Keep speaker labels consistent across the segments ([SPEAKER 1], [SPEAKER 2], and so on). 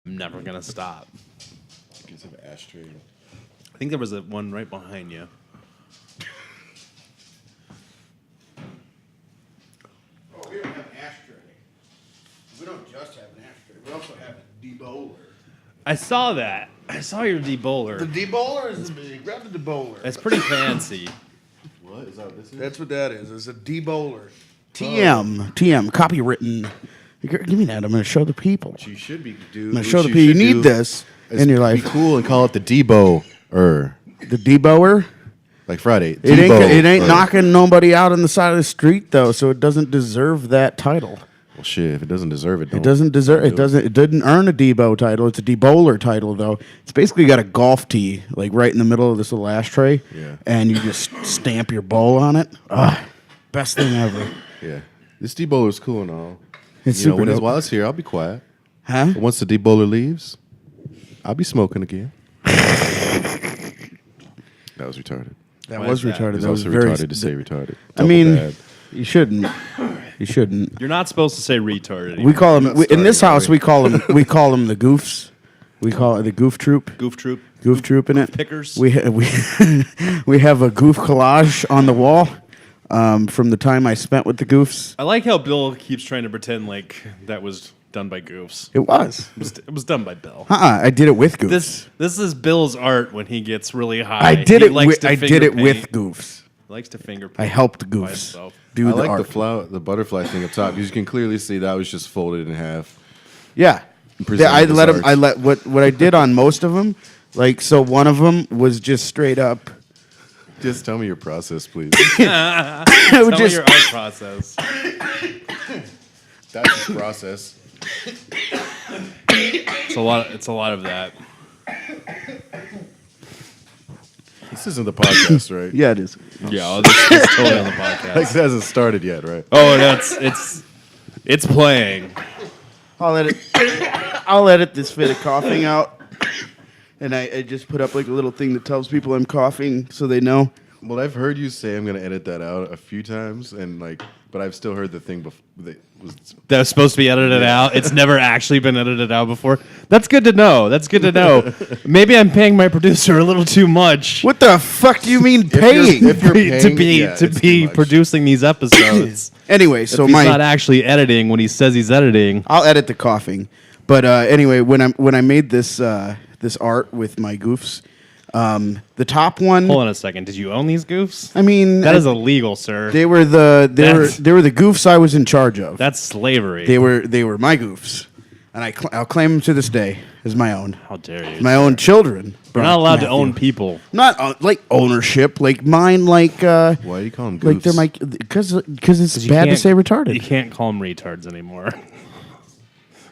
[SPEAKER 1] I'm never gonna stop.
[SPEAKER 2] Get some ashtray.
[SPEAKER 1] I think there was one right behind you.
[SPEAKER 3] Oh, we don't have an ashtray. We don't just have an ashtray. We also have a debowler.
[SPEAKER 1] I saw that. I saw your debowler.
[SPEAKER 3] The debowler is grab the debowler.
[SPEAKER 1] That's pretty fancy.
[SPEAKER 2] What is that? What this is?
[SPEAKER 3] That's what that is. It's a debowler.
[SPEAKER 4] TM, copywritten. Give me that. I'm going to show the people.
[SPEAKER 2] You should be do.
[SPEAKER 4] I'm going to show the people. You need this in your life.
[SPEAKER 2] Be cool and call it the Debo-er.
[SPEAKER 4] The debower?
[SPEAKER 2] Like Friday.
[SPEAKER 4] It ain't knocking nobody out on the side of the street though, so it doesn't deserve that title.
[SPEAKER 2] Well, shit. If it doesn't deserve it,
[SPEAKER 4] It doesn't deserve. It doesn't. It didn't earn a Debo title. It's a debowler title though. It's basically got a golf tee like right in the middle of this little ashtray, and you just stamp your bowl on it. Best thing ever.
[SPEAKER 2] Yeah. This debowler is cool and all.
[SPEAKER 4] It's
[SPEAKER 2] you know,
[SPEAKER 4] super dope.
[SPEAKER 2] while it's here, I'll be quiet.
[SPEAKER 4] Huh?
[SPEAKER 2] But once the debowler leaves, I'll be smoking again. That was retarded.
[SPEAKER 4] That
[SPEAKER 1] Why
[SPEAKER 4] was
[SPEAKER 1] is that?
[SPEAKER 4] retarded.
[SPEAKER 2] It's
[SPEAKER 4] That was
[SPEAKER 2] also
[SPEAKER 4] very.
[SPEAKER 2] retarded to say retarded.
[SPEAKER 4] I
[SPEAKER 2] Double
[SPEAKER 4] mean,
[SPEAKER 2] bad.
[SPEAKER 4] you shouldn't. You shouldn't.
[SPEAKER 1] You're not supposed to say retarded.
[SPEAKER 4] We call them
[SPEAKER 2] not
[SPEAKER 4] in this
[SPEAKER 2] starting
[SPEAKER 4] house.
[SPEAKER 2] already.
[SPEAKER 4] We call them the goofs. We call it the goof troop.
[SPEAKER 1] Goof troop.
[SPEAKER 4] Goof troop in it.
[SPEAKER 1] Pickers.
[SPEAKER 4] We we have a goof collage on the wall from the time I spent with the goofs.
[SPEAKER 1] I like how Bill keeps trying to pretend like that was done by goofs.
[SPEAKER 4] It was.
[SPEAKER 1] It was done by Bill.
[SPEAKER 4] I did it with goofs.
[SPEAKER 1] This is Bill's art when he gets really high.
[SPEAKER 4] I did
[SPEAKER 1] He
[SPEAKER 4] it.
[SPEAKER 1] likes to
[SPEAKER 4] I
[SPEAKER 1] finger
[SPEAKER 4] did it with
[SPEAKER 1] paint.
[SPEAKER 4] goofs.
[SPEAKER 1] He likes to finger paint
[SPEAKER 4] I helped
[SPEAKER 1] by
[SPEAKER 4] goofs
[SPEAKER 1] himself.
[SPEAKER 4] do
[SPEAKER 2] I
[SPEAKER 4] the
[SPEAKER 2] like
[SPEAKER 4] art.
[SPEAKER 2] the butterfly thing up top. You can clearly see that was just folded in half.
[SPEAKER 4] Yeah.
[SPEAKER 2] Presented
[SPEAKER 4] I
[SPEAKER 2] as
[SPEAKER 4] let him.
[SPEAKER 2] art.
[SPEAKER 4] I let what I did on most of them. Like so, one of them was just straight up.
[SPEAKER 2] Just tell me your process, please.
[SPEAKER 4] I
[SPEAKER 1] Tell
[SPEAKER 4] would
[SPEAKER 1] me
[SPEAKER 4] just
[SPEAKER 1] your art process.
[SPEAKER 2] That's the process.
[SPEAKER 1] It's a lot of that.
[SPEAKER 2] This isn't the podcast, right?
[SPEAKER 4] yeah, it is.
[SPEAKER 1] Yeah, this is totally on the podcast.
[SPEAKER 2] Like, it hasn't started yet, right?
[SPEAKER 1] Oh, it's playing.
[SPEAKER 4] I'll edit this fit of coughing out, and I just put up like a little thing that tells people I'm coughing so they know.
[SPEAKER 2] Well, I've heard you say I'm going to edit that out a few times, and but I've still heard the thing before.
[SPEAKER 1] That was supposed to be edited out. It's never actually been edited out before. That's good to know. Maybe I'm paying my producer a little too much.
[SPEAKER 4] What the fuck do you mean paying?
[SPEAKER 2] if you're paying,
[SPEAKER 1] to
[SPEAKER 2] it's
[SPEAKER 1] be
[SPEAKER 2] too much.
[SPEAKER 1] producing these episodes.
[SPEAKER 4] Anyway, so
[SPEAKER 1] if he's not actually editing when he says he's editing.
[SPEAKER 4] I'll edit the coughing. But anyway, when I made this this art with my goofs, the top one.
[SPEAKER 1] Hold on a second. Did you own these goofs?
[SPEAKER 4] I mean,
[SPEAKER 1] That is illegal, sir.
[SPEAKER 4] they were the
[SPEAKER 1] That's-
[SPEAKER 4] they were the goofs I was in charge of.
[SPEAKER 1] That's slavery.
[SPEAKER 4] They were my goofs, and I'll claim them to this day as my own.
[SPEAKER 1] How dare you?
[SPEAKER 4] My own children.
[SPEAKER 1] You're not allowed to
[SPEAKER 4] Matthew.
[SPEAKER 1] own people.
[SPEAKER 4] Not like ownership, like mine, like
[SPEAKER 2] Why do you call them goofs?
[SPEAKER 4] like they're my because it's
[SPEAKER 1] You
[SPEAKER 4] bad to
[SPEAKER 1] can't-
[SPEAKER 4] say retarded.
[SPEAKER 1] You can't call them retards anymore.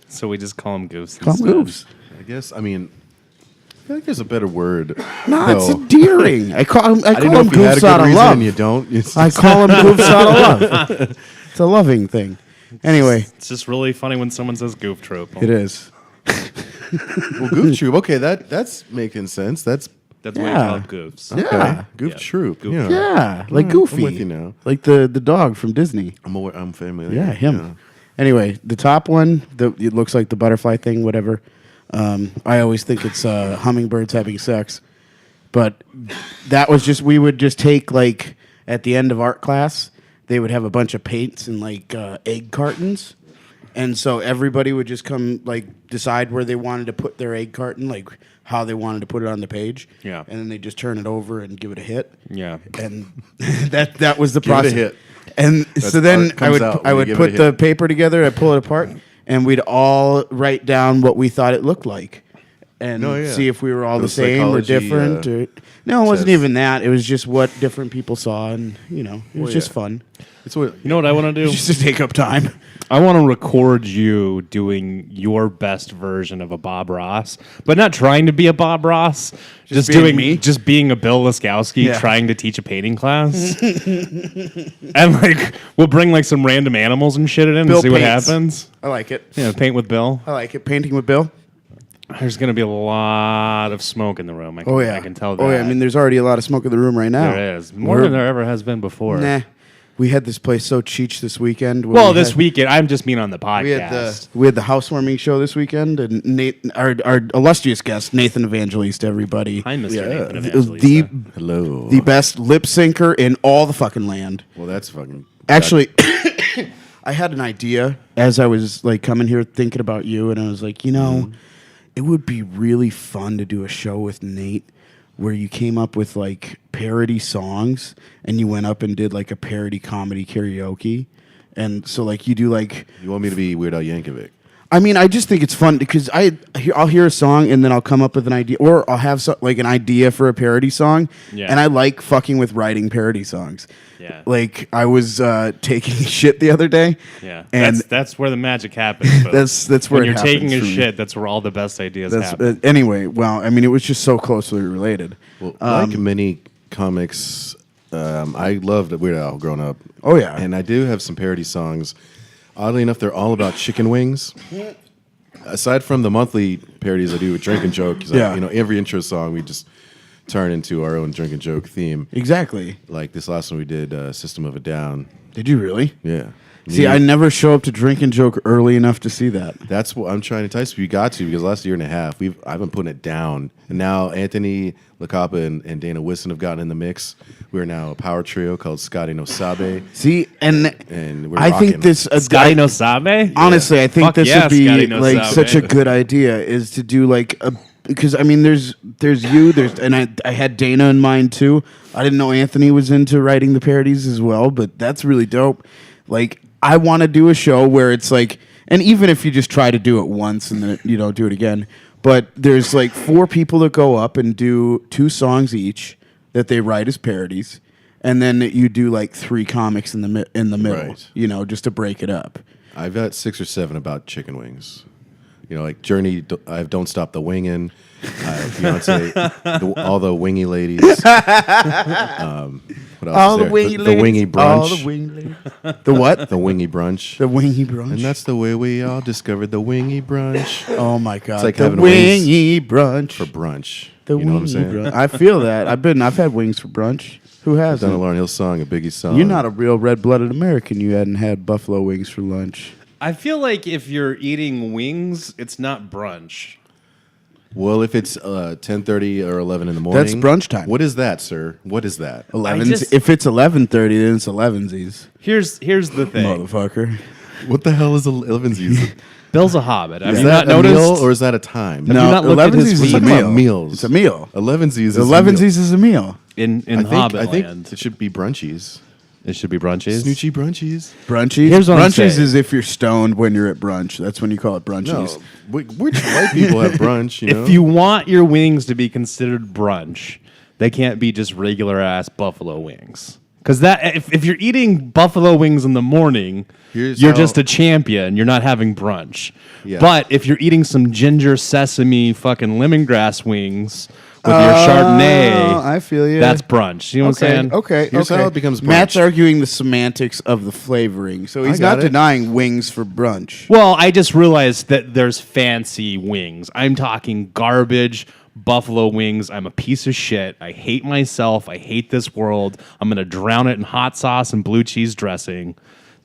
[SPEAKER 1] So we just call them goofs.
[SPEAKER 4] Call them
[SPEAKER 1] instead.
[SPEAKER 4] goofs.
[SPEAKER 2] I guess, I feel like there's a better word.
[SPEAKER 4] No, it's
[SPEAKER 2] No.
[SPEAKER 4] endearing. I call them
[SPEAKER 2] I didn't know if you had a
[SPEAKER 4] goofs out
[SPEAKER 2] good
[SPEAKER 4] of
[SPEAKER 2] reason
[SPEAKER 4] love.
[SPEAKER 2] and you don't. It's
[SPEAKER 4] I call them goofs out of love. It's a loving thing. Anyway,
[SPEAKER 1] It's just really funny when someone says goof trope.
[SPEAKER 4] it is.
[SPEAKER 2] well, goof troop. Okay, that's making sense. That's
[SPEAKER 1] That's why
[SPEAKER 4] Yeah.
[SPEAKER 1] you call it goofs.
[SPEAKER 2] okay.
[SPEAKER 4] Yeah.
[SPEAKER 2] Goof
[SPEAKER 1] Yeah.
[SPEAKER 2] troop.
[SPEAKER 1] Goof
[SPEAKER 2] yeah.
[SPEAKER 4] Yeah, like
[SPEAKER 2] I'm
[SPEAKER 4] Goofy.
[SPEAKER 2] with you now.
[SPEAKER 4] Like the dog from Disney.
[SPEAKER 2] I'm familiar.
[SPEAKER 4] Yeah, him. Anyway, the top one, it looks like the butterfly thing, whatever. I always think it's hummingbirds having sex. But that was just, we would just take, like, at the end of art class, they would have a bunch of paints and, like, egg cartons. And so everybody would just come, like, decide where they wanted to put their egg carton, like, how they wanted to put it on the page.
[SPEAKER 1] Yeah.
[SPEAKER 4] And then they just turn it over and give it a hit.
[SPEAKER 1] Yeah.
[SPEAKER 4] And that was the
[SPEAKER 2] Give it a
[SPEAKER 4] process.
[SPEAKER 2] hit.
[SPEAKER 4] And
[SPEAKER 2] That's
[SPEAKER 4] so then
[SPEAKER 2] art comes out
[SPEAKER 4] I
[SPEAKER 2] when
[SPEAKER 4] would
[SPEAKER 2] you give
[SPEAKER 4] put
[SPEAKER 2] it a
[SPEAKER 4] the
[SPEAKER 2] hit.
[SPEAKER 4] paper together, I'd pull it apart, and we'd all write down what we thought it looked like, and
[SPEAKER 2] Oh, yeah.
[SPEAKER 4] see if we were all the
[SPEAKER 2] Those
[SPEAKER 4] same or
[SPEAKER 2] psychology,
[SPEAKER 4] different. Or no, it wasn't
[SPEAKER 2] tests.
[SPEAKER 4] even that. It was just what different people saw, and it was
[SPEAKER 2] Well,
[SPEAKER 4] just
[SPEAKER 2] yeah.
[SPEAKER 4] fun.
[SPEAKER 2] It's what
[SPEAKER 1] You know what I want to do?
[SPEAKER 4] Just to take up time.
[SPEAKER 1] I want to record you doing your best version of a Bob Ross, but not trying to be a Bob Ross. Just
[SPEAKER 4] being
[SPEAKER 1] doing
[SPEAKER 4] me?
[SPEAKER 1] just being a Bill Laskowski
[SPEAKER 4] Yeah.
[SPEAKER 1] trying to teach a painting class. And like we'll bring like some random animals and shit in
[SPEAKER 4] Bill
[SPEAKER 1] and see what
[SPEAKER 4] paints.
[SPEAKER 1] happens.
[SPEAKER 4] I like it.
[SPEAKER 1] Yeah, paint with Bill.
[SPEAKER 4] I like it. Painting with Bill.
[SPEAKER 1] There's gonna be a lot of smoke in the room. I can tell that.
[SPEAKER 4] Oh yeah. I mean, there's already a lot of smoke in the room right now.
[SPEAKER 1] there is more than there ever has been before.
[SPEAKER 4] Nah. We had this place so cheech this weekend. when
[SPEAKER 1] Well,
[SPEAKER 4] we
[SPEAKER 1] this
[SPEAKER 4] had-
[SPEAKER 1] weekend, I'm just mean on the podcast.
[SPEAKER 4] we had the housewarming show this weekend, and our illustrious guest Nathan Evangelista, everybody.
[SPEAKER 1] Hi, Mr. Nathan
[SPEAKER 4] the
[SPEAKER 1] Evangelista.
[SPEAKER 2] Hello.
[SPEAKER 4] the best lip syncer in all the fucking land.
[SPEAKER 2] Well, that's fucking.
[SPEAKER 4] Actually, I had an idea as I was like coming here thinking about you, and I was like, it would be really fun to do a show with Nate where you came up with like parody songs and you went up and did like a parody comedy karaoke. And so like you do like,
[SPEAKER 2] You want me to be Weird Al Yankovic?
[SPEAKER 4] I mean, I just think it's fun because I'll hear a song and then I'll come up with an idea, or I'll have like an idea for a parody song.
[SPEAKER 1] Yeah.
[SPEAKER 4] And I like fucking with writing parody songs.
[SPEAKER 1] Yeah.
[SPEAKER 4] Like I was taking shit the other day.
[SPEAKER 1] Yeah,
[SPEAKER 4] And
[SPEAKER 1] that's where the magic happens. folks.
[SPEAKER 4] that's where
[SPEAKER 1] when
[SPEAKER 4] it
[SPEAKER 1] you're taking a
[SPEAKER 4] happens for me.
[SPEAKER 1] shit, that's where all the best ideas
[SPEAKER 4] That's
[SPEAKER 1] happen.
[SPEAKER 4] anyway. Well, I mean, it was just so closely related.
[SPEAKER 2] Well, like many comics, I loved Weird Al growing up.
[SPEAKER 4] Oh, yeah.
[SPEAKER 2] And I do have some parody songs. Oddly enough, they're all about chicken wings. Aside from the monthly parodies I do with Drink and Joke, 'cause
[SPEAKER 4] Yeah.
[SPEAKER 2] every intro song we just turn into our own Drink and Joke theme.
[SPEAKER 4] Exactly.
[SPEAKER 2] Like this last one we did, System of a Down.
[SPEAKER 4] Did you really?
[SPEAKER 2] Yeah.
[SPEAKER 4] See,
[SPEAKER 2] Yeah.
[SPEAKER 4] I never show up to Drink and Joke early enough to see that.
[SPEAKER 2] That's what I'm trying to entice you. You got to, because last year and a half I've been putting it down, and now Anthony LaCappa and Dana Wisson have gotten in the mix. We're now a power trio called Scotty No Sabe,
[SPEAKER 4] See, and
[SPEAKER 2] and we're
[SPEAKER 4] I
[SPEAKER 2] rocking.
[SPEAKER 4] think this
[SPEAKER 1] Scotty no sabe.
[SPEAKER 4] honestly, I think
[SPEAKER 1] Fuck
[SPEAKER 4] this
[SPEAKER 1] yeah,
[SPEAKER 4] would be
[SPEAKER 1] Scotty no
[SPEAKER 4] like
[SPEAKER 1] sabe.
[SPEAKER 4] such a good idea is to do like a, because I mean there's you and I had Dana in mind too. I didn't know Anthony was into writing the parodies as well, but that's really dope. Like I want to do a show where it's like, and even if you just try to do it once and then you don't do it again, but there's like 4 people that go up and do 2 songs each that they write as parodies, and then you do like 3 comics in the middle,
[SPEAKER 2] Right.
[SPEAKER 4] just to break it up.
[SPEAKER 2] I've got 6 or 7 about chicken wings. Like Journey, I have Don't Stop the Wingin', Beyonce, all the wingy ladies. What else
[SPEAKER 4] All
[SPEAKER 2] is
[SPEAKER 4] the
[SPEAKER 2] there?
[SPEAKER 4] wingy
[SPEAKER 2] the
[SPEAKER 4] ladies.
[SPEAKER 2] wingy brunch.
[SPEAKER 4] All the wingy ladies. The what?
[SPEAKER 2] The wingy brunch.
[SPEAKER 4] The wingy brunch.
[SPEAKER 2] And that's the way we all discovered the wingy brunch
[SPEAKER 4] oh my god!
[SPEAKER 2] It's like
[SPEAKER 4] the
[SPEAKER 2] having wings
[SPEAKER 4] wingy brunch.
[SPEAKER 2] for brunch.
[SPEAKER 4] The
[SPEAKER 2] You know what I'm
[SPEAKER 4] wingy
[SPEAKER 2] saying?
[SPEAKER 4] brunch. I feel that. I've had wings for brunch. Who
[SPEAKER 2] I've done a
[SPEAKER 4] hasn't?
[SPEAKER 2] Lauryn Hill song, a Biggie song.
[SPEAKER 4] You're not a real red-blooded American. You hadn't had buffalo wings for lunch.
[SPEAKER 1] I feel like if you're eating wings, it's not brunch.
[SPEAKER 2] Well, if it's 10:30 or 11 in the morning,
[SPEAKER 4] That's brunch time.
[SPEAKER 2] What is that, sir? What is that?
[SPEAKER 4] 11.
[SPEAKER 1] just-
[SPEAKER 4] If it's 11:30, then it's 11sies,
[SPEAKER 1] Here's the thing.
[SPEAKER 4] motherfucker.
[SPEAKER 2] What the hell is 11's?
[SPEAKER 1] Bill's a hobbit. Have
[SPEAKER 2] Is
[SPEAKER 1] you
[SPEAKER 2] that
[SPEAKER 1] not
[SPEAKER 2] a
[SPEAKER 1] noticed?
[SPEAKER 2] meal or is that a time?
[SPEAKER 1] you not looked at his
[SPEAKER 4] is
[SPEAKER 1] feet?
[SPEAKER 4] a
[SPEAKER 2] We're talking about
[SPEAKER 4] meal.
[SPEAKER 2] meals.
[SPEAKER 4] It's a meal.
[SPEAKER 2] 11's is a
[SPEAKER 4] 11sies
[SPEAKER 2] meal.
[SPEAKER 4] is a meal.
[SPEAKER 1] in
[SPEAKER 2] I
[SPEAKER 1] Hobbit
[SPEAKER 2] think
[SPEAKER 1] land.
[SPEAKER 2] it should be brunchies.
[SPEAKER 1] It should be brunches.
[SPEAKER 2] Snoochie brunchies.
[SPEAKER 4] Brunchies.
[SPEAKER 1] Here's what I'm
[SPEAKER 4] brunchies
[SPEAKER 1] saying.
[SPEAKER 4] is if you're stoned when you're at brunch. That's when you call it brunchies.
[SPEAKER 2] No, which white people have brunch? You know?
[SPEAKER 1] If you want your wings to be considered brunch, they can't be just regular ass buffalo wings. Because that, if you're eating buffalo wings in the morning,
[SPEAKER 2] Here's
[SPEAKER 1] you're
[SPEAKER 2] how-
[SPEAKER 1] just a champion. You're not having brunch.
[SPEAKER 2] Yeah.
[SPEAKER 1] But if you're eating some ginger sesame fucking lemongrass wings with your Chardonnay,
[SPEAKER 4] I feel you.
[SPEAKER 1] that's brunch. You know what I'm saying?
[SPEAKER 4] Okay.
[SPEAKER 2] Here's
[SPEAKER 4] okay.
[SPEAKER 2] how it becomes brunch.
[SPEAKER 4] Matt's arguing the semantics of the flavoring, so he's
[SPEAKER 2] got
[SPEAKER 4] not
[SPEAKER 2] it.
[SPEAKER 4] denying wings for brunch.
[SPEAKER 1] Well, I just realized that there's fancy wings. I'm talking garbage buffalo wings. I'm a piece of shit. I hate myself. I hate this world. I'm going to drown it in hot sauce and blue cheese dressing.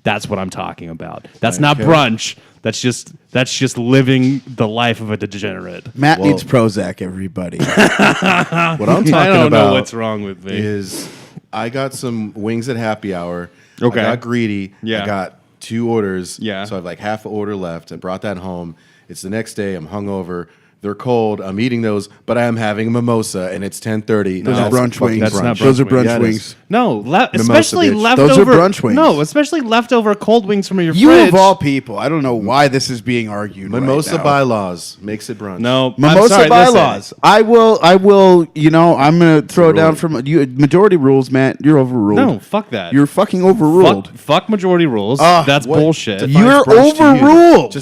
[SPEAKER 1] That's what I'm talking about. That's not
[SPEAKER 2] Okay.
[SPEAKER 1] brunch. That's just living the life of a degenerate.
[SPEAKER 4] Matt
[SPEAKER 2] Well-
[SPEAKER 4] needs Prozac, everybody.
[SPEAKER 2] what I'm talking
[SPEAKER 1] I don't
[SPEAKER 2] about
[SPEAKER 1] know what's wrong with me.
[SPEAKER 2] is I got some wings at happy hour.
[SPEAKER 1] Okay.
[SPEAKER 2] I got greedy.
[SPEAKER 1] Yeah.
[SPEAKER 2] I got 2 orders.
[SPEAKER 1] Yeah.
[SPEAKER 2] So I have like half an order left. I brought that home. It's the next day. I'm hungover. They're cold. I'm eating those, but I am having a mimosa, and it's 10:30.
[SPEAKER 4] Those
[SPEAKER 2] Now
[SPEAKER 4] are brunch
[SPEAKER 2] it's fucking
[SPEAKER 4] wings.
[SPEAKER 1] That's not
[SPEAKER 4] Those are
[SPEAKER 1] brunch
[SPEAKER 4] brunch
[SPEAKER 2] Yeah, it is.
[SPEAKER 4] wings.
[SPEAKER 1] No, especially
[SPEAKER 2] bitch.
[SPEAKER 1] leftover.
[SPEAKER 4] Those are brunch wings.
[SPEAKER 1] No, especially leftover cold wings from your
[SPEAKER 4] You
[SPEAKER 1] fridge.
[SPEAKER 4] of all people, I don't know why this is being argued.
[SPEAKER 2] Mimosa
[SPEAKER 4] right now.
[SPEAKER 2] bylaws makes it brunch.
[SPEAKER 1] No, I'm
[SPEAKER 4] Mimosa
[SPEAKER 1] sorry,
[SPEAKER 4] bylaws.
[SPEAKER 1] listen.
[SPEAKER 4] I will. You know, I'm gonna throw down
[SPEAKER 2] rule.
[SPEAKER 4] from you. Majority rules, Matt. You're overruled.
[SPEAKER 1] No, fuck that.
[SPEAKER 4] You're fucking overruled.
[SPEAKER 1] Fuck majority rules.
[SPEAKER 4] Ah,
[SPEAKER 1] That's
[SPEAKER 2] What
[SPEAKER 1] bullshit.
[SPEAKER 2] defines
[SPEAKER 4] You're
[SPEAKER 2] brunch to you?
[SPEAKER 4] overruled.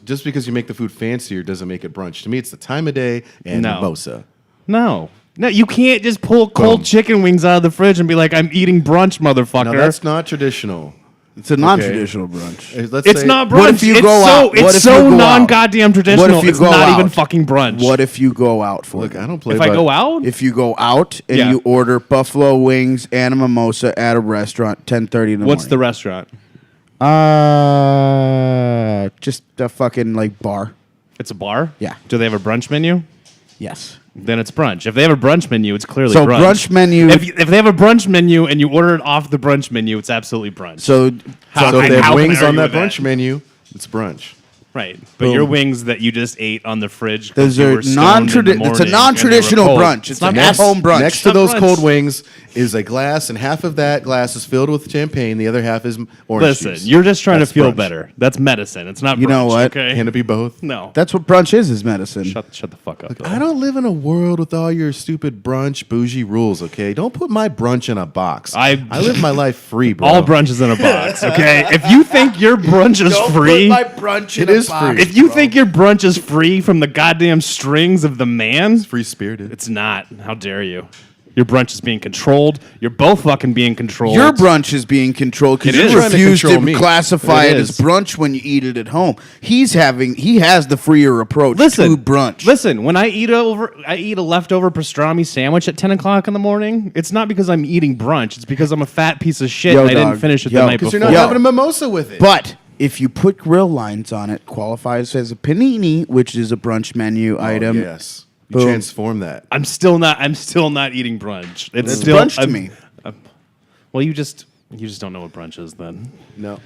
[SPEAKER 2] Just because you make the food fancier doesn't make it brunch. To me, it's the time of day and
[SPEAKER 1] No.
[SPEAKER 2] mimosa.
[SPEAKER 1] No, you can't just pull cold
[SPEAKER 2] Boom.
[SPEAKER 1] chicken wings out of the fridge and be like, "I'm eating brunch, motherfucker."
[SPEAKER 2] No, that's not traditional.
[SPEAKER 4] It's a non-traditional brunch.
[SPEAKER 1] It's not brunch.
[SPEAKER 4] What if you go out?
[SPEAKER 1] It's so non-goddamn traditional.
[SPEAKER 4] What if you
[SPEAKER 1] it's
[SPEAKER 4] go
[SPEAKER 1] not
[SPEAKER 4] out?
[SPEAKER 1] even fucking brunch.
[SPEAKER 4] What if you go out for
[SPEAKER 2] Look,
[SPEAKER 4] it?
[SPEAKER 2] I don't play.
[SPEAKER 1] if I go out?
[SPEAKER 4] If you go out and
[SPEAKER 1] Yeah.
[SPEAKER 4] you order buffalo wings and a mimosa at a restaurant, 10:30 in the
[SPEAKER 1] What's the
[SPEAKER 4] morning.
[SPEAKER 1] restaurant?
[SPEAKER 4] Just a fucking like bar.
[SPEAKER 1] It's a bar?
[SPEAKER 4] Yeah.
[SPEAKER 1] Do they have a brunch menu?
[SPEAKER 4] Yes.
[SPEAKER 1] Then it's brunch. If they have a brunch menu, it's clearly
[SPEAKER 4] So
[SPEAKER 1] brunch.
[SPEAKER 4] brunch menu.
[SPEAKER 1] If they have a brunch menu and you order it off the brunch menu, it's absolutely brunch.
[SPEAKER 4] So
[SPEAKER 1] How-
[SPEAKER 2] So if
[SPEAKER 1] and
[SPEAKER 2] they
[SPEAKER 1] how
[SPEAKER 2] have
[SPEAKER 1] can I
[SPEAKER 2] wings on
[SPEAKER 1] argue
[SPEAKER 2] that
[SPEAKER 1] with
[SPEAKER 2] brunch menu, it's brunch.
[SPEAKER 1] Right. But
[SPEAKER 4] Boom.
[SPEAKER 1] your wings that you just ate on the fridge. 'cause
[SPEAKER 4] those
[SPEAKER 1] you
[SPEAKER 4] are
[SPEAKER 1] were stoned in the
[SPEAKER 4] It's a
[SPEAKER 1] morning and they were
[SPEAKER 4] non-traditional
[SPEAKER 1] cold.
[SPEAKER 4] brunch. It's
[SPEAKER 1] not
[SPEAKER 4] an
[SPEAKER 1] brunch.
[SPEAKER 4] at-home brunch.
[SPEAKER 2] Next to
[SPEAKER 1] not
[SPEAKER 2] those
[SPEAKER 1] brunch.
[SPEAKER 2] cold wings is a glass, and half of that glass is filled with champagne. The other half is orange
[SPEAKER 1] Listen,
[SPEAKER 2] juice.
[SPEAKER 1] you're just trying
[SPEAKER 2] That's
[SPEAKER 1] to feel
[SPEAKER 2] brunch.
[SPEAKER 1] better. That's medicine. It's not brunch.
[SPEAKER 4] You know what?
[SPEAKER 1] Okay?
[SPEAKER 2] Can it be both?
[SPEAKER 1] No.
[SPEAKER 4] That's what brunch is medicine.
[SPEAKER 1] Shut the fuck up.
[SPEAKER 2] I don't live in a world with all your stupid brunch bougie rules. Okay, don't put my brunch in a box.
[SPEAKER 1] I
[SPEAKER 2] live my life free, bro.
[SPEAKER 1] All brunch is in a box, okay? If you think your brunch is free,
[SPEAKER 4] brunch
[SPEAKER 2] It is free.
[SPEAKER 1] if you think your brunch is free from the goddamn strings of the man,
[SPEAKER 2] free spirited.
[SPEAKER 1] it's not. How dare you? Your brunch is being controlled. You're both fucking being controlled.
[SPEAKER 4] Your brunch is being controlled because
[SPEAKER 1] It
[SPEAKER 4] you
[SPEAKER 1] is.
[SPEAKER 2] Trying to
[SPEAKER 4] refuse to
[SPEAKER 2] control me.
[SPEAKER 4] classify
[SPEAKER 1] It
[SPEAKER 4] it as
[SPEAKER 1] is.
[SPEAKER 4] brunch when you eat it at home. He has the freer approach
[SPEAKER 1] Listen,
[SPEAKER 4] to brunch.
[SPEAKER 1] Listen, when I eat a leftover pastrami sandwich at 10 o'clock in the morning, it's not because I'm eating brunch. It's because I'm a fat piece of shit
[SPEAKER 4] Yo,
[SPEAKER 1] and I
[SPEAKER 4] dog.
[SPEAKER 1] didn't finish it
[SPEAKER 4] Yo.
[SPEAKER 1] the night
[SPEAKER 2] Because
[SPEAKER 1] before.
[SPEAKER 2] you're not
[SPEAKER 4] Yo.
[SPEAKER 2] having a mimosa with it.
[SPEAKER 4] But if you put grill lines on it, qualifies as a panini, which is a brunch menu item.
[SPEAKER 2] Yes, you
[SPEAKER 4] Boom.
[SPEAKER 2] transform that.
[SPEAKER 1] I'm still not eating brunch. It's
[SPEAKER 4] That's
[SPEAKER 1] still
[SPEAKER 4] brunch to me.
[SPEAKER 1] Well, you just don't know what brunch is then.
[SPEAKER 2] No,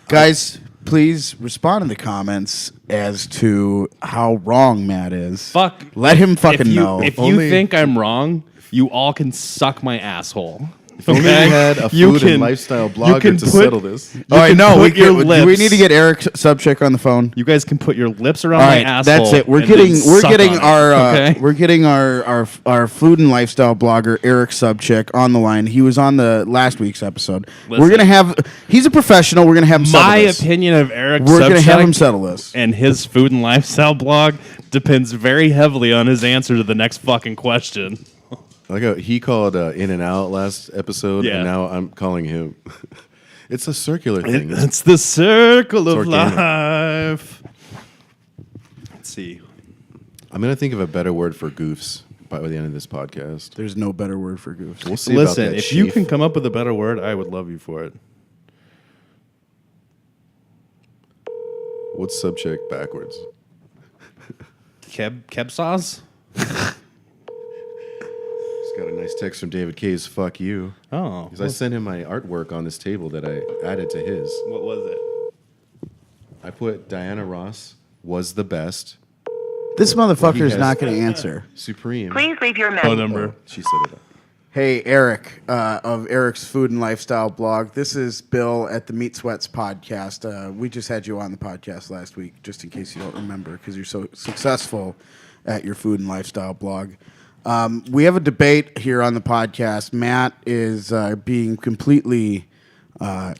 [SPEAKER 4] Guys, please respond in the comments as to how wrong Matt is.
[SPEAKER 1] Fuck.
[SPEAKER 4] Let him fucking know.
[SPEAKER 1] If you
[SPEAKER 2] Only-
[SPEAKER 1] think I'm wrong, you all can suck my asshole.
[SPEAKER 2] if only we had a food and lifestyle blogger to settle this.
[SPEAKER 4] All right, no, we
[SPEAKER 1] lips.
[SPEAKER 4] we need to get Eric Subcheck on the phone.
[SPEAKER 1] You guys can put your lips around
[SPEAKER 4] All
[SPEAKER 1] my
[SPEAKER 4] right,
[SPEAKER 1] asshole.
[SPEAKER 4] that's it. We're
[SPEAKER 1] and
[SPEAKER 4] getting
[SPEAKER 1] then
[SPEAKER 4] we're
[SPEAKER 1] suck
[SPEAKER 4] getting
[SPEAKER 1] on it,
[SPEAKER 4] our
[SPEAKER 1] okay?
[SPEAKER 4] we're getting our food and lifestyle blogger Eric Subcheck on the line. He was on the last week's episode. We're
[SPEAKER 1] Listen.
[SPEAKER 4] gonna have he's a professional. We're gonna have him settle
[SPEAKER 1] My
[SPEAKER 4] this.
[SPEAKER 1] opinion of Eric
[SPEAKER 4] We're gonna have
[SPEAKER 1] Subcheck
[SPEAKER 4] him settle this.
[SPEAKER 1] and his food and lifestyle blog depends very heavily on his answer to the next fucking question.
[SPEAKER 2] Like he called In and Out last episode,
[SPEAKER 1] Yeah.
[SPEAKER 2] and now I'm calling him. It's a circular thing.
[SPEAKER 1] It's the circle of
[SPEAKER 2] organic.
[SPEAKER 1] life. Let's see.
[SPEAKER 2] I'm gonna think of a better word for goofs by the end of this podcast.
[SPEAKER 4] There's no better word for goofs.
[SPEAKER 2] We'll see.
[SPEAKER 1] Listen,
[SPEAKER 2] about that,
[SPEAKER 1] if you
[SPEAKER 2] Chief.
[SPEAKER 1] can come up with a better word, I would love you for it.
[SPEAKER 2] What's subject backwards?
[SPEAKER 1] Keb sauce?
[SPEAKER 2] Just got a nice text from David K's "fuck you"
[SPEAKER 1] Oh.
[SPEAKER 2] because I sent him my artwork on this table that I added to his.
[SPEAKER 1] What was it?
[SPEAKER 2] I put Diana Ross was the best,
[SPEAKER 4] This motherfucker is
[SPEAKER 2] has-
[SPEAKER 4] not going to answer.
[SPEAKER 2] supreme.
[SPEAKER 5] Please leave your
[SPEAKER 1] Phone
[SPEAKER 5] message.
[SPEAKER 1] number.
[SPEAKER 2] She set it up.
[SPEAKER 4] Hey, Eric of Eric's Food and Lifestyle blog. This is Bill at the Meat Sweats podcast. We just had you on the podcast last week, just in case you don't remember, because you're so successful at your food and lifestyle blog. We have a debate here on the podcast. Matt is being completely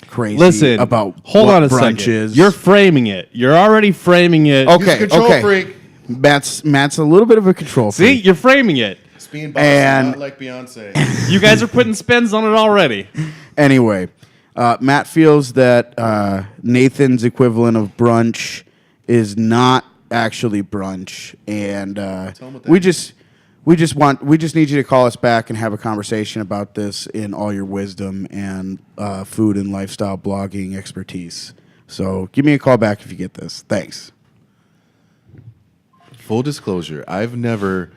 [SPEAKER 4] crazy
[SPEAKER 1] Listen,
[SPEAKER 4] about
[SPEAKER 1] hold
[SPEAKER 4] what
[SPEAKER 1] on a
[SPEAKER 4] brunch
[SPEAKER 1] second.
[SPEAKER 4] is.
[SPEAKER 1] You're framing it. You're already framing it.
[SPEAKER 4] okay.
[SPEAKER 2] control
[SPEAKER 4] Okay,
[SPEAKER 2] freak.
[SPEAKER 4] Matt's a little bit of a control
[SPEAKER 1] See,
[SPEAKER 4] freak.
[SPEAKER 1] you're framing it.
[SPEAKER 2] It's being bossy,
[SPEAKER 4] And-
[SPEAKER 2] not like Beyonce.
[SPEAKER 1] You guys are putting spins on it already.
[SPEAKER 4] Anyway, Matt feels that Nathan's equivalent of brunch is not actually brunch, and
[SPEAKER 2] him what that
[SPEAKER 4] we just need you to call us back and have a conversation about this in all your wisdom and food and lifestyle blogging expertise. So give me a call back if you get this. Thanks.
[SPEAKER 2] Full disclosure: I've never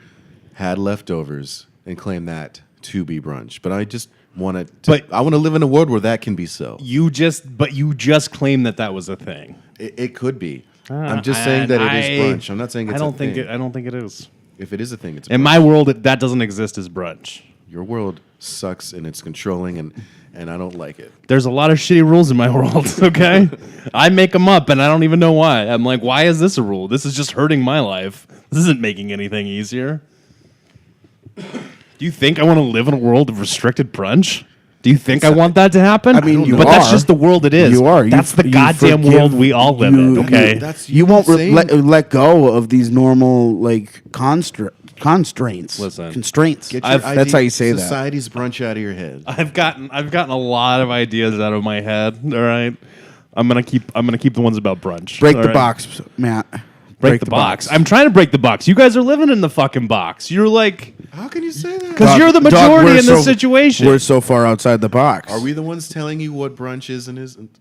[SPEAKER 2] had leftovers and claimed that to be brunch, but I just want to.
[SPEAKER 1] But-
[SPEAKER 2] I want to live in a world where that can be so.
[SPEAKER 1] You just claimed that was a thing.
[SPEAKER 2] It could be. I'm just saying that it is brunch. I'm not saying it's
[SPEAKER 1] I don't
[SPEAKER 2] a
[SPEAKER 1] think
[SPEAKER 2] thing.
[SPEAKER 1] I don't think it is.
[SPEAKER 2] If it is a thing, it's a
[SPEAKER 1] In
[SPEAKER 2] brunch.
[SPEAKER 1] my world, that doesn't exist as brunch.
[SPEAKER 2] Your world sucks and it's controlling, and I don't like it.
[SPEAKER 1] There's a lot of shitty rules in my world, okay? I make them up and I don't even know why. I'm like, why is this a rule? This is just hurting my life. This isn't making anything easier. Do you think I want to live in a world of restricted brunch? Do you think I want that to happen?
[SPEAKER 4] I mean, you
[SPEAKER 1] but that's
[SPEAKER 4] are.
[SPEAKER 1] just the world it is.
[SPEAKER 4] You are.
[SPEAKER 1] That's the
[SPEAKER 4] You
[SPEAKER 1] goddamn
[SPEAKER 4] forgive-
[SPEAKER 1] world we all live in,
[SPEAKER 4] you-
[SPEAKER 1] okay?
[SPEAKER 2] That's
[SPEAKER 4] You won't
[SPEAKER 2] saying-
[SPEAKER 4] let go of these normal like Constraints.
[SPEAKER 1] Listen.
[SPEAKER 4] Constraints.
[SPEAKER 2] Get
[SPEAKER 4] That's how you say that.
[SPEAKER 2] Society's brunch out of your head.
[SPEAKER 1] I've gotten a lot of ideas out of my head. All right, I'm gonna keep the ones about brunch.
[SPEAKER 4] Break
[SPEAKER 1] all
[SPEAKER 4] the
[SPEAKER 1] right?
[SPEAKER 4] box, Matt.
[SPEAKER 1] Break the box. I'm trying to break the box. You guys are living in the fucking box. You're like,
[SPEAKER 2] How can you say that?
[SPEAKER 1] because you're the majority in this situation.
[SPEAKER 4] We're so far outside the box.
[SPEAKER 2] Are we the ones telling you what brunch is and isn't?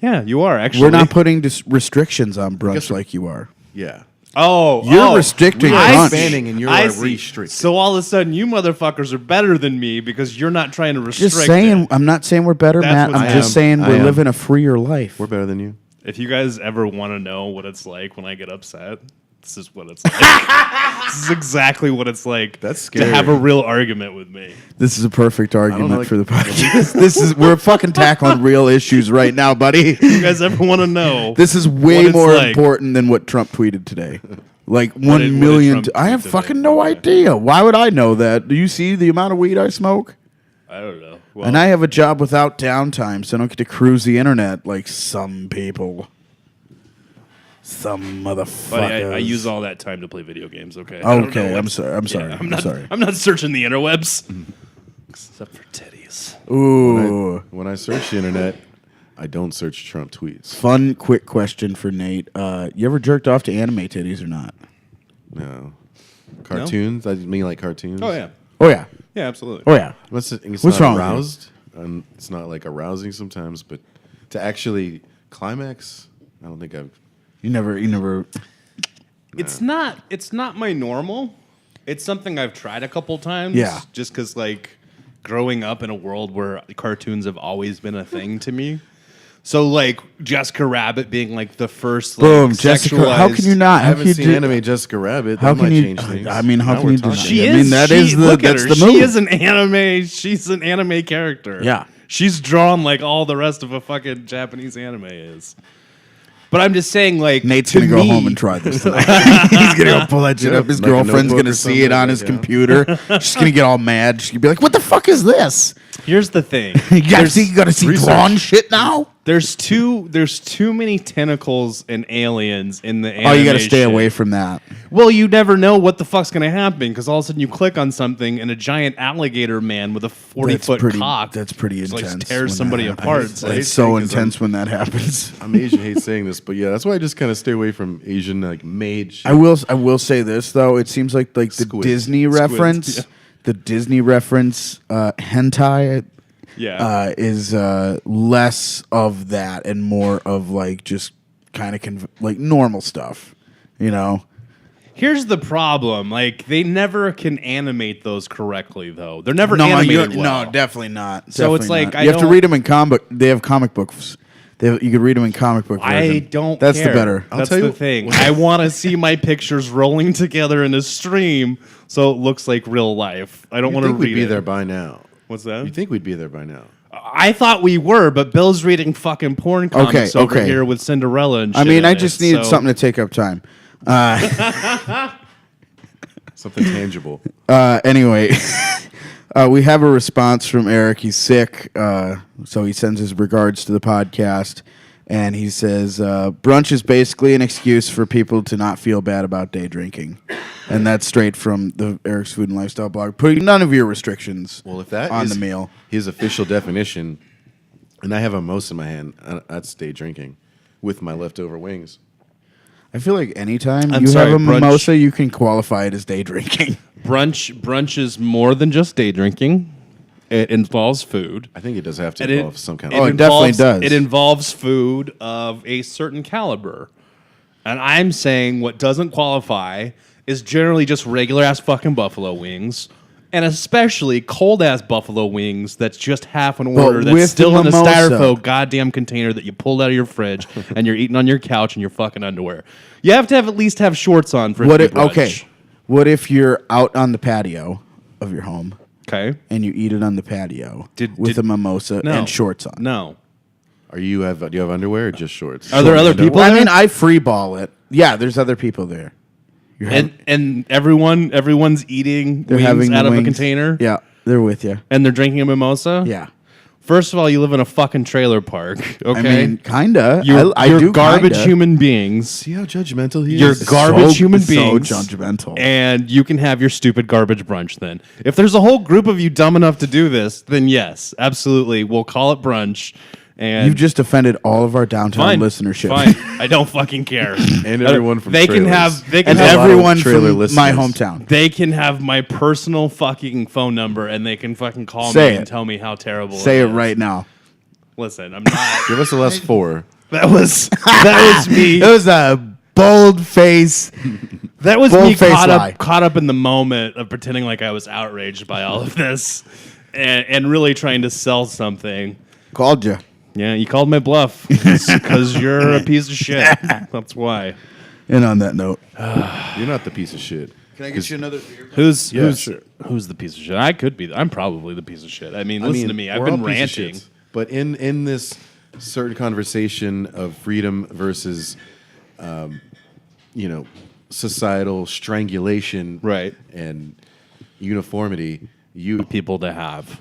[SPEAKER 1] Yeah, you are actually.
[SPEAKER 4] We're not putting restrictions on brunch like you are.
[SPEAKER 2] Yeah.
[SPEAKER 4] You're restricting
[SPEAKER 2] We are
[SPEAKER 4] brunch.
[SPEAKER 2] expanding and you're
[SPEAKER 1] I
[SPEAKER 2] like
[SPEAKER 1] see.
[SPEAKER 2] restricting.
[SPEAKER 1] So all of a sudden, you motherfuckers are better than me because you're not trying to restrict.
[SPEAKER 4] Just saying,
[SPEAKER 1] it.
[SPEAKER 4] I'm not saying we're better,
[SPEAKER 1] That's
[SPEAKER 4] Matt.
[SPEAKER 1] what
[SPEAKER 4] I'm
[SPEAKER 1] I
[SPEAKER 4] just
[SPEAKER 2] am.
[SPEAKER 4] saying
[SPEAKER 2] I
[SPEAKER 4] we're
[SPEAKER 2] am.
[SPEAKER 4] living a freer life.
[SPEAKER 2] We're better than you.
[SPEAKER 1] If you guys ever want to know what it's like when I get upset, this is what it's like. This is exactly what it's like.
[SPEAKER 2] That's
[SPEAKER 1] to
[SPEAKER 2] scary.
[SPEAKER 1] have a real argument with me.
[SPEAKER 4] This is a perfect argument
[SPEAKER 2] like-
[SPEAKER 4] for the podcast. We're fucking tackling real issues right now, buddy.
[SPEAKER 1] You guys ever want to know?
[SPEAKER 4] This is
[SPEAKER 1] what
[SPEAKER 4] way
[SPEAKER 1] it's
[SPEAKER 4] more
[SPEAKER 1] like?
[SPEAKER 4] important than what Trump tweeted today. Like
[SPEAKER 1] did
[SPEAKER 4] 1 million.
[SPEAKER 1] Trump
[SPEAKER 4] I have
[SPEAKER 1] tweet
[SPEAKER 4] fucking
[SPEAKER 1] today?
[SPEAKER 4] no
[SPEAKER 1] Okay.
[SPEAKER 4] idea. Why would I know that? Do you see the amount of weed I smoke?
[SPEAKER 1] I don't know. Well,
[SPEAKER 4] And I have a job without downtime, so I don't get to cruise the internet like some people. Some motherfuckers.
[SPEAKER 1] buddy, I use all that time to play video games. Okay. I don't know
[SPEAKER 4] Okay, I'm
[SPEAKER 1] what's-
[SPEAKER 4] sorry. I'm sorry.
[SPEAKER 1] Yeah,
[SPEAKER 4] I'm sorry.
[SPEAKER 1] I'm not searching the interwebs, except for titties.
[SPEAKER 4] Ooh.
[SPEAKER 2] When I search the internet, I don't search Trump tweets.
[SPEAKER 4] Fun, quick question for Nate. You ever jerked off to anime titties or not?
[SPEAKER 2] No. Cartoons? I mean like cartoons.
[SPEAKER 1] Oh yeah.
[SPEAKER 4] Oh, yeah.
[SPEAKER 1] Yeah, absolutely.
[SPEAKER 4] Oh, yeah.
[SPEAKER 2] It's
[SPEAKER 4] What's
[SPEAKER 2] not
[SPEAKER 4] wrong with you?
[SPEAKER 2] aroused, and it's not like arousing sometimes, but to actually climax, I don't think I've.
[SPEAKER 4] You never.
[SPEAKER 1] It's not my normal. It's something I've tried a couple times.
[SPEAKER 4] Yeah.
[SPEAKER 1] Just because, like, growing up in a world where cartoons have always been a thing to me. So, like, Jessica Rabbit being, like, the first, like,
[SPEAKER 4] Boom, Jessica. How can you not?
[SPEAKER 2] I
[SPEAKER 4] How
[SPEAKER 2] haven't
[SPEAKER 4] can
[SPEAKER 2] seen
[SPEAKER 4] you
[SPEAKER 2] anime Jessica Rabbit.
[SPEAKER 4] How
[SPEAKER 2] That
[SPEAKER 4] can
[SPEAKER 2] might
[SPEAKER 4] you?
[SPEAKER 2] change things.
[SPEAKER 4] I mean, how
[SPEAKER 2] Now
[SPEAKER 4] can
[SPEAKER 2] we're
[SPEAKER 4] you
[SPEAKER 2] talking.
[SPEAKER 4] deny?
[SPEAKER 1] She
[SPEAKER 4] I
[SPEAKER 1] is.
[SPEAKER 4] mean, that is the
[SPEAKER 1] look at
[SPEAKER 4] that's
[SPEAKER 1] her.
[SPEAKER 4] the
[SPEAKER 1] She
[SPEAKER 4] move.
[SPEAKER 1] is an anime. She's an anime character.
[SPEAKER 4] Yeah.
[SPEAKER 1] She's drawn like all the rest of a fucking Japanese anime is. But I'm just saying, like,
[SPEAKER 4] Nate's
[SPEAKER 1] to
[SPEAKER 4] gonna go
[SPEAKER 1] me-
[SPEAKER 4] home and try this tonight. He's gonna go pull that shit
[SPEAKER 2] Yeah,
[SPEAKER 4] up. His
[SPEAKER 2] like a
[SPEAKER 4] girlfriend's
[SPEAKER 2] notebook
[SPEAKER 4] gonna
[SPEAKER 2] or
[SPEAKER 4] see it on
[SPEAKER 2] something,
[SPEAKER 4] his
[SPEAKER 2] yeah.
[SPEAKER 4] computer. She's gonna get all mad. She's gonna be like, "What the fuck is this?
[SPEAKER 1] Here's the thing.
[SPEAKER 4] You gotta see
[SPEAKER 2] research.
[SPEAKER 4] drawn shit now."
[SPEAKER 1] There's too many tentacles and aliens in the animation.
[SPEAKER 4] Oh, you gotta stay away from that.
[SPEAKER 1] Well, you never know what the fuck's gonna happen because all of a sudden you click on something and a giant alligator man with a 40-foot cock.
[SPEAKER 4] That's pretty
[SPEAKER 1] just,
[SPEAKER 4] intense.
[SPEAKER 1] like, tears
[SPEAKER 4] when
[SPEAKER 1] somebody
[SPEAKER 4] that
[SPEAKER 1] apart.
[SPEAKER 4] happens.
[SPEAKER 1] It's like-
[SPEAKER 4] It's so
[SPEAKER 2] Because
[SPEAKER 4] intense when that happens.
[SPEAKER 2] I'm Asian, hate saying this, but yeah, that's why I just kind of stay away from Asian like made shit.
[SPEAKER 4] I will say this though. It seems like the
[SPEAKER 2] Squid.
[SPEAKER 4] Disney
[SPEAKER 1] Squid,
[SPEAKER 4] reference,
[SPEAKER 1] yeah.
[SPEAKER 4] the Disney reference, hentai.
[SPEAKER 1] Yeah.
[SPEAKER 4] Is less of that and more of like just kind of like normal stuff, you know.
[SPEAKER 1] Here's the problem: like they never can animate those correctly, though. They're never
[SPEAKER 4] No,
[SPEAKER 1] animated well.
[SPEAKER 4] no, definitely not.
[SPEAKER 1] So it's
[SPEAKER 4] Definitely
[SPEAKER 1] like,
[SPEAKER 4] not.
[SPEAKER 1] I
[SPEAKER 4] you have to
[SPEAKER 1] don't-
[SPEAKER 4] read them in comic. They have comic books. You could read them in comic book.
[SPEAKER 1] I
[SPEAKER 4] version.
[SPEAKER 1] don't.
[SPEAKER 4] That's
[SPEAKER 1] care.
[SPEAKER 4] the better.
[SPEAKER 2] I'll
[SPEAKER 1] That's
[SPEAKER 2] tell
[SPEAKER 1] the
[SPEAKER 2] you-
[SPEAKER 1] thing. I want to see my pictures rolling together in a stream, so it looks like real life. I don't
[SPEAKER 2] You
[SPEAKER 1] want to
[SPEAKER 2] think
[SPEAKER 1] read
[SPEAKER 2] we'd be
[SPEAKER 1] it.
[SPEAKER 2] there by now?
[SPEAKER 1] What's that?
[SPEAKER 2] You think we'd be there by now?
[SPEAKER 1] I thought we were, but Bill's reading fucking porn comics over
[SPEAKER 4] okay.
[SPEAKER 1] here with Cinderella and shit.
[SPEAKER 4] I mean,
[SPEAKER 1] in
[SPEAKER 4] I
[SPEAKER 1] it,
[SPEAKER 4] just needed
[SPEAKER 1] so-
[SPEAKER 4] something to take up time.
[SPEAKER 2] Something tangible.
[SPEAKER 4] Anyway, we have a response from Eric. He's sick, so he sends his regards to the podcast, and he says, "Brunch is basically an excuse for people to not feel bad about day drinking," and that's straight from the Eric's Food and Lifestyle blog. Putting none of your restrictions
[SPEAKER 2] Well, if that
[SPEAKER 4] on
[SPEAKER 2] is
[SPEAKER 4] the meal.
[SPEAKER 2] his official definition, and I have a mimosa in my hand, I'd stay drinking with my leftover wings.
[SPEAKER 4] I feel like anytime
[SPEAKER 1] I'm
[SPEAKER 4] you
[SPEAKER 1] sorry,
[SPEAKER 4] have a
[SPEAKER 1] brunch-
[SPEAKER 4] mimosa, you can qualify it as day drinking.
[SPEAKER 1] Brunch is more than just day drinking. It involves food.
[SPEAKER 2] I think it does have to
[SPEAKER 1] And
[SPEAKER 2] involve some kind
[SPEAKER 4] Oh,
[SPEAKER 2] of.
[SPEAKER 4] it definitely does.
[SPEAKER 1] It involves food of a certain caliber. And I'm saying what doesn't qualify is generally just regular ass fucking buffalo wings. And especially cold ass buffalo wings that's just half an order
[SPEAKER 4] with
[SPEAKER 1] that's still in a
[SPEAKER 4] mimosa.
[SPEAKER 1] styrofoam goddamn container that you pulled out of your fridge and you're eating on your couch in your fucking underwear. You have to have at least have shorts on for it to be brunch.
[SPEAKER 4] Okay, what if you're out on the patio of your home
[SPEAKER 1] Okay.
[SPEAKER 4] and you eat it on the patio with
[SPEAKER 1] Did-
[SPEAKER 4] a mimosa
[SPEAKER 1] No.
[SPEAKER 4] and shorts on?
[SPEAKER 1] No.
[SPEAKER 2] Do you have underwear or just shorts?
[SPEAKER 1] Are there other people
[SPEAKER 4] I
[SPEAKER 1] there?
[SPEAKER 4] mean, I free ball it. Yeah, there's other people there. You're
[SPEAKER 1] And everyone's eating
[SPEAKER 4] they're
[SPEAKER 1] wings
[SPEAKER 4] having the
[SPEAKER 1] out of a
[SPEAKER 4] wings.
[SPEAKER 1] container.
[SPEAKER 4] Yeah, they're with you.
[SPEAKER 1] And they're drinking a mimosa.
[SPEAKER 4] Yeah.
[SPEAKER 1] First of all, you live in a fucking trailer park. Okay,
[SPEAKER 4] I mean, kinda.
[SPEAKER 1] you're
[SPEAKER 4] do
[SPEAKER 1] garbage
[SPEAKER 4] kinda.
[SPEAKER 1] human beings.
[SPEAKER 2] See how judgmental he
[SPEAKER 1] You're
[SPEAKER 2] is?
[SPEAKER 1] garbage human
[SPEAKER 4] so
[SPEAKER 1] beings.
[SPEAKER 4] judgmental.
[SPEAKER 1] And you can have your stupid garbage brunch then. If there's a whole group of you dumb enough to do this, then yes, absolutely. We'll call it brunch. And
[SPEAKER 4] You've just offended all of our downtown
[SPEAKER 1] fine,
[SPEAKER 4] listenership.
[SPEAKER 1] Fine. I don't fucking care.
[SPEAKER 2] And everyone from
[SPEAKER 1] they can
[SPEAKER 2] trailers.
[SPEAKER 1] have they can
[SPEAKER 4] And
[SPEAKER 1] have
[SPEAKER 4] everyone
[SPEAKER 2] trailer
[SPEAKER 4] from my
[SPEAKER 2] listeners.
[SPEAKER 4] hometown.
[SPEAKER 1] they can have my personal fucking phone number and they can fucking call
[SPEAKER 4] Say
[SPEAKER 1] me
[SPEAKER 4] it.
[SPEAKER 1] and tell me how terrible
[SPEAKER 4] Say it
[SPEAKER 1] is.
[SPEAKER 4] right now.
[SPEAKER 1] Listen, I'm not
[SPEAKER 2] Give us the last 4.
[SPEAKER 1] that was me.
[SPEAKER 4] It was a bold face.
[SPEAKER 1] That was
[SPEAKER 4] Bold
[SPEAKER 1] me
[SPEAKER 4] face
[SPEAKER 1] caught
[SPEAKER 4] lie.
[SPEAKER 1] up in the moment of pretending like I was outraged by all of this and really trying to sell something.
[SPEAKER 4] Called you.
[SPEAKER 1] Yeah, you called my bluff because you're a piece of shit. That's why.
[SPEAKER 4] And on that note,
[SPEAKER 2] You're not the piece of shit.
[SPEAKER 4] can I get you another beer?
[SPEAKER 1] Who's
[SPEAKER 2] sure.
[SPEAKER 1] who's the piece of shit? I could be. I'm probably the piece of shit. I mean, listen to me. I've
[SPEAKER 2] we're
[SPEAKER 1] been
[SPEAKER 2] all piece of
[SPEAKER 1] ranting.
[SPEAKER 2] shits. But in this certain conversation of freedom versus, societal strangulation,
[SPEAKER 1] Right.
[SPEAKER 2] and uniformity, you
[SPEAKER 1] People to have.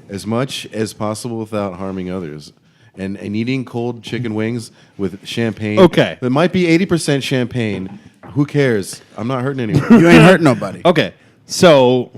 [SPEAKER 2] as much as possible without harming others. And eating cold chicken wings with champagne.
[SPEAKER 1] Okay.
[SPEAKER 2] It might be 80% champagne. Who cares? I'm not hurting anyone.
[SPEAKER 4] You ain't hurting nobody.
[SPEAKER 1] Okay, so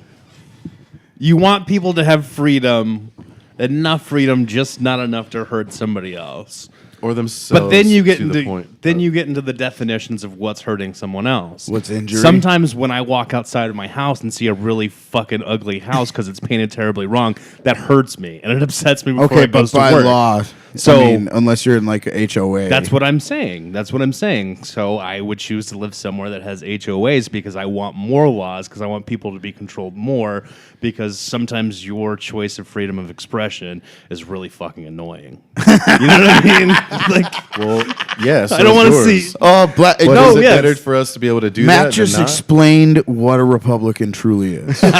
[SPEAKER 1] you want people to have freedom, enough freedom, just not enough to hurt somebody else.
[SPEAKER 2] Or themselves.
[SPEAKER 1] But then you get
[SPEAKER 2] to the
[SPEAKER 1] into
[SPEAKER 2] point.
[SPEAKER 1] you get into the definitions of what's hurting someone else.
[SPEAKER 4] What's injury?
[SPEAKER 1] Sometimes when I walk outside of my house and see a really fucking ugly house because it's painted terribly wrong, that hurts me and it upsets me before
[SPEAKER 4] Okay,
[SPEAKER 1] it goes
[SPEAKER 4] but by
[SPEAKER 1] to work.
[SPEAKER 4] law,
[SPEAKER 1] So-
[SPEAKER 4] I mean, unless you're in like a HOA.
[SPEAKER 1] That's what I'm saying. That's what I'm saying. So I would choose to live somewhere that has HOAs because I want more laws, because I want people to be controlled more, because sometimes your choice of freedom of expression is really fucking annoying. You know what I mean? Like,
[SPEAKER 2] Well, yes.
[SPEAKER 1] I don't
[SPEAKER 2] want
[SPEAKER 1] wanna
[SPEAKER 2] to
[SPEAKER 1] see-
[SPEAKER 4] Oh,
[SPEAKER 2] But
[SPEAKER 1] No,
[SPEAKER 2] is it
[SPEAKER 1] yes.
[SPEAKER 2] better for us to be able to do
[SPEAKER 4] Matt
[SPEAKER 2] that?
[SPEAKER 4] just
[SPEAKER 2] than not?
[SPEAKER 4] explained what a Republican truly is. Just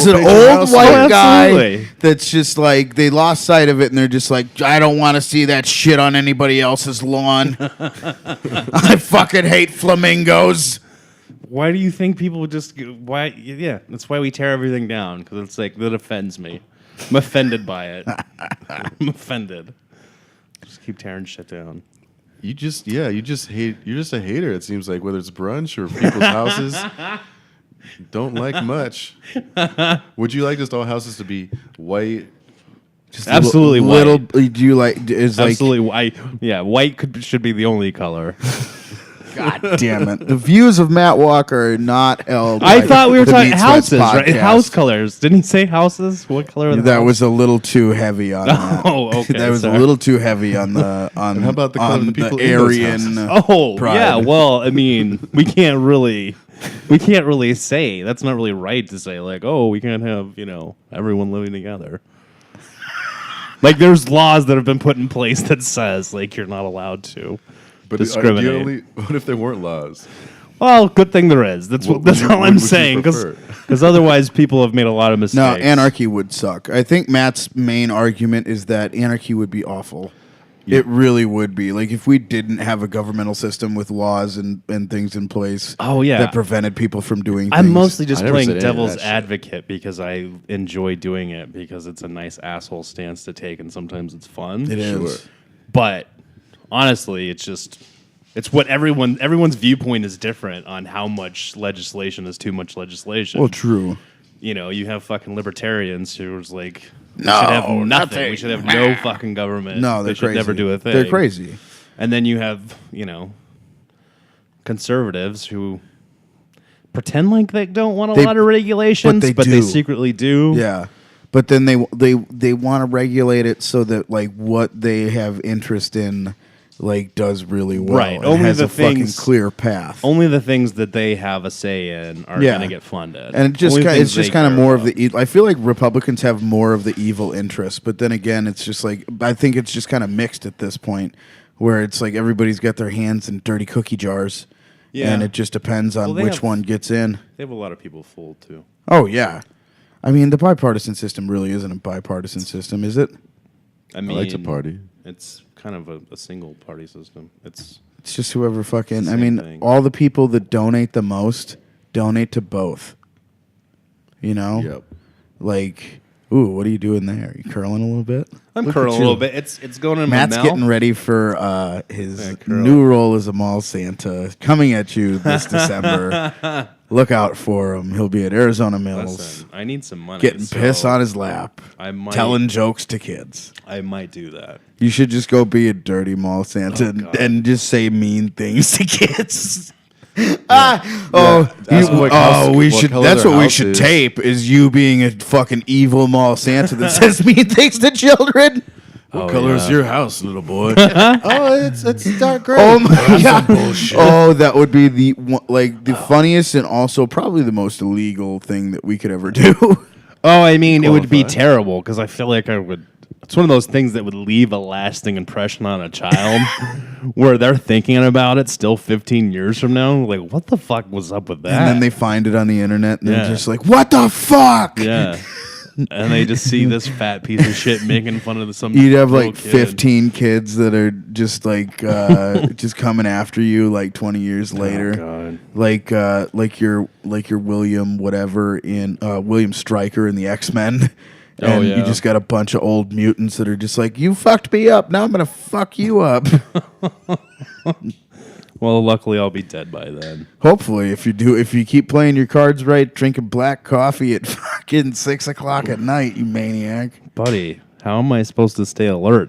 [SPEAKER 2] Don't
[SPEAKER 4] an
[SPEAKER 2] pay your
[SPEAKER 4] old
[SPEAKER 2] house
[SPEAKER 4] white
[SPEAKER 1] rent.
[SPEAKER 4] guy
[SPEAKER 1] Absolutely.
[SPEAKER 4] that's just like, they lost sight of it and they're just like, I don't want to see that shit on anybody else's lawn. I fucking hate flamingos.
[SPEAKER 1] why do you think people would just why? Yeah, that's why we tear everything down, because it's like that offends me. I'm offended by it. I'm offended. Just keep tearing shit down.
[SPEAKER 2] You just hate. You're just a hater. It seems like, whether it's brunch or people's houses. Don't like much. Would you like just all houses to be white?
[SPEAKER 4] Just
[SPEAKER 1] Absolutely
[SPEAKER 4] little.
[SPEAKER 1] white.
[SPEAKER 4] Do you like? Is like?
[SPEAKER 1] Absolutely white. Yeah, white should be the only color.
[SPEAKER 4] God damn it! The views of Matt Walker are not held.
[SPEAKER 1] I
[SPEAKER 4] by
[SPEAKER 1] thought we were
[SPEAKER 4] the
[SPEAKER 1] talking
[SPEAKER 4] Meat Sweats
[SPEAKER 1] houses, right?
[SPEAKER 4] podcast.
[SPEAKER 1] House colors. Didn't he say houses? What color are the
[SPEAKER 4] That
[SPEAKER 1] house?
[SPEAKER 4] was a little too heavy on that.
[SPEAKER 1] Oh, okay.
[SPEAKER 4] That was
[SPEAKER 1] sorry.
[SPEAKER 4] a little too heavy on the on.
[SPEAKER 2] And how about the color
[SPEAKER 4] on
[SPEAKER 2] of the people in those
[SPEAKER 4] Aryan?
[SPEAKER 1] Oh,
[SPEAKER 4] pride.
[SPEAKER 1] yeah. Well, I mean, we can't really say. That's not really right to say, like, oh, we can't have, everyone living together. Like, there's laws that have been put in place that says, like, you're not allowed to
[SPEAKER 2] But
[SPEAKER 1] discriminate.
[SPEAKER 2] what if there weren't laws?
[SPEAKER 1] Well, good thing there is. That's
[SPEAKER 2] What
[SPEAKER 1] that's
[SPEAKER 2] would you-
[SPEAKER 1] all
[SPEAKER 2] what
[SPEAKER 1] I'm
[SPEAKER 2] would you
[SPEAKER 1] saying.
[SPEAKER 2] prefer?
[SPEAKER 1] Because otherwise, people have made a lot of mistakes.
[SPEAKER 4] No, anarchy would suck. I think Matt's main argument is that anarchy would be awful. It really would be. Like, if we didn't have a governmental system with laws and things in place
[SPEAKER 1] Oh, yeah.
[SPEAKER 4] that prevented people from doing
[SPEAKER 1] I'm
[SPEAKER 4] things.
[SPEAKER 1] mostly just
[SPEAKER 2] I never
[SPEAKER 1] playing
[SPEAKER 2] said any of
[SPEAKER 1] devil's
[SPEAKER 2] that shit.
[SPEAKER 1] advocate because I enjoy doing it because it's a nice asshole stance to take and sometimes it's fun.
[SPEAKER 4] It is.
[SPEAKER 2] Sure.
[SPEAKER 1] But honestly, it's what everyone's viewpoint is different on how much legislation is too much legislation.
[SPEAKER 4] Well, true.
[SPEAKER 1] You have fucking libertarians who's like, we
[SPEAKER 4] No,
[SPEAKER 1] should have nothing.
[SPEAKER 4] nothing.
[SPEAKER 1] We should have no fucking government.
[SPEAKER 4] No, they're
[SPEAKER 1] they should
[SPEAKER 4] crazy.
[SPEAKER 1] never do a thing.
[SPEAKER 4] They're crazy.
[SPEAKER 1] And then you have, conservatives who pretend like they don't want a lot of regulations,
[SPEAKER 4] but they
[SPEAKER 1] but they
[SPEAKER 4] do.
[SPEAKER 1] secretly do.
[SPEAKER 4] Yeah. But then they want to regulate it so that, like, what they have interest in, like, does really well.
[SPEAKER 1] Right.
[SPEAKER 4] It
[SPEAKER 1] Only
[SPEAKER 4] has
[SPEAKER 1] the
[SPEAKER 4] a fucking
[SPEAKER 1] things-
[SPEAKER 4] clear path.
[SPEAKER 1] Only the things that they have a say in are
[SPEAKER 4] Yeah.
[SPEAKER 1] going to get funded.
[SPEAKER 4] And it just
[SPEAKER 1] Only
[SPEAKER 4] it's
[SPEAKER 1] things
[SPEAKER 4] just
[SPEAKER 1] they
[SPEAKER 4] kind of
[SPEAKER 1] care
[SPEAKER 4] more of
[SPEAKER 1] about.
[SPEAKER 4] the. I feel like Republicans have more of the evil interest, but then again, it's just like I think it's just kind of mixed at this point, where it's like everybody's got their hands in dirty cookie jars,
[SPEAKER 1] Yeah.
[SPEAKER 4] and it just depends on
[SPEAKER 1] Well, they
[SPEAKER 4] which
[SPEAKER 1] have-
[SPEAKER 4] one gets in.
[SPEAKER 1] They have a lot of people fooled too.
[SPEAKER 4] Oh yeah, I mean the bipartisan system really isn't a bipartisan system, is it?
[SPEAKER 1] I
[SPEAKER 2] I
[SPEAKER 1] mean,
[SPEAKER 2] like to party.
[SPEAKER 1] It's kind of a single party system. It's
[SPEAKER 4] It's just whoever fucking.
[SPEAKER 1] It's the
[SPEAKER 4] I
[SPEAKER 1] same
[SPEAKER 4] mean,
[SPEAKER 1] thing.
[SPEAKER 4] all the people that donate the most donate to both. You know,
[SPEAKER 2] Yep.
[SPEAKER 4] like Ooh, what are you doing there? You curling a little bit?
[SPEAKER 1] I'm
[SPEAKER 4] Look
[SPEAKER 1] curling
[SPEAKER 4] at
[SPEAKER 1] a
[SPEAKER 4] you.
[SPEAKER 1] little bit. It's going in
[SPEAKER 4] Matt's
[SPEAKER 1] my mouth.
[SPEAKER 4] getting ready for his
[SPEAKER 1] curl.
[SPEAKER 4] new role as a mall Santa coming at you this December. Look out for him. He'll be at Arizona Mills,
[SPEAKER 1] Listen, I need some money.
[SPEAKER 4] getting
[SPEAKER 1] so
[SPEAKER 4] piss on his lap,
[SPEAKER 1] I might,
[SPEAKER 4] telling jokes to kids.
[SPEAKER 1] I might do that.
[SPEAKER 4] You should just go be a dirty mall Santa
[SPEAKER 1] God.
[SPEAKER 4] and just say mean things to kids.
[SPEAKER 2] Ask them, like,
[SPEAKER 4] we
[SPEAKER 2] what
[SPEAKER 4] should.
[SPEAKER 2] color
[SPEAKER 4] That's
[SPEAKER 2] their
[SPEAKER 4] what we
[SPEAKER 2] house
[SPEAKER 4] should
[SPEAKER 2] is.
[SPEAKER 4] tape. Is you being a fucking evil mall Santa that says mean things to children?
[SPEAKER 2] What color is your house, little boy?
[SPEAKER 3] It's dark gray.
[SPEAKER 4] Oh my god! Oh, that would be the funniest and also probably the most illegal thing that we could ever do.
[SPEAKER 1] Oh, I mean, it would be
[SPEAKER 2] Qualify.
[SPEAKER 1] terrible because I feel like I would. It's one of those things that would leave a lasting impression on a child, where they're thinking about it still 15 years from now. Like, what the fuck was up with that?
[SPEAKER 4] And then they find it on the internet and
[SPEAKER 1] Yeah.
[SPEAKER 4] they're just like, "What the fuck?"
[SPEAKER 1] yeah, and they just see this fat piece of shit making fun of some.
[SPEAKER 4] You'd have
[SPEAKER 1] little
[SPEAKER 4] like
[SPEAKER 1] kid.
[SPEAKER 4] 15 kids that are just like just coming after you like 20 years later.
[SPEAKER 1] God.
[SPEAKER 4] Like your William whatever in William Stryker in the X-Men. And
[SPEAKER 1] Oh, yeah.
[SPEAKER 4] you just got a bunch of old mutants that are just like, "You fucked me up. Now I'm going to fuck you up."
[SPEAKER 1] Well, luckily I'll be dead by then.
[SPEAKER 4] Hopefully, if you keep playing your cards right, drinking black coffee at fucking 6 o'clock at night, you maniac.
[SPEAKER 1] Buddy, how am I supposed to stay alert?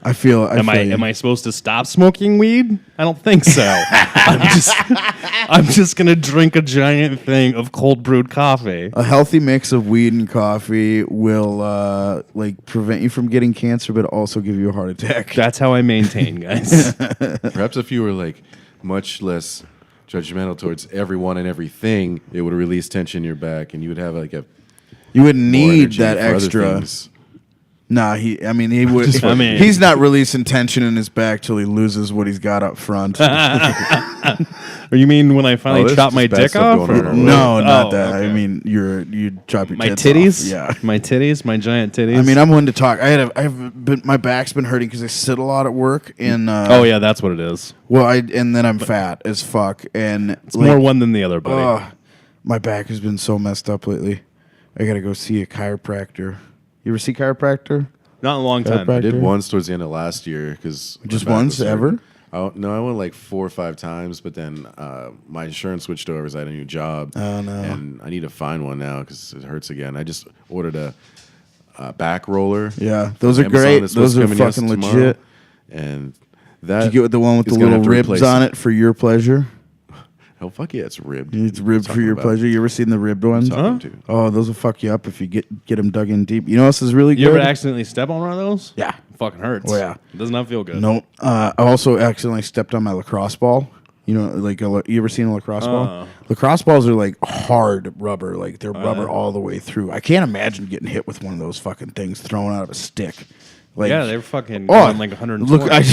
[SPEAKER 4] I feel
[SPEAKER 1] Am I supposed to stop smoking weed? I don't think so. I'm just gonna drink a giant thing of cold brewed coffee.
[SPEAKER 4] a healthy mix of weed and coffee will prevent you from getting cancer, but also give you a heart attack.
[SPEAKER 1] That's how I maintain, guys.
[SPEAKER 2] Perhaps if you were like much less judgmental towards everyone and everything, it would release tension in your back, and you would have like a
[SPEAKER 4] You wouldn't
[SPEAKER 2] more
[SPEAKER 4] need
[SPEAKER 2] energy
[SPEAKER 4] that
[SPEAKER 2] for other
[SPEAKER 4] extra.
[SPEAKER 2] things.
[SPEAKER 4] Nah, he would.
[SPEAKER 1] I mean-
[SPEAKER 4] he's not releasing tension in his back till he loses what he's got up front.
[SPEAKER 1] Or you mean when I finally
[SPEAKER 2] there's
[SPEAKER 1] chop
[SPEAKER 2] just
[SPEAKER 1] my
[SPEAKER 2] bad
[SPEAKER 1] dick
[SPEAKER 2] stuff
[SPEAKER 1] off?
[SPEAKER 2] going on.
[SPEAKER 1] Or-
[SPEAKER 4] No, not
[SPEAKER 1] Oh,
[SPEAKER 4] that.
[SPEAKER 1] okay.
[SPEAKER 4] I mean, you chop your
[SPEAKER 1] My
[SPEAKER 4] tits
[SPEAKER 1] titties?
[SPEAKER 4] off. Yeah.
[SPEAKER 1] My titties, my giant titties.
[SPEAKER 4] I mean, I'm one to talk. I've been my back's been hurting because I sit a lot at work, and
[SPEAKER 1] oh yeah, that's what it is.
[SPEAKER 4] well, and then I'm fat as fuck, and
[SPEAKER 1] It's more one than the other, buddy.
[SPEAKER 4] my back has been so messed up lately. I gotta go see a chiropractor. You ever see chiropractor?
[SPEAKER 1] Not in a long time.
[SPEAKER 4] Chiropractor?
[SPEAKER 2] I did once towards the end of last year because
[SPEAKER 4] Just once, ever?
[SPEAKER 2] No, I went like 4 or 5 times, but then my insurance switched over because I had a new job.
[SPEAKER 4] Oh, no.
[SPEAKER 2] And I need to find one now because it hurts again. I just ordered a back roller.
[SPEAKER 4] Yeah, those are
[SPEAKER 2] Amazon
[SPEAKER 4] great.
[SPEAKER 2] that's supposed
[SPEAKER 4] Those
[SPEAKER 2] to
[SPEAKER 4] are
[SPEAKER 2] come in
[SPEAKER 4] fucking
[SPEAKER 2] tomorrow.
[SPEAKER 4] legit.
[SPEAKER 2] And that
[SPEAKER 4] Did you get the one with the
[SPEAKER 2] is gonna
[SPEAKER 4] little
[SPEAKER 2] have to
[SPEAKER 4] ribs
[SPEAKER 2] replace
[SPEAKER 4] on it for your pleasure?
[SPEAKER 2] Oh fuck yeah, it's ribbed.
[SPEAKER 4] It's ribbed for
[SPEAKER 2] Talking
[SPEAKER 4] your
[SPEAKER 2] about-
[SPEAKER 4] pleasure. You ever seen the ribbed ones?
[SPEAKER 2] talking to.
[SPEAKER 4] Oh, those will fuck you up if you get them dug in deep. You know what else is really
[SPEAKER 1] You
[SPEAKER 4] good?
[SPEAKER 1] ever accidentally step on one of those?
[SPEAKER 4] Yeah.
[SPEAKER 1] It fucking hurts.
[SPEAKER 4] Oh, yeah.
[SPEAKER 1] It does not feel good.
[SPEAKER 4] No. I also accidentally stepped on my lacrosse ball. You know, like you ever seen a lacrosse ball? Lacrosse balls are like hard rubber, like they're rubber all the way through. I can't imagine getting hit with one of those fucking things thrown out of a stick. Like,
[SPEAKER 1] Yeah, they were fucking
[SPEAKER 4] oh,
[SPEAKER 1] going like 120.
[SPEAKER 4] look, I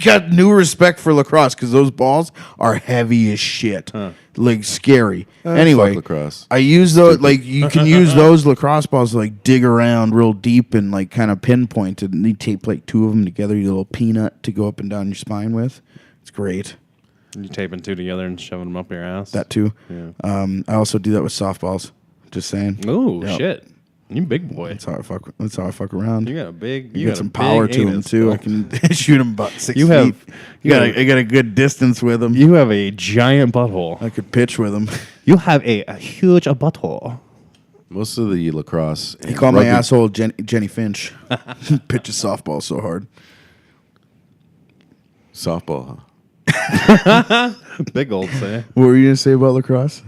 [SPEAKER 4] got new respect for lacrosse because those balls are heavy as shit, like scary. Anyway,
[SPEAKER 2] fuck lacrosse.
[SPEAKER 4] I use those like you can use those lacrosse balls to like dig around real deep and like kind of pinpoint it, and you tape like 2 of them together, your little peanut to go up and down your spine with. It's great.
[SPEAKER 1] You taping 2 together and shoving them up your ass.
[SPEAKER 4] That too.
[SPEAKER 1] Yeah.
[SPEAKER 4] I also do that with softballs. Just saying.
[SPEAKER 1] Ooh,
[SPEAKER 4] Yep.
[SPEAKER 1] shit. You big boy.
[SPEAKER 4] That's how I fuck around.
[SPEAKER 1] You got a big.
[SPEAKER 4] You
[SPEAKER 1] got
[SPEAKER 4] got some
[SPEAKER 1] a
[SPEAKER 4] power
[SPEAKER 1] big
[SPEAKER 4] to them
[SPEAKER 1] anus,
[SPEAKER 4] too.
[SPEAKER 1] bro.
[SPEAKER 4] I can shoot them about 6
[SPEAKER 1] You have-
[SPEAKER 4] feet.
[SPEAKER 1] you have-
[SPEAKER 4] I got a good distance with them.
[SPEAKER 1] You have a giant butthole.
[SPEAKER 4] I could pitch with them.
[SPEAKER 1] You have a huge butthole.
[SPEAKER 2] Most of the lacrosse.
[SPEAKER 4] He called my asshole Jenny Finch. Pitches softball so hard.
[SPEAKER 2] softball. Huh?
[SPEAKER 1] Big old say.
[SPEAKER 4] What were you gonna say about lacrosse?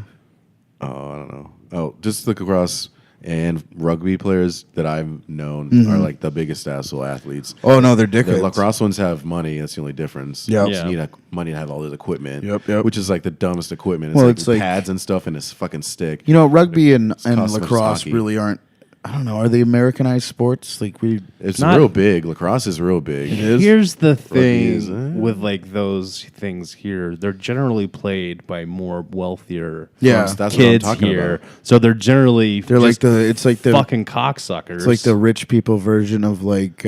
[SPEAKER 2] Oh, I don't know. Oh, just the lacrosse and rugby players that I've known are like the biggest asshole athletes.
[SPEAKER 4] Oh no, they're
[SPEAKER 2] The
[SPEAKER 4] dickheads.
[SPEAKER 2] lacrosse ones have money. That's the only difference.
[SPEAKER 4] Yep.
[SPEAKER 2] You just
[SPEAKER 1] Yeah.
[SPEAKER 2] need money to have all this equipment.
[SPEAKER 4] Yep.
[SPEAKER 2] Which is like the dumbest equipment. It's
[SPEAKER 4] Well,
[SPEAKER 2] like
[SPEAKER 4] it's like-
[SPEAKER 2] pads and stuff and this fucking stick.
[SPEAKER 4] You know, rugby and
[SPEAKER 2] costs as much as
[SPEAKER 4] lacrosse
[SPEAKER 2] hockey.
[SPEAKER 4] really aren't. I don't know. Are they Americanized sports? Like we.
[SPEAKER 2] It's
[SPEAKER 1] Not-
[SPEAKER 2] real big. Lacrosse is real big.
[SPEAKER 1] Here's the thing
[SPEAKER 2] is,
[SPEAKER 1] with like those things here. They're generally played by more wealthier
[SPEAKER 4] Yeah.
[SPEAKER 2] That's what I'm
[SPEAKER 1] kids
[SPEAKER 2] talking
[SPEAKER 1] here.
[SPEAKER 2] about.
[SPEAKER 1] So they're generally
[SPEAKER 4] They're like
[SPEAKER 1] just
[SPEAKER 4] it's like the
[SPEAKER 1] fucking cocksuckers.
[SPEAKER 4] it's like the rich people version of like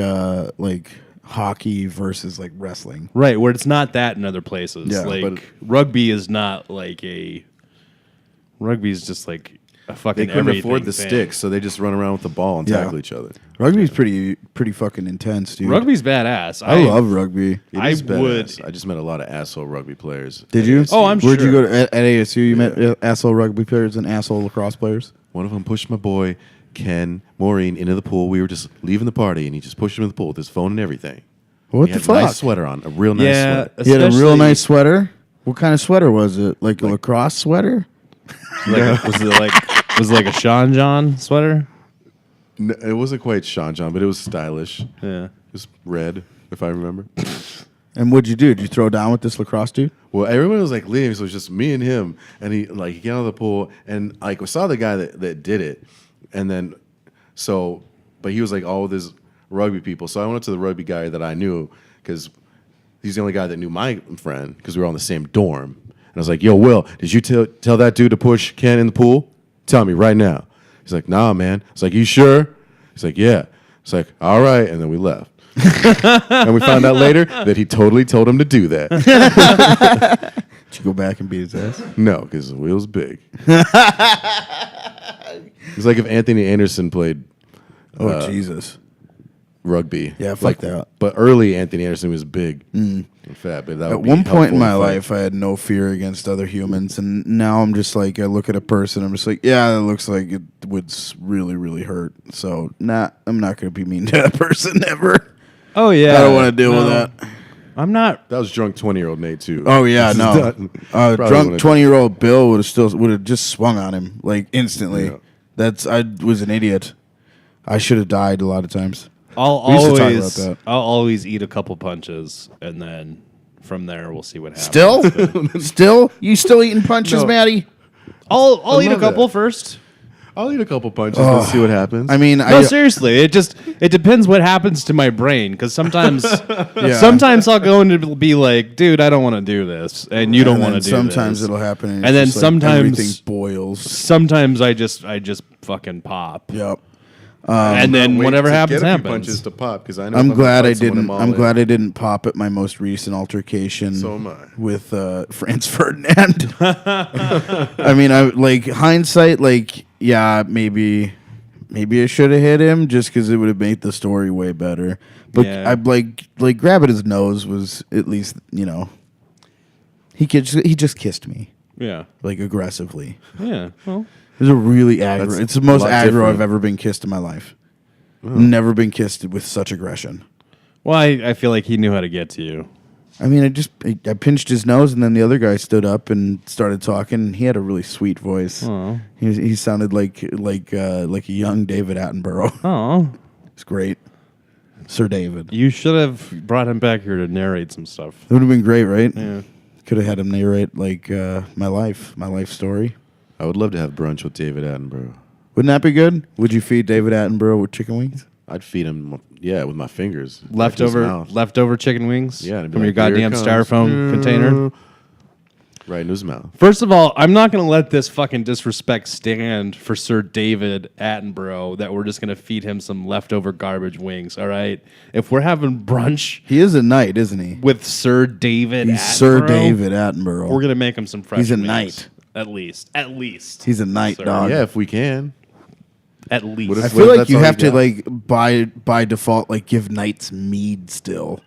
[SPEAKER 4] hockey versus like wrestling.
[SPEAKER 1] right where it's not that in other places.
[SPEAKER 4] Yeah,
[SPEAKER 1] like
[SPEAKER 2] but-
[SPEAKER 1] rugby is not like a. Rugby is just like fucking
[SPEAKER 2] They couldn't
[SPEAKER 1] everything
[SPEAKER 2] afford the
[SPEAKER 1] thing.
[SPEAKER 2] sticks, so they just run around with the ball and
[SPEAKER 4] Yeah.
[SPEAKER 2] tackle each other.
[SPEAKER 4] Rugby's pretty fucking intense, dude.
[SPEAKER 1] Rugby's badass.
[SPEAKER 4] I love rugby.
[SPEAKER 2] It
[SPEAKER 1] I
[SPEAKER 2] is badass.
[SPEAKER 1] would-
[SPEAKER 2] I just met a lot of asshole rugby players.
[SPEAKER 4] Did you?
[SPEAKER 1] Oh, I'm
[SPEAKER 4] Where'd you
[SPEAKER 1] sure.
[SPEAKER 4] go to at ASU? You met asshole rugby players and asshole lacrosse players.
[SPEAKER 2] One of them pushed my boy Ken Maureen into the pool. We were just leaving the party, and he just pushed him in the pool with his phone and everything.
[SPEAKER 4] What
[SPEAKER 2] He
[SPEAKER 4] the
[SPEAKER 2] had
[SPEAKER 4] fuck?
[SPEAKER 2] a nice sweater on, a real nice
[SPEAKER 1] Yeah,
[SPEAKER 2] sweater.
[SPEAKER 4] He had a real
[SPEAKER 1] especially-
[SPEAKER 4] nice sweater. What kind of sweater was it? Like a lacrosse sweater?
[SPEAKER 1] Was it like a Sean John sweater?
[SPEAKER 2] No, it wasn't quite Sean John, but it was stylish. It
[SPEAKER 1] Yeah.
[SPEAKER 2] was red, if I remember.
[SPEAKER 4] And what'd you do? Did you throw down with this lacrosse dude?
[SPEAKER 2] Well, everyone was like leaving, so it was just me and him. And he got out of the pool, and like we saw the guy that did it, and then but he was like all with his rugby people. So I went up to the rugby guy that I knew because he's the only guy that knew my friend because we were on the same dorm. And I was like, "Yo, Will, did you tell that dude to push Ken in the pool? Tell me right now." He's like, "Nah, man." It's like, "You sure?" He's like, "Yeah." It's like, "All right," and then we left. And we found out later that he totally told him to do that.
[SPEAKER 4] Did you go back and beat his ass?
[SPEAKER 2] No, because Will's big. It's like if Anthony Anderson played
[SPEAKER 4] Oh Jesus!
[SPEAKER 2] rugby.
[SPEAKER 4] Yeah, fuck
[SPEAKER 2] like
[SPEAKER 4] that.
[SPEAKER 2] But early Anthony Anderson was big and fat. But that
[SPEAKER 4] At
[SPEAKER 2] would be
[SPEAKER 4] one point in
[SPEAKER 2] helpful
[SPEAKER 4] my
[SPEAKER 2] to fight.
[SPEAKER 4] life, I had no fear against other humans, and now I'm just like, I look at a person, I'm just like, yeah, that looks like it would really, really hurt. So, I'm not going to be mean to that person ever.
[SPEAKER 1] Oh yeah.
[SPEAKER 4] I don't want to deal with
[SPEAKER 1] No.
[SPEAKER 4] that.
[SPEAKER 1] I'm not.
[SPEAKER 2] That was drunk 20-year-old Nate too.
[SPEAKER 4] Oh yeah,
[SPEAKER 2] This is
[SPEAKER 4] no.
[SPEAKER 2] not- probably
[SPEAKER 4] Drunk
[SPEAKER 2] wanna-
[SPEAKER 4] 20-year-old Bill would have just swung on him like instantly.
[SPEAKER 2] Yeah.
[SPEAKER 4] I was an idiot. I should have died a lot of times.
[SPEAKER 1] I'll
[SPEAKER 4] We used to talk
[SPEAKER 1] always.
[SPEAKER 4] about that.
[SPEAKER 1] I'll always eat a couple punches, and then from there we'll see what happens.
[SPEAKER 4] Still, you still eating punches,
[SPEAKER 2] No.
[SPEAKER 4] Maddie?
[SPEAKER 1] I'll eat a
[SPEAKER 2] love
[SPEAKER 1] couple
[SPEAKER 2] that.
[SPEAKER 1] first.
[SPEAKER 2] I'll eat a couple punches and see what happens.
[SPEAKER 4] I mean,
[SPEAKER 1] No, seriously, it depends what happens to my brain because sometimes I'll go and it'll be like, dude, I don't want to do this, and you don't
[SPEAKER 4] and
[SPEAKER 1] want to
[SPEAKER 4] then
[SPEAKER 1] do
[SPEAKER 4] sometimes
[SPEAKER 1] this.
[SPEAKER 4] it'll happen,
[SPEAKER 1] And then
[SPEAKER 4] it's just like
[SPEAKER 1] sometimes-
[SPEAKER 4] everything boils.
[SPEAKER 1] Sometimes I just fucking pop,
[SPEAKER 4] Yep.
[SPEAKER 1] and then
[SPEAKER 2] Wait
[SPEAKER 1] whatever
[SPEAKER 2] to
[SPEAKER 1] happens
[SPEAKER 2] get a few
[SPEAKER 1] happens.
[SPEAKER 2] punches to pop because I know.
[SPEAKER 4] I'm
[SPEAKER 2] if gonna
[SPEAKER 4] glad I
[SPEAKER 2] fight someone,
[SPEAKER 4] didn't.
[SPEAKER 2] all
[SPEAKER 4] I'm
[SPEAKER 2] in.
[SPEAKER 4] glad I didn't pop at my most recent altercation.
[SPEAKER 2] So am I.
[SPEAKER 4] With Franz Ferdinand. I mean, I like hindsight. Like, yeah, maybe I should have hit him just because it would have made the story way better. But
[SPEAKER 1] Yeah.
[SPEAKER 4] I like grabbing his nose was at least he just kissed me
[SPEAKER 1] Yeah,
[SPEAKER 4] like aggressively.
[SPEAKER 1] yeah. Well,
[SPEAKER 4] It was a really aggro.
[SPEAKER 2] That's
[SPEAKER 4] It's the most
[SPEAKER 2] a lot
[SPEAKER 4] aggro
[SPEAKER 2] different.
[SPEAKER 4] I've ever been kissed in my life. Never been kissed with such aggression.
[SPEAKER 1] well, I feel like he knew how to get to you.
[SPEAKER 4] I mean, I pinched his nose, and then the other guy stood up and started talking. And he had a really sweet voice.
[SPEAKER 1] Oh,
[SPEAKER 4] He sounded like a young David Attenborough.
[SPEAKER 1] oh,
[SPEAKER 4] It's great, Sir David.
[SPEAKER 1] you should have brought him back here to narrate some stuff.
[SPEAKER 4] It would have been great, right?
[SPEAKER 1] Yeah.
[SPEAKER 4] Could have had him narrate like my life story.
[SPEAKER 2] I would love to have brunch with David Attenborough.
[SPEAKER 4] Wouldn't that be good? Would you feed David Attenborough with chicken wings?
[SPEAKER 2] I'd feed him, with my fingers. Right to his mouth.
[SPEAKER 1] Leftover chicken wings.
[SPEAKER 2] Yeah, and it'd be
[SPEAKER 1] from your
[SPEAKER 2] like, "Here it
[SPEAKER 1] goddamn
[SPEAKER 2] comes."
[SPEAKER 1] styrofoam container.
[SPEAKER 2] Right into his mouth.
[SPEAKER 1] First of all, I'm not going to let this fucking disrespect stand for Sir David Attenborough that we're just going to feed him some leftover garbage wings, all right? If we're having brunch
[SPEAKER 4] He is a knight, isn't he?
[SPEAKER 1] with Sir David
[SPEAKER 4] He's
[SPEAKER 1] Attenborough,
[SPEAKER 4] Sir David Attenborough.
[SPEAKER 1] we're going to make him some fresh
[SPEAKER 4] He's a
[SPEAKER 1] wings.
[SPEAKER 4] knight.
[SPEAKER 1] At least. At least.
[SPEAKER 4] He's a knight,
[SPEAKER 1] Sir.
[SPEAKER 4] dog.
[SPEAKER 2] Yeah, if we can.
[SPEAKER 1] At least.
[SPEAKER 2] What if-
[SPEAKER 4] I feel like
[SPEAKER 2] that's
[SPEAKER 4] you
[SPEAKER 2] all
[SPEAKER 4] have
[SPEAKER 2] you
[SPEAKER 4] to
[SPEAKER 2] got?
[SPEAKER 4] like by default like give knights mead still,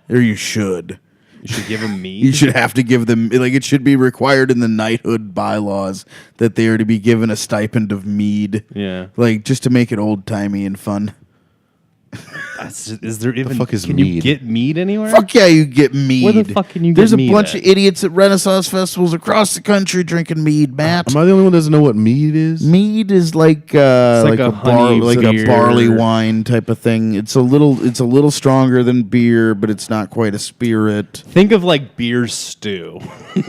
[SPEAKER 4] or you should.
[SPEAKER 1] You should give him meat.
[SPEAKER 4] You should have to give them like it should be required in the knighthood bylaws that they are to be given a stipend of mead.
[SPEAKER 1] Yeah.
[SPEAKER 4] Like just to make it old timey and fun.
[SPEAKER 1] Is there even...
[SPEAKER 2] fuck is
[SPEAKER 1] can you
[SPEAKER 2] mead?
[SPEAKER 1] get meat anywhere?
[SPEAKER 4] Fuck yeah, you get mead.
[SPEAKER 1] Where the fuck can you
[SPEAKER 4] There's
[SPEAKER 1] get
[SPEAKER 4] a
[SPEAKER 1] mead
[SPEAKER 4] bunch
[SPEAKER 1] at?
[SPEAKER 4] of idiots at Renaissance festivals across the country drinking mead, Matt.
[SPEAKER 2] Am I the only one that doesn't know what mead is?
[SPEAKER 4] Mead is like
[SPEAKER 1] like a honey
[SPEAKER 4] like a
[SPEAKER 1] beer.
[SPEAKER 4] barley wine type of thing. It's a little stronger than beer, but it's not quite a spirit.
[SPEAKER 1] Think of like beer stew.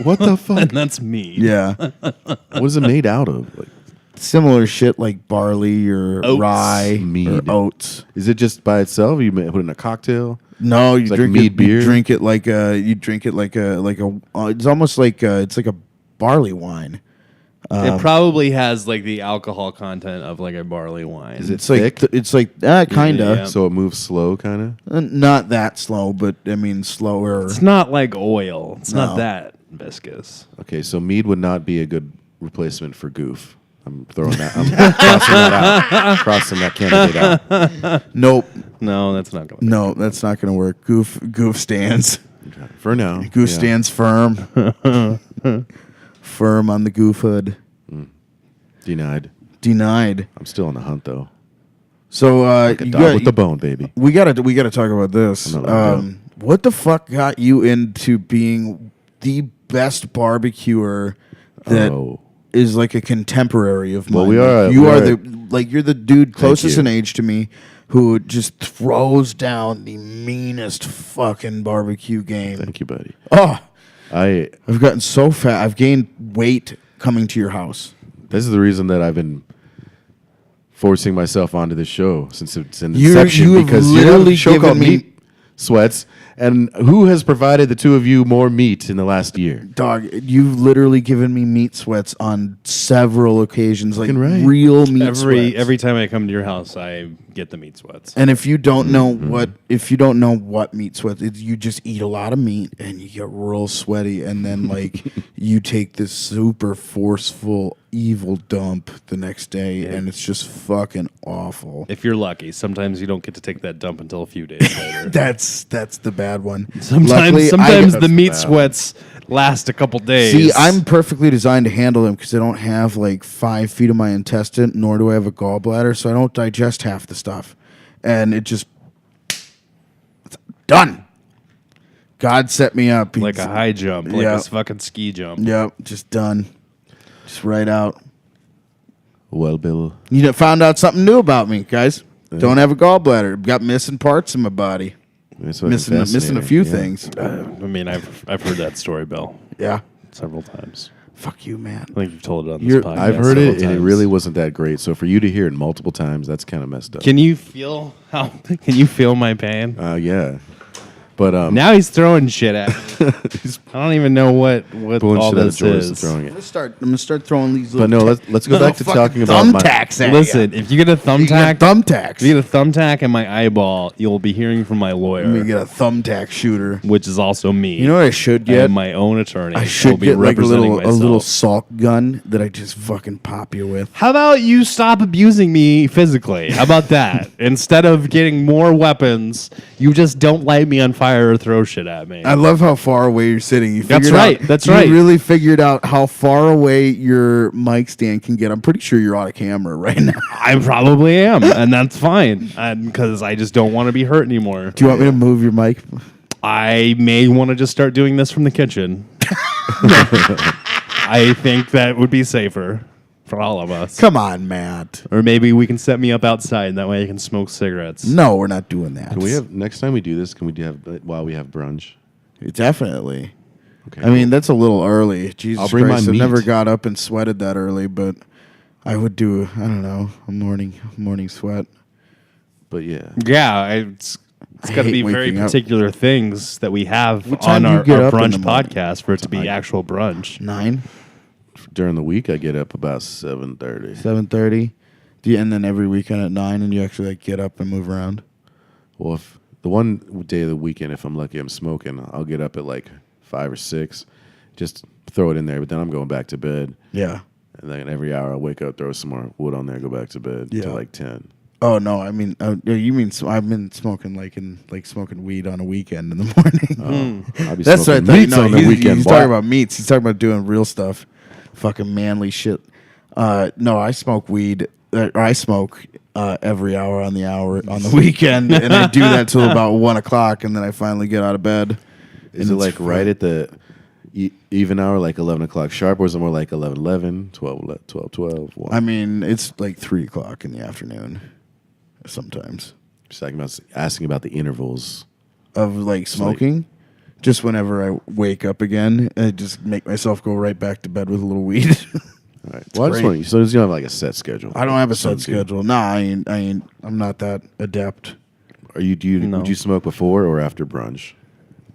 [SPEAKER 2] What the fuck?
[SPEAKER 1] And that's mead.
[SPEAKER 4] Yeah,
[SPEAKER 2] What is it made out of? Like,
[SPEAKER 4] similar shit like barley or
[SPEAKER 1] Oats.
[SPEAKER 4] rye
[SPEAKER 2] Mead.
[SPEAKER 4] or oats.
[SPEAKER 2] is it just by itself? You put it in a cocktail?
[SPEAKER 4] No, you
[SPEAKER 2] like
[SPEAKER 4] drink
[SPEAKER 2] mead
[SPEAKER 4] it.
[SPEAKER 2] beer?
[SPEAKER 4] You drink it like a. It's almost like it's like a barley wine.
[SPEAKER 1] It probably has like the alcohol content of like a barley wine.
[SPEAKER 2] Is it
[SPEAKER 4] It's like
[SPEAKER 2] thick?
[SPEAKER 4] it's like kinda.
[SPEAKER 1] Yeah.
[SPEAKER 2] So it moves slow, kind of?
[SPEAKER 4] Not that slow, but I mean slower.
[SPEAKER 1] It's not like oil. It's
[SPEAKER 4] No.
[SPEAKER 1] not that viscous.
[SPEAKER 2] Okay, so mead would not be a good replacement for goof. I'm throwing that. I'm crossing that out. Crossing that candidate out.
[SPEAKER 4] Nope.
[SPEAKER 1] No, that's not going to
[SPEAKER 4] No, that's not going to work. Goof stands.
[SPEAKER 2] For now.
[SPEAKER 4] Goof stands firm. Firm on the goof hood.
[SPEAKER 2] Denied.
[SPEAKER 4] Denied.
[SPEAKER 2] I'm still on the hunt though.
[SPEAKER 4] So
[SPEAKER 2] Like a dog with the bone, baby.
[SPEAKER 4] we gotta talk about this.
[SPEAKER 2] I'm not letting
[SPEAKER 4] What the fuck got you into being the best barbecuer that is like a contemporary of mine?
[SPEAKER 2] Well, we are.
[SPEAKER 4] You're the dude closest
[SPEAKER 2] you.
[SPEAKER 4] in age to me who just throws down the meanest fucking barbecue game.
[SPEAKER 2] Thank you, buddy.
[SPEAKER 4] Oh,
[SPEAKER 2] I've
[SPEAKER 4] gotten so fat. I've gained weight coming to your house.
[SPEAKER 2] This is the reason that I've been forcing myself onto this show since its
[SPEAKER 4] You
[SPEAKER 2] inception,
[SPEAKER 4] have
[SPEAKER 2] because you have a
[SPEAKER 4] literally
[SPEAKER 2] show called
[SPEAKER 4] given me-
[SPEAKER 2] Meat Sweats, and who has provided the two of you more meat in the last year?
[SPEAKER 4] Dog, you've literally given me meat sweats on several occasions, like
[SPEAKER 2] Fucking right.
[SPEAKER 4] real meat sweats.
[SPEAKER 1] Every time I come to your house, I get the meat sweats.
[SPEAKER 4] And if you don't know what meat sweats, you just eat a lot of meat and you get real sweaty, and then like you take this super forceful evil dump the next day, and it's just fucking awful.
[SPEAKER 1] If you're lucky, sometimes you don't get to take that dump until a few days later.
[SPEAKER 4] That's the bad one.
[SPEAKER 1] Sometimes
[SPEAKER 4] Luckily,
[SPEAKER 1] the meat sweats last a couple days.
[SPEAKER 4] See, I'm perfectly designed to handle them because I don't have like 5 feet of my intestine, nor do I have a gallbladder, so I don't digest half the stuff. And it's done. God set me up.
[SPEAKER 1] like a high jump, like
[SPEAKER 4] Yeah.
[SPEAKER 1] a fucking ski jump.
[SPEAKER 4] Yep, just done. Just right out.
[SPEAKER 2] Well, Bill,
[SPEAKER 4] You found out something new about me, guys. Don't have a gallbladder. Got missing parts in my body.
[SPEAKER 2] that's fucking
[SPEAKER 4] Missing a
[SPEAKER 2] fascinating.
[SPEAKER 4] few
[SPEAKER 2] Yeah.
[SPEAKER 4] things.
[SPEAKER 1] I mean, I've heard that story, Bill,
[SPEAKER 4] Yeah.
[SPEAKER 1] several times.
[SPEAKER 4] Fuck you, man.
[SPEAKER 1] I think you've told it on
[SPEAKER 4] You're-
[SPEAKER 1] this podcast.
[SPEAKER 2] I've heard
[SPEAKER 1] several
[SPEAKER 2] it, and it
[SPEAKER 1] times.
[SPEAKER 2] really wasn't that great. So for you to hear it multiple times, that's kind of messed up.
[SPEAKER 1] Can you feel how? Can you feel my pain?
[SPEAKER 2] Yeah, but
[SPEAKER 1] Now he's throwing shit at me. I don't even know what
[SPEAKER 2] pulling
[SPEAKER 1] all
[SPEAKER 2] shit out of
[SPEAKER 1] this
[SPEAKER 2] drawers and
[SPEAKER 1] is.
[SPEAKER 2] throwing
[SPEAKER 4] I'm
[SPEAKER 2] it.
[SPEAKER 4] gonna start throwing these.
[SPEAKER 2] But no, let's go back to talking about
[SPEAKER 4] thumbtacks. At
[SPEAKER 1] Listen, if you get a thumbtack,
[SPEAKER 4] thumbtacks.
[SPEAKER 1] if you get a thumbtack in my eyeball, you'll be hearing from my
[SPEAKER 4] Let me
[SPEAKER 1] lawyer,
[SPEAKER 4] get a thumbtack shooter.
[SPEAKER 1] which is also me.
[SPEAKER 4] You know what I should
[SPEAKER 1] I
[SPEAKER 4] get?
[SPEAKER 1] am my own attorney.
[SPEAKER 4] I
[SPEAKER 1] will
[SPEAKER 4] should
[SPEAKER 1] be
[SPEAKER 4] get like a
[SPEAKER 1] representing
[SPEAKER 4] little
[SPEAKER 1] myself.
[SPEAKER 4] salt gun that I just fucking pop you with.
[SPEAKER 1] How about you stop abusing me physically? How about that? Instead of getting more weapons, you just don't light me on fire or throw shit at me.
[SPEAKER 4] I love how far away you're sitting. You
[SPEAKER 1] That's
[SPEAKER 4] figured
[SPEAKER 1] right,
[SPEAKER 4] out-
[SPEAKER 1] that's
[SPEAKER 4] you
[SPEAKER 1] right.
[SPEAKER 4] really figured out how far away your mic stand can get. I'm pretty sure you're on a camera right now.
[SPEAKER 1] I probably am, and that's fine, because I just don't want to be hurt anymore.
[SPEAKER 4] Do you want me to move your mic?
[SPEAKER 1] I may want to just start doing this from the kitchen. I think that would be safer for all of us.
[SPEAKER 4] Come on, Matt.
[SPEAKER 1] Or maybe we can set me up outside, and that way I can smoke cigarettes.
[SPEAKER 4] No, we're not doing that.
[SPEAKER 2] Can we have next time we do this? Can we have while we have brunch?
[SPEAKER 4] Definitely.
[SPEAKER 2] Okay.
[SPEAKER 4] I mean, that's a little early. Jesus
[SPEAKER 2] I'll bring
[SPEAKER 4] Christ,
[SPEAKER 2] my
[SPEAKER 4] I never
[SPEAKER 2] meat.
[SPEAKER 4] got up and sweated that early, but I would do, I don't know, a morning sweat.
[SPEAKER 2] But yeah,
[SPEAKER 1] Yeah, it's
[SPEAKER 4] I
[SPEAKER 1] got to
[SPEAKER 4] hate
[SPEAKER 1] be very
[SPEAKER 4] waking up.
[SPEAKER 1] particular things that we have
[SPEAKER 4] What time
[SPEAKER 1] on
[SPEAKER 4] do you
[SPEAKER 1] our
[SPEAKER 4] get up in
[SPEAKER 1] brunch
[SPEAKER 4] the morning?
[SPEAKER 1] podcast for it to be actual brunch.
[SPEAKER 4] 9,
[SPEAKER 2] during the week I get up about 7:30.
[SPEAKER 4] 7:30. And then every weekend at 9, and you actually like get up and move around.
[SPEAKER 2] Well, if the one day of the weekend, if I'm lucky, I'm smoking, I'll get up at like 5 or 6, just throw it in there. But then I'm going back to bed,
[SPEAKER 4] Yeah.
[SPEAKER 2] and then every hour I wake up, throw some more wood on there, go back to bed
[SPEAKER 4] Yeah.
[SPEAKER 2] till like 10.
[SPEAKER 4] Oh no, I mean, you mean I've been smoking smoking weed on a weekend in the morning.
[SPEAKER 2] I'll be
[SPEAKER 4] That's
[SPEAKER 2] smoking
[SPEAKER 4] right.
[SPEAKER 2] meats on the weekend.
[SPEAKER 4] He's
[SPEAKER 2] boy.
[SPEAKER 4] talking about meats. He's talking about doing real stuff, fucking manly shit. No, I smoke weed. Or I smoke every hour on the weekend, and I do that till about 1:00, and then I finally get out of bed.
[SPEAKER 2] Is
[SPEAKER 4] And
[SPEAKER 2] it
[SPEAKER 4] it's
[SPEAKER 2] like right at the even hour, like 11 o'clock sharp, or is it more like 11, 12, 1?
[SPEAKER 4] I mean, it's like 3:00 in the afternoon, sometimes.
[SPEAKER 2] Just asking about the intervals.
[SPEAKER 4] Of like smoking. Just whenever I wake up again, I just make myself go right back to bed with a little weed.
[SPEAKER 2] All right. Well, I just
[SPEAKER 4] great.
[SPEAKER 2] want so you don't have like a set schedule.
[SPEAKER 4] I don't have a set
[SPEAKER 2] Sounds good.
[SPEAKER 4] schedule. Nah, I ain't. I'm not that adept.
[SPEAKER 2] Would you smoke before or after brunch?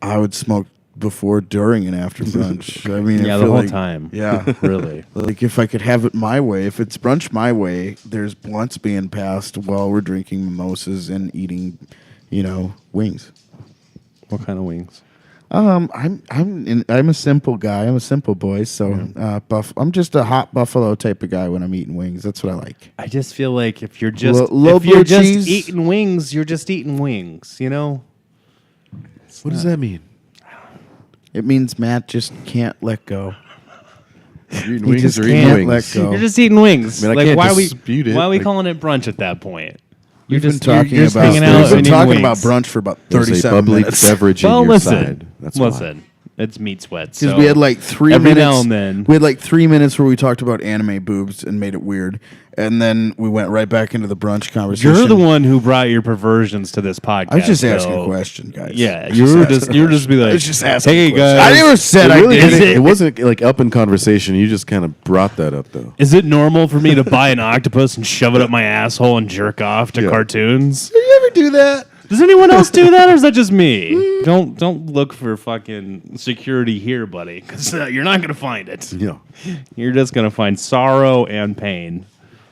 [SPEAKER 4] I would smoke before, during, and after brunch. I mean, I
[SPEAKER 1] Yeah, the
[SPEAKER 4] feel
[SPEAKER 1] whole
[SPEAKER 4] like-
[SPEAKER 1] time.
[SPEAKER 4] Yeah.
[SPEAKER 1] Really.
[SPEAKER 4] Like if I could have it my way, if it's brunch my way, there's blunts being passed while we're drinking mimosas and eating, wings.
[SPEAKER 1] What kind of wings?
[SPEAKER 4] I'm a simple guy. I'm a simple boy. So I'm just a hot buffalo type of guy when I'm eating wings. That's what I like.
[SPEAKER 1] I just feel like if you're just
[SPEAKER 4] Low
[SPEAKER 1] if you're
[SPEAKER 4] blue
[SPEAKER 1] just
[SPEAKER 4] cheese.
[SPEAKER 1] eating wings, you're just eating wings. You know.
[SPEAKER 2] What does that mean?
[SPEAKER 4] It means Matt just can't let go.
[SPEAKER 2] You're eating
[SPEAKER 4] He
[SPEAKER 2] wings
[SPEAKER 4] just
[SPEAKER 2] or eating
[SPEAKER 4] can't
[SPEAKER 2] wings?
[SPEAKER 4] let go.
[SPEAKER 1] You're just eating wings.
[SPEAKER 2] I mean, I
[SPEAKER 1] like
[SPEAKER 2] can't
[SPEAKER 1] why
[SPEAKER 2] dispute it.
[SPEAKER 1] why are we
[SPEAKER 2] Like-
[SPEAKER 1] calling it brunch at that point?
[SPEAKER 4] We've
[SPEAKER 1] You're
[SPEAKER 4] been
[SPEAKER 1] just
[SPEAKER 4] talking
[SPEAKER 1] you're just
[SPEAKER 4] about
[SPEAKER 1] hanging out
[SPEAKER 4] we've
[SPEAKER 1] and
[SPEAKER 4] been
[SPEAKER 1] eating
[SPEAKER 4] talking about
[SPEAKER 1] wings.
[SPEAKER 4] brunch for about
[SPEAKER 2] There's a
[SPEAKER 4] 37
[SPEAKER 2] bubbly
[SPEAKER 4] minutes.
[SPEAKER 2] beverage
[SPEAKER 1] Well,
[SPEAKER 2] in your
[SPEAKER 1] listen,
[SPEAKER 2] side. That's why.
[SPEAKER 1] listen. It's meat sweats.
[SPEAKER 4] Because
[SPEAKER 1] So
[SPEAKER 4] we had like 3
[SPEAKER 1] every
[SPEAKER 4] minutes.
[SPEAKER 1] now and then.
[SPEAKER 4] We had like 3 minutes where we talked about anime boobs and made it weird, and then we went right back into the brunch conversation.
[SPEAKER 1] You're the one who brought your perversions to this podcast.
[SPEAKER 4] I was just asking
[SPEAKER 1] so-
[SPEAKER 4] a question, guys.
[SPEAKER 1] Yeah,
[SPEAKER 4] I was
[SPEAKER 1] you were
[SPEAKER 4] asking
[SPEAKER 1] just
[SPEAKER 4] a
[SPEAKER 1] you were just be
[SPEAKER 4] question.
[SPEAKER 1] like,
[SPEAKER 4] I was just asking.
[SPEAKER 1] hey
[SPEAKER 4] a question.
[SPEAKER 1] guys,
[SPEAKER 4] I never said
[SPEAKER 2] It
[SPEAKER 4] I
[SPEAKER 2] really
[SPEAKER 4] did
[SPEAKER 2] didn't.
[SPEAKER 4] it.
[SPEAKER 2] It wasn't like up in conversation. You just kind of brought that up though.
[SPEAKER 1] is it normal for me to buy an octopus and shove it up my asshole and jerk off to
[SPEAKER 2] Yeah.
[SPEAKER 1] cartoons?
[SPEAKER 4] Did you ever do that?
[SPEAKER 1] Does anyone else do that, or is that just me? Don't look for fucking security here, buddy, because you're not gonna find it.
[SPEAKER 2] Yeah.
[SPEAKER 1] You're just gonna find sorrow and pain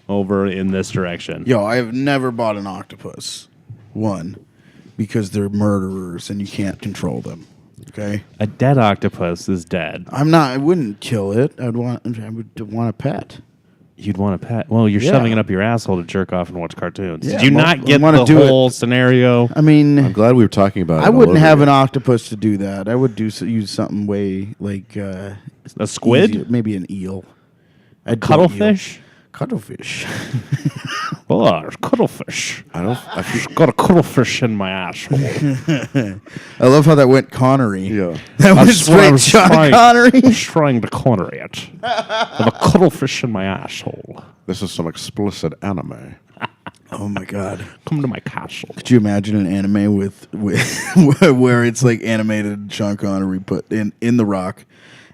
[SPEAKER 1] over in this direction.
[SPEAKER 4] Yo, I have never bought an octopus. One, because they're murderers and you can't control them. Okay,
[SPEAKER 1] A dead octopus is dead.
[SPEAKER 4] I'm not. I wouldn't kill it. I would want a pet.
[SPEAKER 1] You'd want a pet. Well, you're
[SPEAKER 4] Yeah.
[SPEAKER 1] shoving it up your asshole to jerk off and watch cartoons.
[SPEAKER 4] Yeah,
[SPEAKER 1] Did you not
[SPEAKER 4] I
[SPEAKER 1] get
[SPEAKER 4] wanna
[SPEAKER 1] the
[SPEAKER 4] do it.
[SPEAKER 1] whole scenario?
[SPEAKER 4] I mean,
[SPEAKER 2] I'm glad we were talking about it.
[SPEAKER 4] I
[SPEAKER 2] all
[SPEAKER 4] wouldn't
[SPEAKER 2] over
[SPEAKER 4] have
[SPEAKER 2] again.
[SPEAKER 4] an octopus to do that. I would use something way like
[SPEAKER 1] A squid?
[SPEAKER 4] easier. Maybe an eel. I'd do
[SPEAKER 1] Cuttlefish?
[SPEAKER 4] eel. Cuttlefish.
[SPEAKER 1] Oh, cuttlefish.
[SPEAKER 2] I feel,
[SPEAKER 1] Got a cuttlefish in my asshole.
[SPEAKER 4] I love how that went Connery.
[SPEAKER 2] yeah.
[SPEAKER 4] That
[SPEAKER 1] I
[SPEAKER 4] was
[SPEAKER 1] was
[SPEAKER 4] straight Sean
[SPEAKER 1] trying-
[SPEAKER 4] Connery.
[SPEAKER 1] I was trying to corner it. I have a cuttlefish in my asshole.
[SPEAKER 2] This is some explicit anime.
[SPEAKER 4] Oh my god.
[SPEAKER 1] Come to my castle.
[SPEAKER 4] Could you imagine an anime with where it's like animated Sean Connery put in the Rock,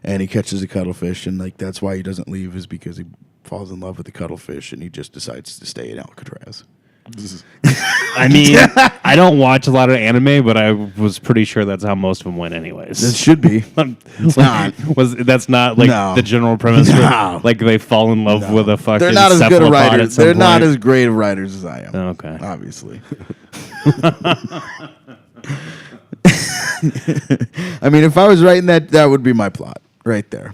[SPEAKER 4] and he catches a cuttlefish, and like that's why he doesn't leave is because he falls in love with the cuttlefish, and he just decides to stay in Alcatraz.
[SPEAKER 1] I mean, I don't watch a lot of anime, but I was pretty sure that's how most of them went, anyways.
[SPEAKER 4] This should be.
[SPEAKER 1] It's
[SPEAKER 4] not.
[SPEAKER 1] That's not like
[SPEAKER 4] No.
[SPEAKER 1] the general premise?
[SPEAKER 4] No.
[SPEAKER 1] Where, like they fall in love with a fucking.
[SPEAKER 4] They're not as good a
[SPEAKER 1] cephalopod
[SPEAKER 4] writers.
[SPEAKER 1] at some
[SPEAKER 4] They're not
[SPEAKER 1] point?
[SPEAKER 4] as great of writers as I am.
[SPEAKER 1] Okay.
[SPEAKER 4] Obviously. I mean, if I was writing that, that would be my plot right there.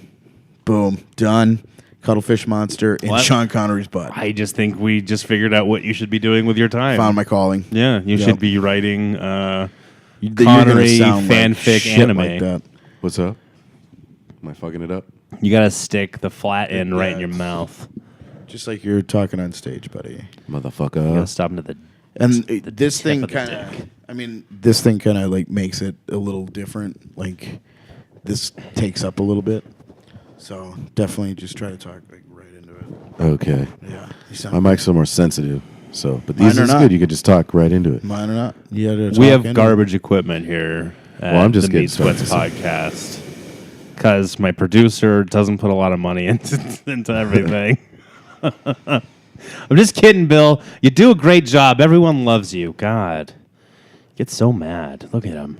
[SPEAKER 4] Boom, done. Cuttlefish monster in
[SPEAKER 1] What?
[SPEAKER 4] Sean Connery's butt.
[SPEAKER 1] I just think we just figured out what you should be doing with your time.
[SPEAKER 4] Found my calling.
[SPEAKER 1] Yeah, you
[SPEAKER 4] Yep.
[SPEAKER 1] should be writing
[SPEAKER 4] You're gonna
[SPEAKER 1] Connery
[SPEAKER 4] sound like
[SPEAKER 1] fanfic
[SPEAKER 4] shit
[SPEAKER 1] anime.
[SPEAKER 4] like that.
[SPEAKER 2] What's up? Am I fucking it up?
[SPEAKER 1] You gotta stick the flat end right in your
[SPEAKER 4] Yes.
[SPEAKER 1] mouth.
[SPEAKER 4] Just like you're talking on stage, buddy.
[SPEAKER 1] You
[SPEAKER 2] Motherfucker.
[SPEAKER 1] gotta stop into the.
[SPEAKER 4] And
[SPEAKER 1] the
[SPEAKER 4] this
[SPEAKER 1] tip
[SPEAKER 4] thing
[SPEAKER 1] of the
[SPEAKER 4] kind of,
[SPEAKER 1] dick.
[SPEAKER 4] I mean, this thing kind of like makes it a little different. Like this takes up a little bit. So definitely just try to talk like right into it.
[SPEAKER 2] Okay.
[SPEAKER 4] Yeah. You
[SPEAKER 2] My mic's a little more sensitive. So, but
[SPEAKER 4] Mine
[SPEAKER 2] these
[SPEAKER 4] are
[SPEAKER 2] is
[SPEAKER 4] not.
[SPEAKER 2] good. You could just talk right into it.
[SPEAKER 4] Mine or not? Yeah.
[SPEAKER 1] We have garbage equipment here. At
[SPEAKER 2] Well, I'm just
[SPEAKER 1] the
[SPEAKER 2] getting
[SPEAKER 1] Meat Sweats
[SPEAKER 2] started.
[SPEAKER 1] podcast because my producer doesn't put a lot of money into everything. I'm just kidding, Bill. You do a great job. Everyone loves you. God, get so mad. Look at him.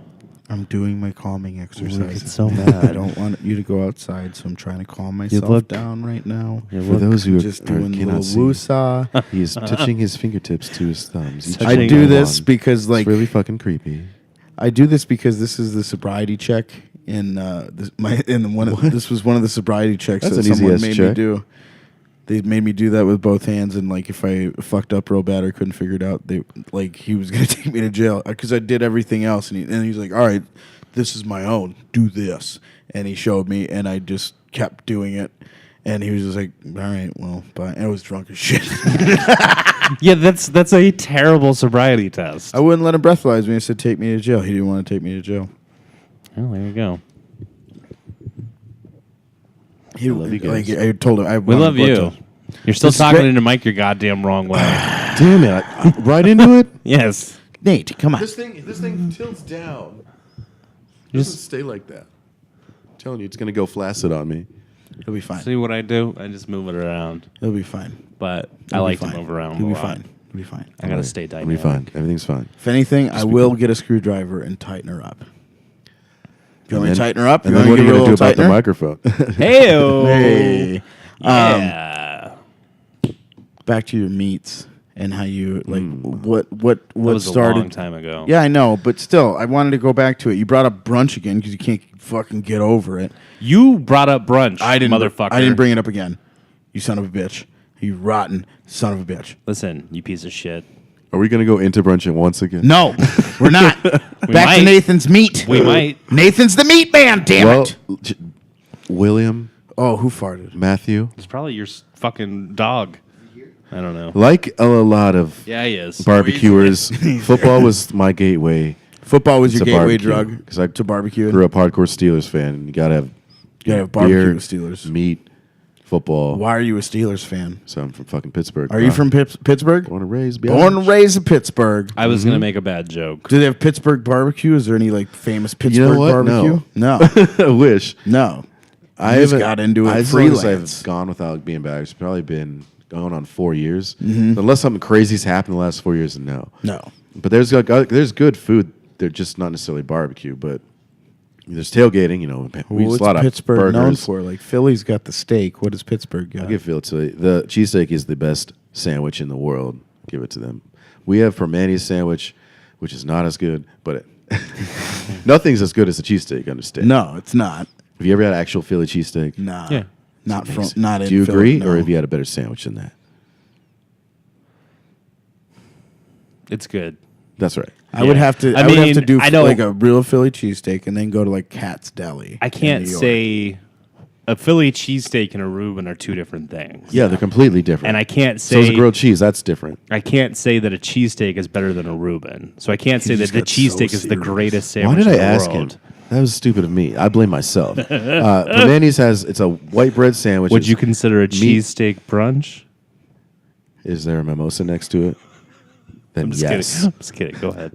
[SPEAKER 4] I'm doing my calming
[SPEAKER 1] Look,
[SPEAKER 4] exercise.
[SPEAKER 1] it's so
[SPEAKER 4] I
[SPEAKER 1] mad.
[SPEAKER 4] don't want you to go outside, so I'm trying to calm myself
[SPEAKER 1] look-
[SPEAKER 4] down right now.
[SPEAKER 1] You
[SPEAKER 2] For
[SPEAKER 1] look-
[SPEAKER 2] those who
[SPEAKER 4] Just
[SPEAKER 2] are,
[SPEAKER 4] doing a
[SPEAKER 2] cannot
[SPEAKER 4] little
[SPEAKER 2] see,
[SPEAKER 4] woosah.
[SPEAKER 2] he is touching his fingertips to his thumbs. each
[SPEAKER 1] I
[SPEAKER 4] I
[SPEAKER 2] one
[SPEAKER 4] do
[SPEAKER 2] by
[SPEAKER 4] this
[SPEAKER 2] one.
[SPEAKER 4] because like
[SPEAKER 2] It's really fucking creepy.
[SPEAKER 4] I do this because this is the sobriety check in this was one of the sobriety checks
[SPEAKER 2] That's
[SPEAKER 4] that
[SPEAKER 2] an easy
[SPEAKER 4] someone
[SPEAKER 2] ass
[SPEAKER 4] made me
[SPEAKER 2] check.
[SPEAKER 4] do. They made me do that with both hands, and like if I fucked up real bad or couldn't figure it out, they like he was gonna take me to jail because I did everything else, and he's like, "All right, this is my own. Do this," and he showed me, and I just kept doing it, and he was just like, "All right, well," but I was drunk as shit.
[SPEAKER 1] Yeah, that's a terrible sobriety test.
[SPEAKER 4] I wouldn't let him breathalyze me. I said, "Take me to jail." He didn't want to take me to jail.
[SPEAKER 1] Well, there you go.
[SPEAKER 4] He
[SPEAKER 2] love you guys.
[SPEAKER 4] Like I told him, I
[SPEAKER 1] We
[SPEAKER 4] wanted
[SPEAKER 1] love
[SPEAKER 4] blood
[SPEAKER 1] you.
[SPEAKER 4] test.
[SPEAKER 1] You're still
[SPEAKER 4] This is
[SPEAKER 1] talking
[SPEAKER 4] great.
[SPEAKER 1] into Mike your goddamn wrong way.
[SPEAKER 2] Damn it! Right into it.
[SPEAKER 1] Yes.
[SPEAKER 4] Nate, come on.
[SPEAKER 2] This thing tilts down. It
[SPEAKER 1] Just-
[SPEAKER 2] doesn't stay like that. I'm telling you, it's gonna go flaccid on me.
[SPEAKER 4] It'll be fine.
[SPEAKER 1] See what I do? I just move it around.
[SPEAKER 4] It'll be fine.
[SPEAKER 1] But I
[SPEAKER 4] It'll be
[SPEAKER 1] like to
[SPEAKER 4] fine.
[SPEAKER 1] move around.
[SPEAKER 4] It'll
[SPEAKER 1] a
[SPEAKER 4] be
[SPEAKER 1] lot.
[SPEAKER 4] fine. It'll be fine.
[SPEAKER 1] I gotta stay
[SPEAKER 2] It'll be
[SPEAKER 1] dynamic.
[SPEAKER 2] fine. Everything's fine.
[SPEAKER 4] If anything, I will get a screwdriver and tighten her up. If you want me to tighten her up?
[SPEAKER 2] And
[SPEAKER 4] You
[SPEAKER 2] then
[SPEAKER 4] want
[SPEAKER 2] what
[SPEAKER 4] me
[SPEAKER 2] are
[SPEAKER 4] to
[SPEAKER 2] you
[SPEAKER 4] give
[SPEAKER 2] gonna
[SPEAKER 4] her
[SPEAKER 2] do
[SPEAKER 4] a
[SPEAKER 2] about the
[SPEAKER 4] little
[SPEAKER 2] microphone?
[SPEAKER 1] Hey-o.
[SPEAKER 4] Hey.
[SPEAKER 1] Yeah.
[SPEAKER 4] Back to your meats and how you like what
[SPEAKER 1] That was
[SPEAKER 4] started.
[SPEAKER 1] a long time ago.
[SPEAKER 4] Yeah, I know, but still, I wanted to go back to it. You brought up brunch again because you can't fucking get over it.
[SPEAKER 1] You brought up brunch, motherfucker.
[SPEAKER 4] I didn't bring it up again. You son of a bitch. You rotten son of a bitch.
[SPEAKER 1] Listen, you piece of shit.
[SPEAKER 2] Are we going to go into brunching once again?
[SPEAKER 4] No, we're not. Back
[SPEAKER 1] might.
[SPEAKER 4] to Nathan's meat.
[SPEAKER 1] We might.
[SPEAKER 4] Nathan's the meat man. Damn it.
[SPEAKER 2] William,
[SPEAKER 4] Oh, who farted?
[SPEAKER 2] Matthew,
[SPEAKER 1] It's probably your fucking dog. I don't know.
[SPEAKER 2] like a lot of
[SPEAKER 1] Yeah, he is.
[SPEAKER 2] barbecuers, football was my gateway
[SPEAKER 4] Football was your
[SPEAKER 2] to
[SPEAKER 4] gateway
[SPEAKER 2] barbecue,
[SPEAKER 4] drug
[SPEAKER 2] 'cause I
[SPEAKER 4] to barbecue.
[SPEAKER 2] grew up hardcore Steelers fan. And you got to have
[SPEAKER 4] barbecue
[SPEAKER 2] beer,
[SPEAKER 4] with Steelers.
[SPEAKER 2] meat, football.
[SPEAKER 4] Why are you a Steelers fan?
[SPEAKER 2] So I'm from fucking Pittsburgh.
[SPEAKER 4] Are you from Pittsburgh?
[SPEAKER 2] Born and raised.
[SPEAKER 4] Born and raised in Pittsburgh.
[SPEAKER 1] I was gonna make a bad joke.
[SPEAKER 4] Do they have Pittsburgh barbecue? Is there any like famous Pittsburgh
[SPEAKER 2] You know what?
[SPEAKER 4] barbecue? No.
[SPEAKER 2] I wish.
[SPEAKER 4] No.
[SPEAKER 2] I
[SPEAKER 4] just
[SPEAKER 2] haven't
[SPEAKER 4] got into it
[SPEAKER 2] As long as
[SPEAKER 4] freelance.
[SPEAKER 2] I've gone without being back. It's probably been going on 4 years. Unless something crazy's happened in the last 4 years, no.
[SPEAKER 4] No.
[SPEAKER 2] But there's good food. They're just not necessarily barbecue, but there's tailgating. You know, we use
[SPEAKER 4] What's
[SPEAKER 2] a lot
[SPEAKER 4] Pittsburgh
[SPEAKER 2] of burgers.
[SPEAKER 4] known for? Like Philly's got the steak. What does Pittsburgh got?
[SPEAKER 2] I'll give it to you. The cheesesteak is the best sandwich in the world. Give it to them. We have Permani's sandwich, which is not as good, but nothing's as good as a cheesesteak. Understand?
[SPEAKER 4] No, it's not.
[SPEAKER 2] Have you ever had actual Philly cheesesteak?
[SPEAKER 4] Nah.
[SPEAKER 1] Yeah.
[SPEAKER 4] Not from.
[SPEAKER 2] Amazing.
[SPEAKER 4] Not in.
[SPEAKER 2] Do you
[SPEAKER 4] Philly,
[SPEAKER 2] agree,
[SPEAKER 4] no.
[SPEAKER 2] or have you had a better sandwich than that?
[SPEAKER 1] It's good.
[SPEAKER 2] That's right.
[SPEAKER 4] I would
[SPEAKER 1] Yeah.
[SPEAKER 4] have to.
[SPEAKER 1] I
[SPEAKER 4] I would have
[SPEAKER 1] mean,
[SPEAKER 4] to do
[SPEAKER 1] I know-
[SPEAKER 4] like a real Philly cheesesteak and then go to like Cat's Deli.
[SPEAKER 1] I
[SPEAKER 4] in
[SPEAKER 1] can't
[SPEAKER 4] New York.
[SPEAKER 1] say a Philly cheesesteak and a Reuben are two different things.
[SPEAKER 2] Yeah, they're completely different.
[SPEAKER 1] And I can't
[SPEAKER 2] so is
[SPEAKER 1] say
[SPEAKER 2] a grilled cheese. That's different.
[SPEAKER 1] I can't say that a cheesesteak is better than a Reuben. So I can't say that
[SPEAKER 4] just
[SPEAKER 1] the
[SPEAKER 4] got so
[SPEAKER 1] cheesesteak is the
[SPEAKER 4] serious.
[SPEAKER 1] greatest
[SPEAKER 2] Why
[SPEAKER 1] sandwich
[SPEAKER 2] did I
[SPEAKER 1] in the
[SPEAKER 2] ask
[SPEAKER 1] world.
[SPEAKER 2] him? That was stupid of me. I blame myself. Permani's it's a white bread sandwich.
[SPEAKER 1] Would
[SPEAKER 2] It's-
[SPEAKER 1] you consider a cheesesteak brunch?
[SPEAKER 2] Is there a mimosa next to it? Then
[SPEAKER 1] I'm just
[SPEAKER 2] yes.
[SPEAKER 1] kidding. I'm just kidding. Go ahead.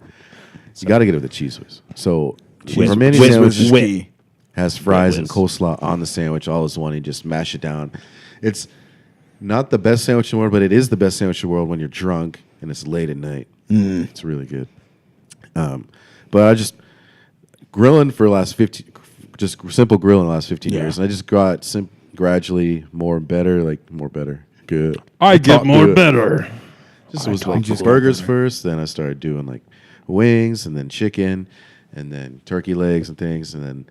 [SPEAKER 2] You got to get it with the cheese whiz. So
[SPEAKER 1] Whiz-
[SPEAKER 2] Permani's
[SPEAKER 1] whiz-
[SPEAKER 2] sandwich
[SPEAKER 1] whiz- whiz.
[SPEAKER 2] has fries and
[SPEAKER 1] whiz.
[SPEAKER 2] coleslaw on the sandwich, all as one. You just mash it down. It's not the best sandwich in the world, but it is the best sandwich in the world when you're drunk and it's late at night. It's really good. But I just grilling for the last 15, just simple grilling the last 15
[SPEAKER 4] Yeah.
[SPEAKER 2] years, and I just got gradually more better, good.
[SPEAKER 1] I get
[SPEAKER 2] Talk
[SPEAKER 1] more
[SPEAKER 2] good.
[SPEAKER 1] better.
[SPEAKER 2] Just was
[SPEAKER 4] talk
[SPEAKER 2] like
[SPEAKER 4] just
[SPEAKER 2] burgers
[SPEAKER 4] better.
[SPEAKER 2] first, then I started doing like wings, and then chicken, and then turkey legs and things, and then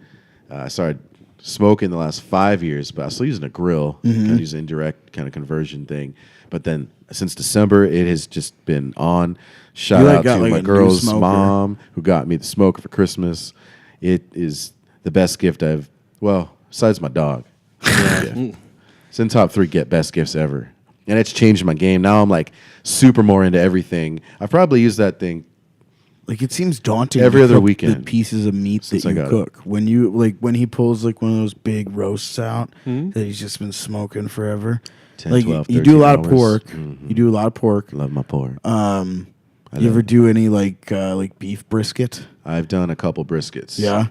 [SPEAKER 2] I started smoking the last 5 years, but I was still using a grill, kind of using indirect kind of conversion thing. But then since December, it has just been on. Shout
[SPEAKER 4] You, like,
[SPEAKER 2] out
[SPEAKER 4] got,
[SPEAKER 2] to
[SPEAKER 4] like,
[SPEAKER 2] my
[SPEAKER 4] a new
[SPEAKER 2] girl's
[SPEAKER 4] smoker.
[SPEAKER 2] mom who got me the smoker for Christmas. It is the best gift besides my dog. It's in top 3 best gifts ever. And it's changed my game. Now I'm like super more into everything. I probably use that thing.
[SPEAKER 4] Like it seems daunting
[SPEAKER 2] Every
[SPEAKER 4] to
[SPEAKER 2] other
[SPEAKER 4] cook
[SPEAKER 2] weekend
[SPEAKER 4] the pieces of meat
[SPEAKER 2] since
[SPEAKER 4] that
[SPEAKER 2] I
[SPEAKER 4] you
[SPEAKER 2] got it.
[SPEAKER 4] cook. When you when he pulls like one of those big roasts out that he's just been smoking forever.
[SPEAKER 2] 10,
[SPEAKER 4] like
[SPEAKER 2] 12,
[SPEAKER 4] you do a
[SPEAKER 2] 13
[SPEAKER 4] lot of
[SPEAKER 2] hours.
[SPEAKER 4] pork. You do a lot of pork.
[SPEAKER 2] Love my pork.
[SPEAKER 4] You ever do any like beef brisket?
[SPEAKER 2] I've done a couple briskets.
[SPEAKER 4] Yeah.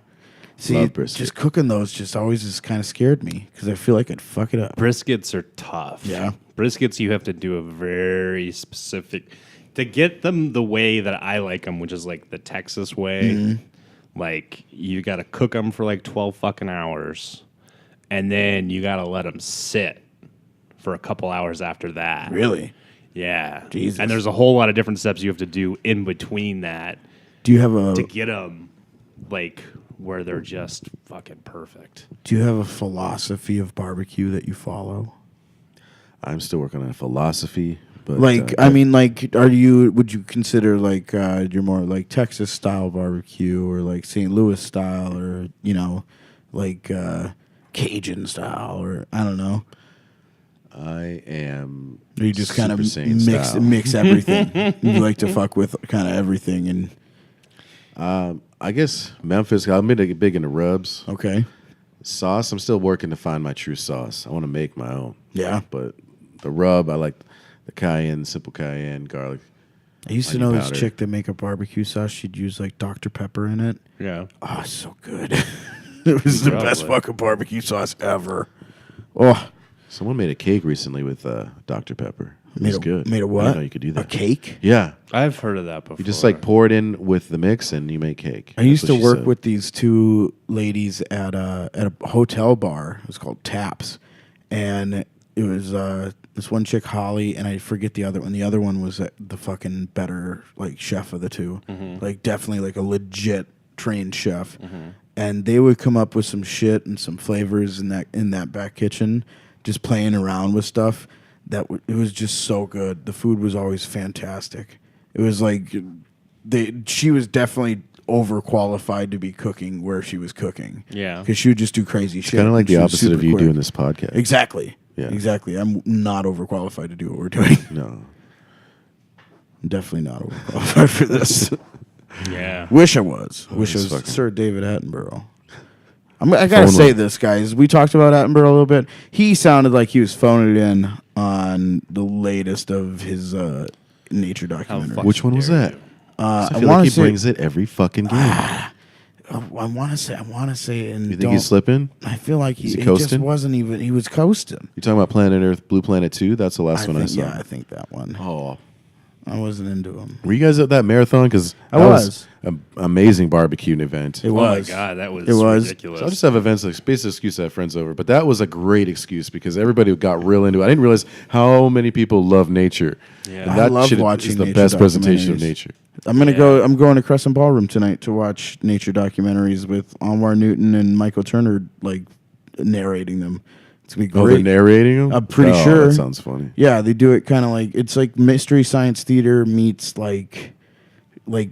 [SPEAKER 4] See,
[SPEAKER 2] Love brisket.
[SPEAKER 4] just cooking those just always just kind of scared me because I feel like I'd fuck it up.
[SPEAKER 1] Briskets are tough.
[SPEAKER 4] Yeah.
[SPEAKER 1] Briskets, you have to do a very specific to get them the way that I like them, which is like the Texas way. Like you got to cook them for like 12 fucking hours, and then you got to let them sit for a couple hours after that.
[SPEAKER 4] Really?
[SPEAKER 1] Yeah.
[SPEAKER 4] Jesus.
[SPEAKER 1] And there's a whole lot of different steps you have to do in between that
[SPEAKER 4] Do you have a
[SPEAKER 1] to get them like where they're just fucking perfect.
[SPEAKER 4] Do you have a philosophy of barbecue that you follow?
[SPEAKER 2] I'm still working on a philosophy. But
[SPEAKER 4] Like, I mean, like, would you consider like you're more like Texas style barbecue or like St. Louis style or like Cajun style or I don't know?
[SPEAKER 2] I am.
[SPEAKER 4] Or you just kind of
[SPEAKER 2] Super Saiyan style.
[SPEAKER 4] mix everything. You like to fuck with kind of everything and
[SPEAKER 2] I guess Memphis. I'm big into rubs.
[SPEAKER 4] okay.
[SPEAKER 2] Sauce. I'm still working to find my true sauce. I want to make my own.
[SPEAKER 4] Yeah.
[SPEAKER 2] But the rub, I like the cayenne, simple cayenne, garlic.
[SPEAKER 4] I used to
[SPEAKER 2] onion
[SPEAKER 4] know this
[SPEAKER 2] powder.
[SPEAKER 4] chick that make a barbecue sauce. She'd use like Dr. Pepper in it.
[SPEAKER 1] Yeah.
[SPEAKER 4] Oh, it's so good. It was the best
[SPEAKER 1] Probably.
[SPEAKER 4] fucking barbecue sauce ever. Oh,
[SPEAKER 2] Someone made a cake recently with Dr. Pepper. It
[SPEAKER 4] made
[SPEAKER 2] was
[SPEAKER 4] a,
[SPEAKER 2] good.
[SPEAKER 4] Made a
[SPEAKER 2] I
[SPEAKER 4] what?
[SPEAKER 2] didn't know you could do that.
[SPEAKER 4] A cake?
[SPEAKER 2] Yeah.
[SPEAKER 1] I've heard of that before.
[SPEAKER 2] You just like pour it in with the mix and you make cake.
[SPEAKER 4] I used
[SPEAKER 2] That's
[SPEAKER 4] to
[SPEAKER 2] what she
[SPEAKER 4] work
[SPEAKER 2] said.
[SPEAKER 4] with these two ladies at a hotel bar. It was called Taps, and this one chick, Holly, and I forget the other one. The other one was the fucking better like chef of the two, like definitely like a legit trained chef. And they would come up with some shit and some flavors in that back kitchen, just playing around with stuff. It was just so good. The food was always fantastic. It was like she was definitely overqualified to be cooking where she was cooking.
[SPEAKER 1] Yeah.
[SPEAKER 4] Because she would just do crazy shit.
[SPEAKER 2] Kind of like the
[SPEAKER 4] She was
[SPEAKER 2] opposite of
[SPEAKER 4] super
[SPEAKER 2] you
[SPEAKER 4] quick.
[SPEAKER 2] doing this podcast.
[SPEAKER 4] Exactly.
[SPEAKER 2] Yeah.
[SPEAKER 4] Exactly. I'm not overqualified to do what we're doing.
[SPEAKER 2] No.
[SPEAKER 4] I'm definitely not overqualified for this.
[SPEAKER 1] Yeah.
[SPEAKER 4] Wish I was. Wish I
[SPEAKER 2] this
[SPEAKER 4] was
[SPEAKER 2] fucking-
[SPEAKER 4] Sir David Attenborough. I gotta say
[SPEAKER 2] line.
[SPEAKER 4] this, guys. We talked about Attenborough a little bit. He sounded like he was phoning it in on the latest of his nature documentary.
[SPEAKER 1] fuck-
[SPEAKER 2] Which one was
[SPEAKER 1] dare
[SPEAKER 2] that?
[SPEAKER 1] you.
[SPEAKER 2] I
[SPEAKER 4] I
[SPEAKER 2] feel
[SPEAKER 4] want
[SPEAKER 2] like he
[SPEAKER 4] to say.
[SPEAKER 2] brings it every fucking game.
[SPEAKER 4] I want to say. And
[SPEAKER 2] You think he's slipping?
[SPEAKER 4] I feel like
[SPEAKER 2] Is he
[SPEAKER 4] he just
[SPEAKER 2] coasting?
[SPEAKER 4] wasn't even. He was coasting.
[SPEAKER 2] You talking about Planet Earth, Blue Planet 2? That's the last one I saw.
[SPEAKER 4] Yeah, I think that one.
[SPEAKER 2] Oh.
[SPEAKER 4] I wasn't into him.
[SPEAKER 2] Were you guys at that marathon? Because
[SPEAKER 4] I was.
[SPEAKER 2] an amazing barbecue event.
[SPEAKER 4] It
[SPEAKER 1] Oh
[SPEAKER 4] was.
[SPEAKER 1] my god, that was
[SPEAKER 4] It was.
[SPEAKER 1] ridiculous.
[SPEAKER 2] So I just have events like basically excuse to have friends over, but that was a great excuse because everybody got real into it. I didn't realize how many people love nature.
[SPEAKER 1] Yeah.
[SPEAKER 2] And
[SPEAKER 1] I
[SPEAKER 2] that
[SPEAKER 4] love
[SPEAKER 2] shit
[SPEAKER 4] watching
[SPEAKER 2] is the
[SPEAKER 4] nature
[SPEAKER 2] best presentation of
[SPEAKER 4] documentaries.
[SPEAKER 2] nature.
[SPEAKER 4] I'm gonna go. I'm going to Crescent Ballroom tonight to watch nature documentaries with Anwar Newton and Michael Turner, like narrating them. It's gonna be
[SPEAKER 2] Oh,
[SPEAKER 4] great.
[SPEAKER 2] they're narrating them?
[SPEAKER 4] I'm pretty
[SPEAKER 2] Oh,
[SPEAKER 4] sure.
[SPEAKER 2] That sounds funny.
[SPEAKER 4] Yeah, they do it kind of like it's like mystery science theater meets like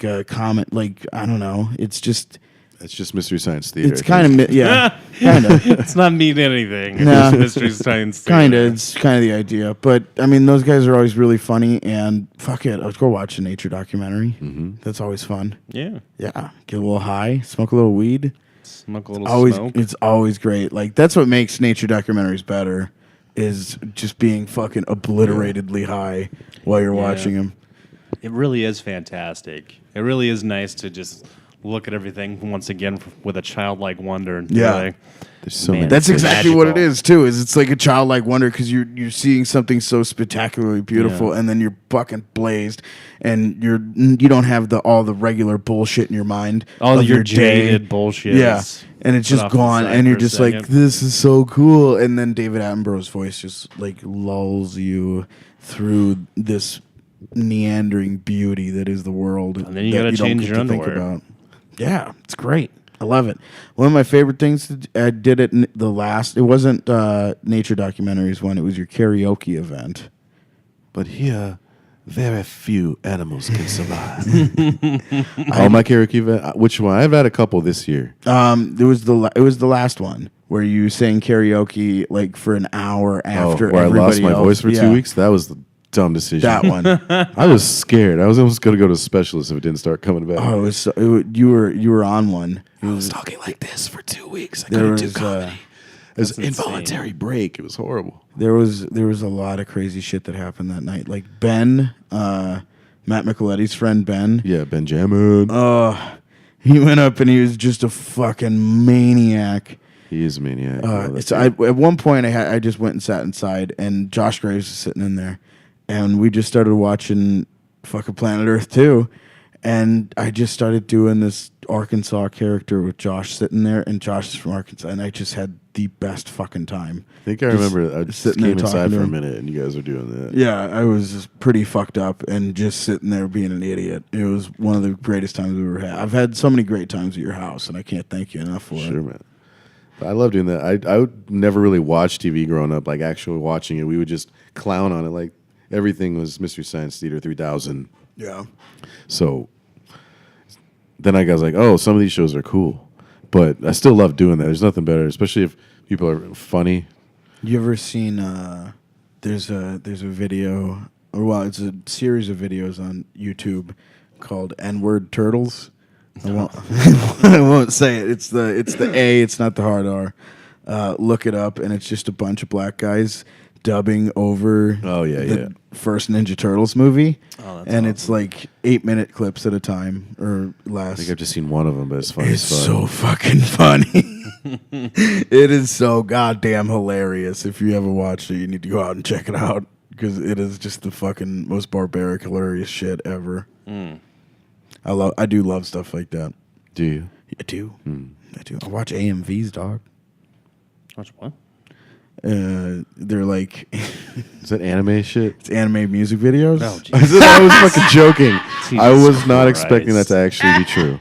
[SPEAKER 4] a comet. Like I don't know. It's just
[SPEAKER 2] It's just Mystery Science Theater.
[SPEAKER 4] it's kind of yeah, kind of.
[SPEAKER 1] It's not mean anything.
[SPEAKER 4] Nah.
[SPEAKER 1] It's Mystery Science.
[SPEAKER 4] Kind
[SPEAKER 1] Theater.
[SPEAKER 4] of, it's kind of the idea. But I mean, those guys are always really funny, and fuck it, let's go watch a nature documentary. That's always fun.
[SPEAKER 1] Yeah.
[SPEAKER 4] Yeah, get a little high, smoke a little weed.
[SPEAKER 1] Smoke a little
[SPEAKER 4] Always,
[SPEAKER 1] smoke.
[SPEAKER 4] it's always great. Like that's what makes nature documentaries better, is just being fucking obliteratedly high while you're watching them.
[SPEAKER 1] It really is fantastic. It really is nice to just look at everything once again with a childlike wonder. And be
[SPEAKER 4] Yeah.
[SPEAKER 1] like,
[SPEAKER 2] There's so
[SPEAKER 1] Man,
[SPEAKER 2] many.
[SPEAKER 4] That's
[SPEAKER 1] It's
[SPEAKER 4] exactly what it
[SPEAKER 1] magical.
[SPEAKER 4] is too. Is it's like a childlike wonder because you're seeing something so spectacularly beautiful,
[SPEAKER 1] Yeah.
[SPEAKER 4] and then you're fucking blazed, and you don't have all the regular bullshit in your mind.
[SPEAKER 1] all
[SPEAKER 4] of
[SPEAKER 1] your
[SPEAKER 4] day.
[SPEAKER 1] jaded bullshit.
[SPEAKER 4] Yeah,
[SPEAKER 1] is
[SPEAKER 4] and it's
[SPEAKER 1] put
[SPEAKER 4] just
[SPEAKER 1] off to the
[SPEAKER 4] gone,
[SPEAKER 1] side
[SPEAKER 4] and you're
[SPEAKER 1] for a
[SPEAKER 4] just like,
[SPEAKER 1] second.
[SPEAKER 4] this is so cool. And then David Attenborough's voice just like lulls you through this meandering beauty that is the world.
[SPEAKER 1] And then you
[SPEAKER 4] that
[SPEAKER 1] gotta
[SPEAKER 4] don't
[SPEAKER 1] change
[SPEAKER 4] get
[SPEAKER 1] your
[SPEAKER 4] to think
[SPEAKER 1] underwear.
[SPEAKER 4] about. Yeah, it's great. I love it. One of my favorite things I did it the last. It wasn't nature documentaries one. It was your karaoke event.
[SPEAKER 2] But here, very few animals can survive. Oh, my karaoke event. Which one? I've had a couple this year.
[SPEAKER 4] It was the last one where you sang karaoke like for an hour after
[SPEAKER 2] where I
[SPEAKER 4] everybody
[SPEAKER 2] lost my
[SPEAKER 4] else.
[SPEAKER 2] voice for
[SPEAKER 4] Yeah,
[SPEAKER 2] 2 weeks. That was the dumb decision.
[SPEAKER 4] That one.
[SPEAKER 2] I was scared. I was almost going to go to a specialist if it didn't start coming back.
[SPEAKER 4] Oh, it was you were on one. It
[SPEAKER 2] I
[SPEAKER 4] was,
[SPEAKER 2] was talking like this for 2 weeks. I
[SPEAKER 4] there
[SPEAKER 2] couldn't
[SPEAKER 4] was
[SPEAKER 2] do comedy. It was an
[SPEAKER 1] That's insane.
[SPEAKER 2] involuntary break. It was horrible.
[SPEAKER 4] there was a lot of crazy shit that happened that night. Like Ben, Matt Micheletti's friend Ben.
[SPEAKER 2] Yeah, Benjamin.
[SPEAKER 4] He went up and he was just a fucking maniac.
[SPEAKER 2] He is a maniac. Oh, that's
[SPEAKER 4] At one point, I just went and sat inside, and Josh Graves was sitting in there, and we just started watching fucking Planet Earth 2, and I just started doing this Arkansas character with Josh sitting there, and Josh is from Arkansas, and I just had the best fucking time.
[SPEAKER 2] I think I
[SPEAKER 4] Just
[SPEAKER 2] remember I just
[SPEAKER 4] sitting there
[SPEAKER 2] came inside
[SPEAKER 4] talking to
[SPEAKER 2] for a
[SPEAKER 4] him.
[SPEAKER 2] minute and you guys were doing that.
[SPEAKER 4] Yeah, I was just pretty fucked up and just sitting there being an idiot. It was one of the greatest times we ever had. I've had so many great times at your house, and I can't thank you enough for it.
[SPEAKER 2] Sure, man. But I love doing that. I would never really watch TV growing up, like actually watching it. We would just clown on it. Like everything was Mystery Science Theater 3000.
[SPEAKER 4] Yeah.
[SPEAKER 2] So then I was like, oh, some of these shows are cool. But I still love doing that. There's nothing better, especially if people are funny.
[SPEAKER 4] You ever seen? There's a video, or well, it's a series of videos on YouTube called N-word Turtles. I won't, I won't say it. It's the A. It's not the hard R. Look it up, and it's just a bunch of black guys dubbing over.
[SPEAKER 2] Oh, yeah,
[SPEAKER 4] the first Ninja Turtles movie,
[SPEAKER 1] Oh, that's
[SPEAKER 4] and it's like 8-minute clips at a time or less.
[SPEAKER 2] I think I've just seen one of them, but it's funny
[SPEAKER 4] It's
[SPEAKER 2] as fuck.
[SPEAKER 4] so fucking funny. It is so goddamn hilarious. If you haven't watched it, you need to go out and check it out because it is just the fucking most barbaric, hilarious shit ever. I do love stuff like that.
[SPEAKER 2] Do you?
[SPEAKER 4] I do. I do. I watch AMVs, dog.
[SPEAKER 1] Watch what?
[SPEAKER 4] They're like
[SPEAKER 2] Is that anime shit?
[SPEAKER 4] it's anime music videos.
[SPEAKER 1] Oh,
[SPEAKER 2] I was fucking joking. I was
[SPEAKER 1] Jesus
[SPEAKER 2] not
[SPEAKER 1] Christ.
[SPEAKER 2] expecting that to actually be true.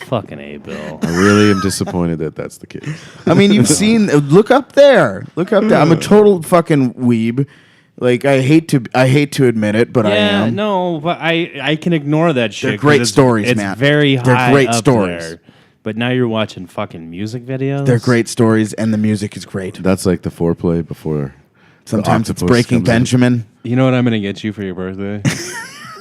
[SPEAKER 1] Fucking A, Bill.
[SPEAKER 2] I really am disappointed that that's the case.
[SPEAKER 4] I mean, you've seen. Look up there. Look up there. I'm a total fucking weeb. Like I hate to admit it, but I
[SPEAKER 1] Yeah,
[SPEAKER 4] am.
[SPEAKER 1] no, but I can ignore that shit.
[SPEAKER 4] They're
[SPEAKER 1] 'cause
[SPEAKER 4] great
[SPEAKER 1] it's,
[SPEAKER 4] stories,
[SPEAKER 1] it's
[SPEAKER 4] Matt.
[SPEAKER 1] very
[SPEAKER 4] They're
[SPEAKER 1] high
[SPEAKER 4] great
[SPEAKER 1] up
[SPEAKER 4] stories.
[SPEAKER 1] there. But now you're watching fucking music videos.
[SPEAKER 4] They're great stories, and the music is great.
[SPEAKER 2] That's like the foreplay before.
[SPEAKER 4] Sometimes it's
[SPEAKER 2] octopus
[SPEAKER 4] Breaking
[SPEAKER 2] comes in.
[SPEAKER 4] Benjamin.
[SPEAKER 1] You know what I'm gonna get you for your birthday?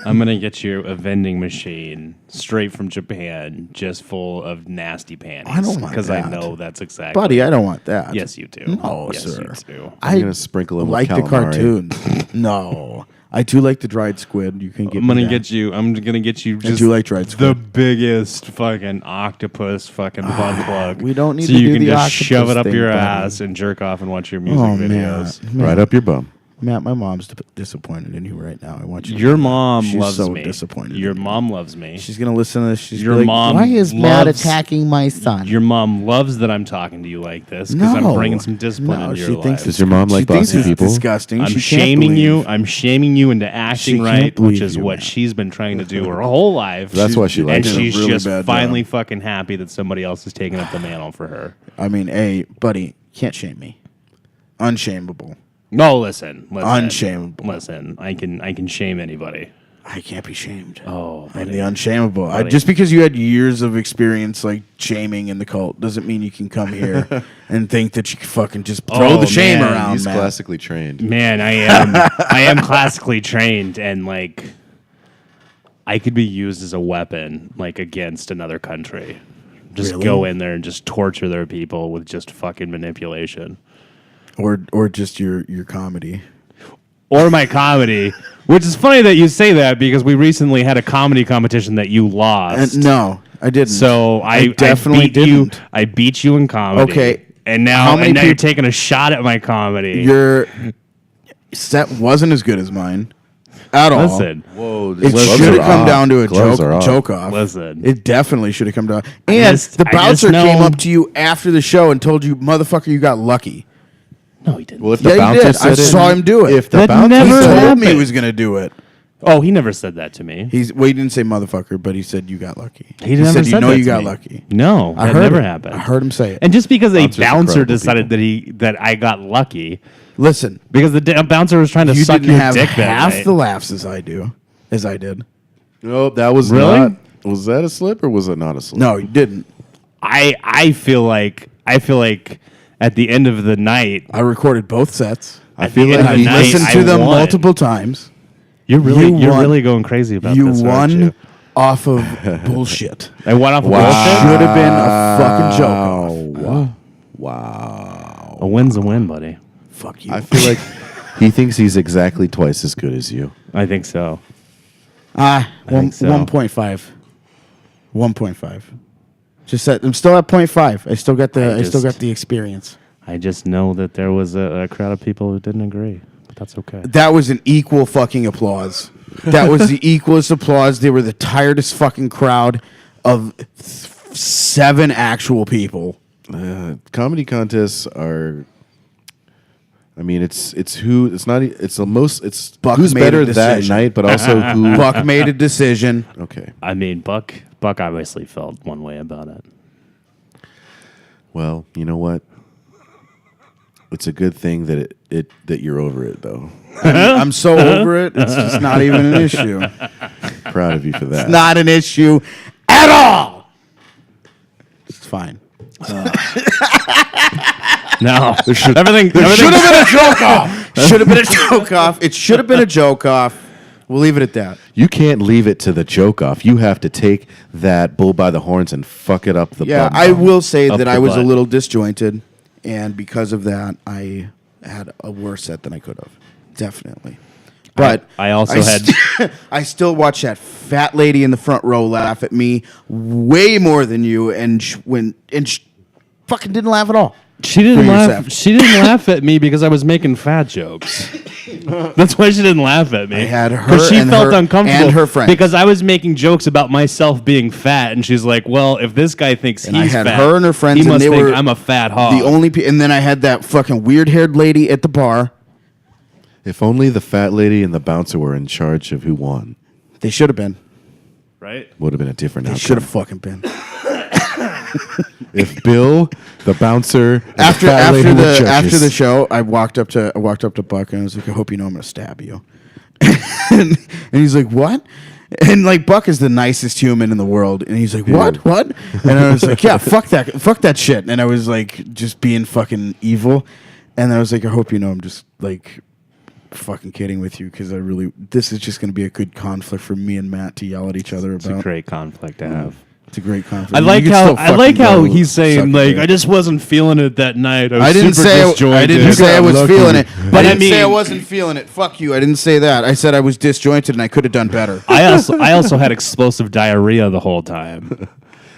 [SPEAKER 1] I'm gonna get you a vending machine straight from Japan, just full of nasty panties.
[SPEAKER 4] I don't want
[SPEAKER 1] because I
[SPEAKER 4] that.
[SPEAKER 1] know that's exactly.
[SPEAKER 4] Buddy, I don't want that.
[SPEAKER 1] Yes, you do.
[SPEAKER 4] No,
[SPEAKER 1] yes,
[SPEAKER 4] sir.
[SPEAKER 1] you do.
[SPEAKER 2] I'm gonna sprinkle them
[SPEAKER 4] like
[SPEAKER 2] with
[SPEAKER 4] the
[SPEAKER 2] calamari.
[SPEAKER 4] cartoons. No, I do like the dried squid. You can get.
[SPEAKER 1] I'm gonna
[SPEAKER 4] me that.
[SPEAKER 1] get you. I'm gonna get you. Just
[SPEAKER 4] do like dried
[SPEAKER 1] the
[SPEAKER 4] squid.
[SPEAKER 1] biggest fucking octopus fucking butt plug.
[SPEAKER 4] we don't need
[SPEAKER 1] so
[SPEAKER 4] to
[SPEAKER 1] you
[SPEAKER 4] do
[SPEAKER 1] can
[SPEAKER 4] the
[SPEAKER 1] just
[SPEAKER 4] octopus
[SPEAKER 1] shove it up
[SPEAKER 4] thing,
[SPEAKER 1] your
[SPEAKER 4] buddy.
[SPEAKER 1] ass and jerk off and watch your music
[SPEAKER 4] Oh
[SPEAKER 1] videos.
[SPEAKER 4] man,
[SPEAKER 2] Right up your bum.
[SPEAKER 4] Matt, my mom's disappointed in you right now. I want you. to
[SPEAKER 1] Your
[SPEAKER 4] know that.
[SPEAKER 1] mom
[SPEAKER 4] She's
[SPEAKER 1] loves
[SPEAKER 4] so
[SPEAKER 1] me.
[SPEAKER 4] disappointed.
[SPEAKER 1] Your
[SPEAKER 4] in you.
[SPEAKER 1] mom loves me.
[SPEAKER 4] She's gonna listen to this. She's
[SPEAKER 1] Your
[SPEAKER 4] like,
[SPEAKER 1] mom
[SPEAKER 4] why is Matt
[SPEAKER 1] loves-
[SPEAKER 4] attacking my son?
[SPEAKER 1] Your mom loves that I'm talking to you like this because
[SPEAKER 4] No.
[SPEAKER 1] I'm bringing some discipline
[SPEAKER 4] No,
[SPEAKER 1] into
[SPEAKER 4] she
[SPEAKER 1] your
[SPEAKER 4] thinks
[SPEAKER 1] life.
[SPEAKER 2] Does your mom like
[SPEAKER 4] she thinks
[SPEAKER 2] bossy
[SPEAKER 4] it's
[SPEAKER 2] people?
[SPEAKER 4] disgusting.
[SPEAKER 1] I'm
[SPEAKER 4] She can't
[SPEAKER 1] shaming you.
[SPEAKER 4] believe-
[SPEAKER 1] I'm shaming you into
[SPEAKER 4] She
[SPEAKER 1] acting
[SPEAKER 4] can't
[SPEAKER 1] right, which
[SPEAKER 4] believe
[SPEAKER 1] is
[SPEAKER 4] you,
[SPEAKER 1] what
[SPEAKER 4] man.
[SPEAKER 1] she's been trying to do her whole life.
[SPEAKER 2] That's why she
[SPEAKER 1] and
[SPEAKER 2] likes
[SPEAKER 4] did a
[SPEAKER 1] she's
[SPEAKER 4] really
[SPEAKER 1] just
[SPEAKER 4] bad
[SPEAKER 1] finally
[SPEAKER 4] job.
[SPEAKER 1] fucking happy that somebody else is taking up the mantle for her.
[SPEAKER 4] I mean, hey, buddy, can't shame me. Unshameable.
[SPEAKER 1] No, listen.
[SPEAKER 4] Unshameable.
[SPEAKER 1] Listen, I can shame anybody.
[SPEAKER 4] I can't be shamed.
[SPEAKER 1] Oh,
[SPEAKER 4] I'm
[SPEAKER 1] buddy.
[SPEAKER 4] the unshameable.
[SPEAKER 1] Buddy.
[SPEAKER 4] Just because you had years of experience like shaming in the cult doesn't mean you can come here and think that you can fucking just throw
[SPEAKER 1] Oh,
[SPEAKER 4] the shame
[SPEAKER 1] man,
[SPEAKER 4] around,
[SPEAKER 2] He's
[SPEAKER 4] man.
[SPEAKER 2] classically trained.
[SPEAKER 1] Man, I am I am classically trained and like I could be used as a weapon like against another country. Just
[SPEAKER 4] Really?
[SPEAKER 1] go in there and just torture their people with just fucking manipulation.
[SPEAKER 4] Or just your comedy.
[SPEAKER 1] Or my comedy, which is funny that you say that because we recently had a comedy competition that you lost.
[SPEAKER 4] No, I didn't.
[SPEAKER 1] So I
[SPEAKER 4] definitely
[SPEAKER 1] beat you.
[SPEAKER 4] didn't.
[SPEAKER 1] I beat you in comedy.
[SPEAKER 4] Okay.
[SPEAKER 1] And
[SPEAKER 4] How
[SPEAKER 1] now,
[SPEAKER 4] many
[SPEAKER 1] you're
[SPEAKER 4] peop-
[SPEAKER 1] taking a shot at my comedy.
[SPEAKER 4] Your set wasn't as good as mine at all.
[SPEAKER 1] Listen,
[SPEAKER 2] Whoa,
[SPEAKER 4] It should have come down to a joke off.
[SPEAKER 1] Listen.
[SPEAKER 4] It definitely should have come down. And
[SPEAKER 1] just-
[SPEAKER 4] the
[SPEAKER 1] I just
[SPEAKER 4] bouncer came
[SPEAKER 1] know-
[SPEAKER 4] up to you after the show and told you, "Motherfucker, you got lucky."
[SPEAKER 1] no, he didn't.
[SPEAKER 2] Well, if the
[SPEAKER 4] Yeah, he
[SPEAKER 2] bouncer
[SPEAKER 4] did. I
[SPEAKER 2] said it,
[SPEAKER 4] saw him do it.
[SPEAKER 2] If the
[SPEAKER 1] That
[SPEAKER 2] bouncer
[SPEAKER 1] never
[SPEAKER 4] He
[SPEAKER 2] said
[SPEAKER 4] told
[SPEAKER 1] happened.
[SPEAKER 4] me he was going to do it.
[SPEAKER 1] Oh, he never said that to me.
[SPEAKER 4] He didn't say motherfucker, but he said you got lucky.
[SPEAKER 1] He never
[SPEAKER 4] said,
[SPEAKER 1] said
[SPEAKER 4] "You know
[SPEAKER 1] that
[SPEAKER 4] you
[SPEAKER 1] to
[SPEAKER 4] got
[SPEAKER 1] me.
[SPEAKER 4] lucky."
[SPEAKER 1] No,
[SPEAKER 4] I
[SPEAKER 1] that
[SPEAKER 4] heard
[SPEAKER 1] never
[SPEAKER 4] it.
[SPEAKER 1] happened.
[SPEAKER 4] I heard him say it.
[SPEAKER 1] And just because a
[SPEAKER 2] Bouncers are
[SPEAKER 1] bouncer
[SPEAKER 2] credible
[SPEAKER 1] decided
[SPEAKER 2] people.
[SPEAKER 1] that I got lucky,
[SPEAKER 4] Listen,
[SPEAKER 1] because the bouncer was trying to
[SPEAKER 4] you
[SPEAKER 1] suck
[SPEAKER 4] didn't
[SPEAKER 1] your
[SPEAKER 4] have
[SPEAKER 1] dick that
[SPEAKER 4] half
[SPEAKER 1] night.
[SPEAKER 4] the laughs as I did.
[SPEAKER 2] No, that was
[SPEAKER 1] Really?
[SPEAKER 2] not. Was that a slip or was it not a slip?
[SPEAKER 4] No, you didn't.
[SPEAKER 1] I feel like at the end of the night,
[SPEAKER 4] I recorded both sets.
[SPEAKER 2] I feel
[SPEAKER 1] the
[SPEAKER 2] like
[SPEAKER 1] end of
[SPEAKER 2] he
[SPEAKER 1] the night,
[SPEAKER 4] Listened
[SPEAKER 1] I
[SPEAKER 4] to them
[SPEAKER 1] won.
[SPEAKER 4] multiple times.
[SPEAKER 1] You're
[SPEAKER 4] You won.
[SPEAKER 1] really going crazy about
[SPEAKER 4] You
[SPEAKER 1] this. aren't
[SPEAKER 4] won
[SPEAKER 1] you?
[SPEAKER 4] off of bullshit.
[SPEAKER 1] I won off of
[SPEAKER 2] Wow.
[SPEAKER 1] bullshit.
[SPEAKER 4] Should have been a fucking joke off.
[SPEAKER 2] Wow.
[SPEAKER 1] A win's a win, buddy.
[SPEAKER 4] Fuck you.
[SPEAKER 2] I feel like he thinks he's exactly twice as good as you.
[SPEAKER 1] I think so.
[SPEAKER 4] One,
[SPEAKER 1] think so.
[SPEAKER 4] 1.5. 1.5. I'm still at 0.5. I still got the experience.
[SPEAKER 1] I just know that there was a crowd of people who didn't agree, but that's okay.
[SPEAKER 4] That was an equal fucking applause. That was the equalest applause. They were the tiredest fucking crowd of 7 actual people.
[SPEAKER 2] Comedy contests are. I mean, it's the most. It's
[SPEAKER 4] Buck
[SPEAKER 2] who's
[SPEAKER 4] made a
[SPEAKER 2] better that
[SPEAKER 4] decision.
[SPEAKER 2] night, but also who.
[SPEAKER 4] Buck made a decision.
[SPEAKER 2] Okay.
[SPEAKER 1] I mean, Buck obviously felt one way about it.
[SPEAKER 2] Well, you know what? It's a good thing that that you're over it, though.
[SPEAKER 4] I'm so over it. It's just not even an issue.
[SPEAKER 2] Proud of you for that.
[SPEAKER 4] Not an issue at all. It's fine.
[SPEAKER 1] No, everything
[SPEAKER 4] Should have been a joke off. Should have been a joke off. It should have been a joke off. We'll leave it at that.
[SPEAKER 2] You can't leave it to the joke off. You have to take that bull by the horns and fuck it up the
[SPEAKER 4] Yeah,
[SPEAKER 2] bum.
[SPEAKER 4] I will say
[SPEAKER 1] Up
[SPEAKER 4] that
[SPEAKER 1] the
[SPEAKER 4] I was a
[SPEAKER 1] butt.
[SPEAKER 4] little disjointed, and because of that, I had a worse set than I could have. Definitely. But
[SPEAKER 1] I also had-
[SPEAKER 4] I still watched that fat lady in the front row laugh at me way more than you, and fucking didn't laugh at all.
[SPEAKER 1] She didn't
[SPEAKER 4] for
[SPEAKER 1] laugh.
[SPEAKER 4] yourself.
[SPEAKER 1] She didn't laugh at me because I was making fat jokes. That's why she didn't laugh at me.
[SPEAKER 4] I had her
[SPEAKER 1] because she
[SPEAKER 4] and
[SPEAKER 1] felt
[SPEAKER 4] her-
[SPEAKER 1] uncomfortable
[SPEAKER 4] and her friends.
[SPEAKER 1] because I was making jokes about myself being fat, and she's like, "Well, if this guy thinks
[SPEAKER 4] And
[SPEAKER 1] he's
[SPEAKER 4] I had
[SPEAKER 1] fat,
[SPEAKER 4] her and her friends,
[SPEAKER 1] he
[SPEAKER 4] and
[SPEAKER 1] must
[SPEAKER 4] they
[SPEAKER 1] think
[SPEAKER 4] were
[SPEAKER 1] I'm a fat hog."
[SPEAKER 4] And then I had that fucking weird-haired lady at the bar.
[SPEAKER 2] If only the fat lady and the bouncer were in charge of who won,
[SPEAKER 4] They should have been.
[SPEAKER 1] right?
[SPEAKER 2] would have been a different
[SPEAKER 4] They
[SPEAKER 2] outcome.
[SPEAKER 4] should have fucking been.
[SPEAKER 2] If Bill, the bouncer, and
[SPEAKER 4] After
[SPEAKER 2] the fat lady were judges.
[SPEAKER 4] after the show, I walked up to Buck and I was like, I hope you know I'm gonna stab you. and he's like, what? And like Buck is the nicest human in the world, and he's like, what? And I was like, yeah, fuck that shit. And I was like, just being fucking evil. And I was like, I hope you know I'm just like fucking kidding with you because this is just gonna be a good conflict for me and Matt to yell at each other
[SPEAKER 1] It's a
[SPEAKER 4] about.
[SPEAKER 1] great conflict to have.
[SPEAKER 4] It's a great conflict.
[SPEAKER 1] I like
[SPEAKER 4] You can
[SPEAKER 1] how
[SPEAKER 4] still fucking go
[SPEAKER 1] he's
[SPEAKER 4] suck
[SPEAKER 1] saying
[SPEAKER 4] a
[SPEAKER 1] like
[SPEAKER 4] dick.
[SPEAKER 1] I just wasn't feeling it that night. I was
[SPEAKER 4] I didn't
[SPEAKER 1] super
[SPEAKER 4] say
[SPEAKER 1] disjointed.
[SPEAKER 4] I didn't say I was
[SPEAKER 2] lucky.
[SPEAKER 4] feeling it,
[SPEAKER 1] But
[SPEAKER 4] but I
[SPEAKER 1] I
[SPEAKER 4] didn't say I
[SPEAKER 1] mean-
[SPEAKER 4] wasn't feeling it. Fuck you. I didn't say that. I said I was disjointed and I could have done better.
[SPEAKER 1] I also had explosive diarrhea the whole time.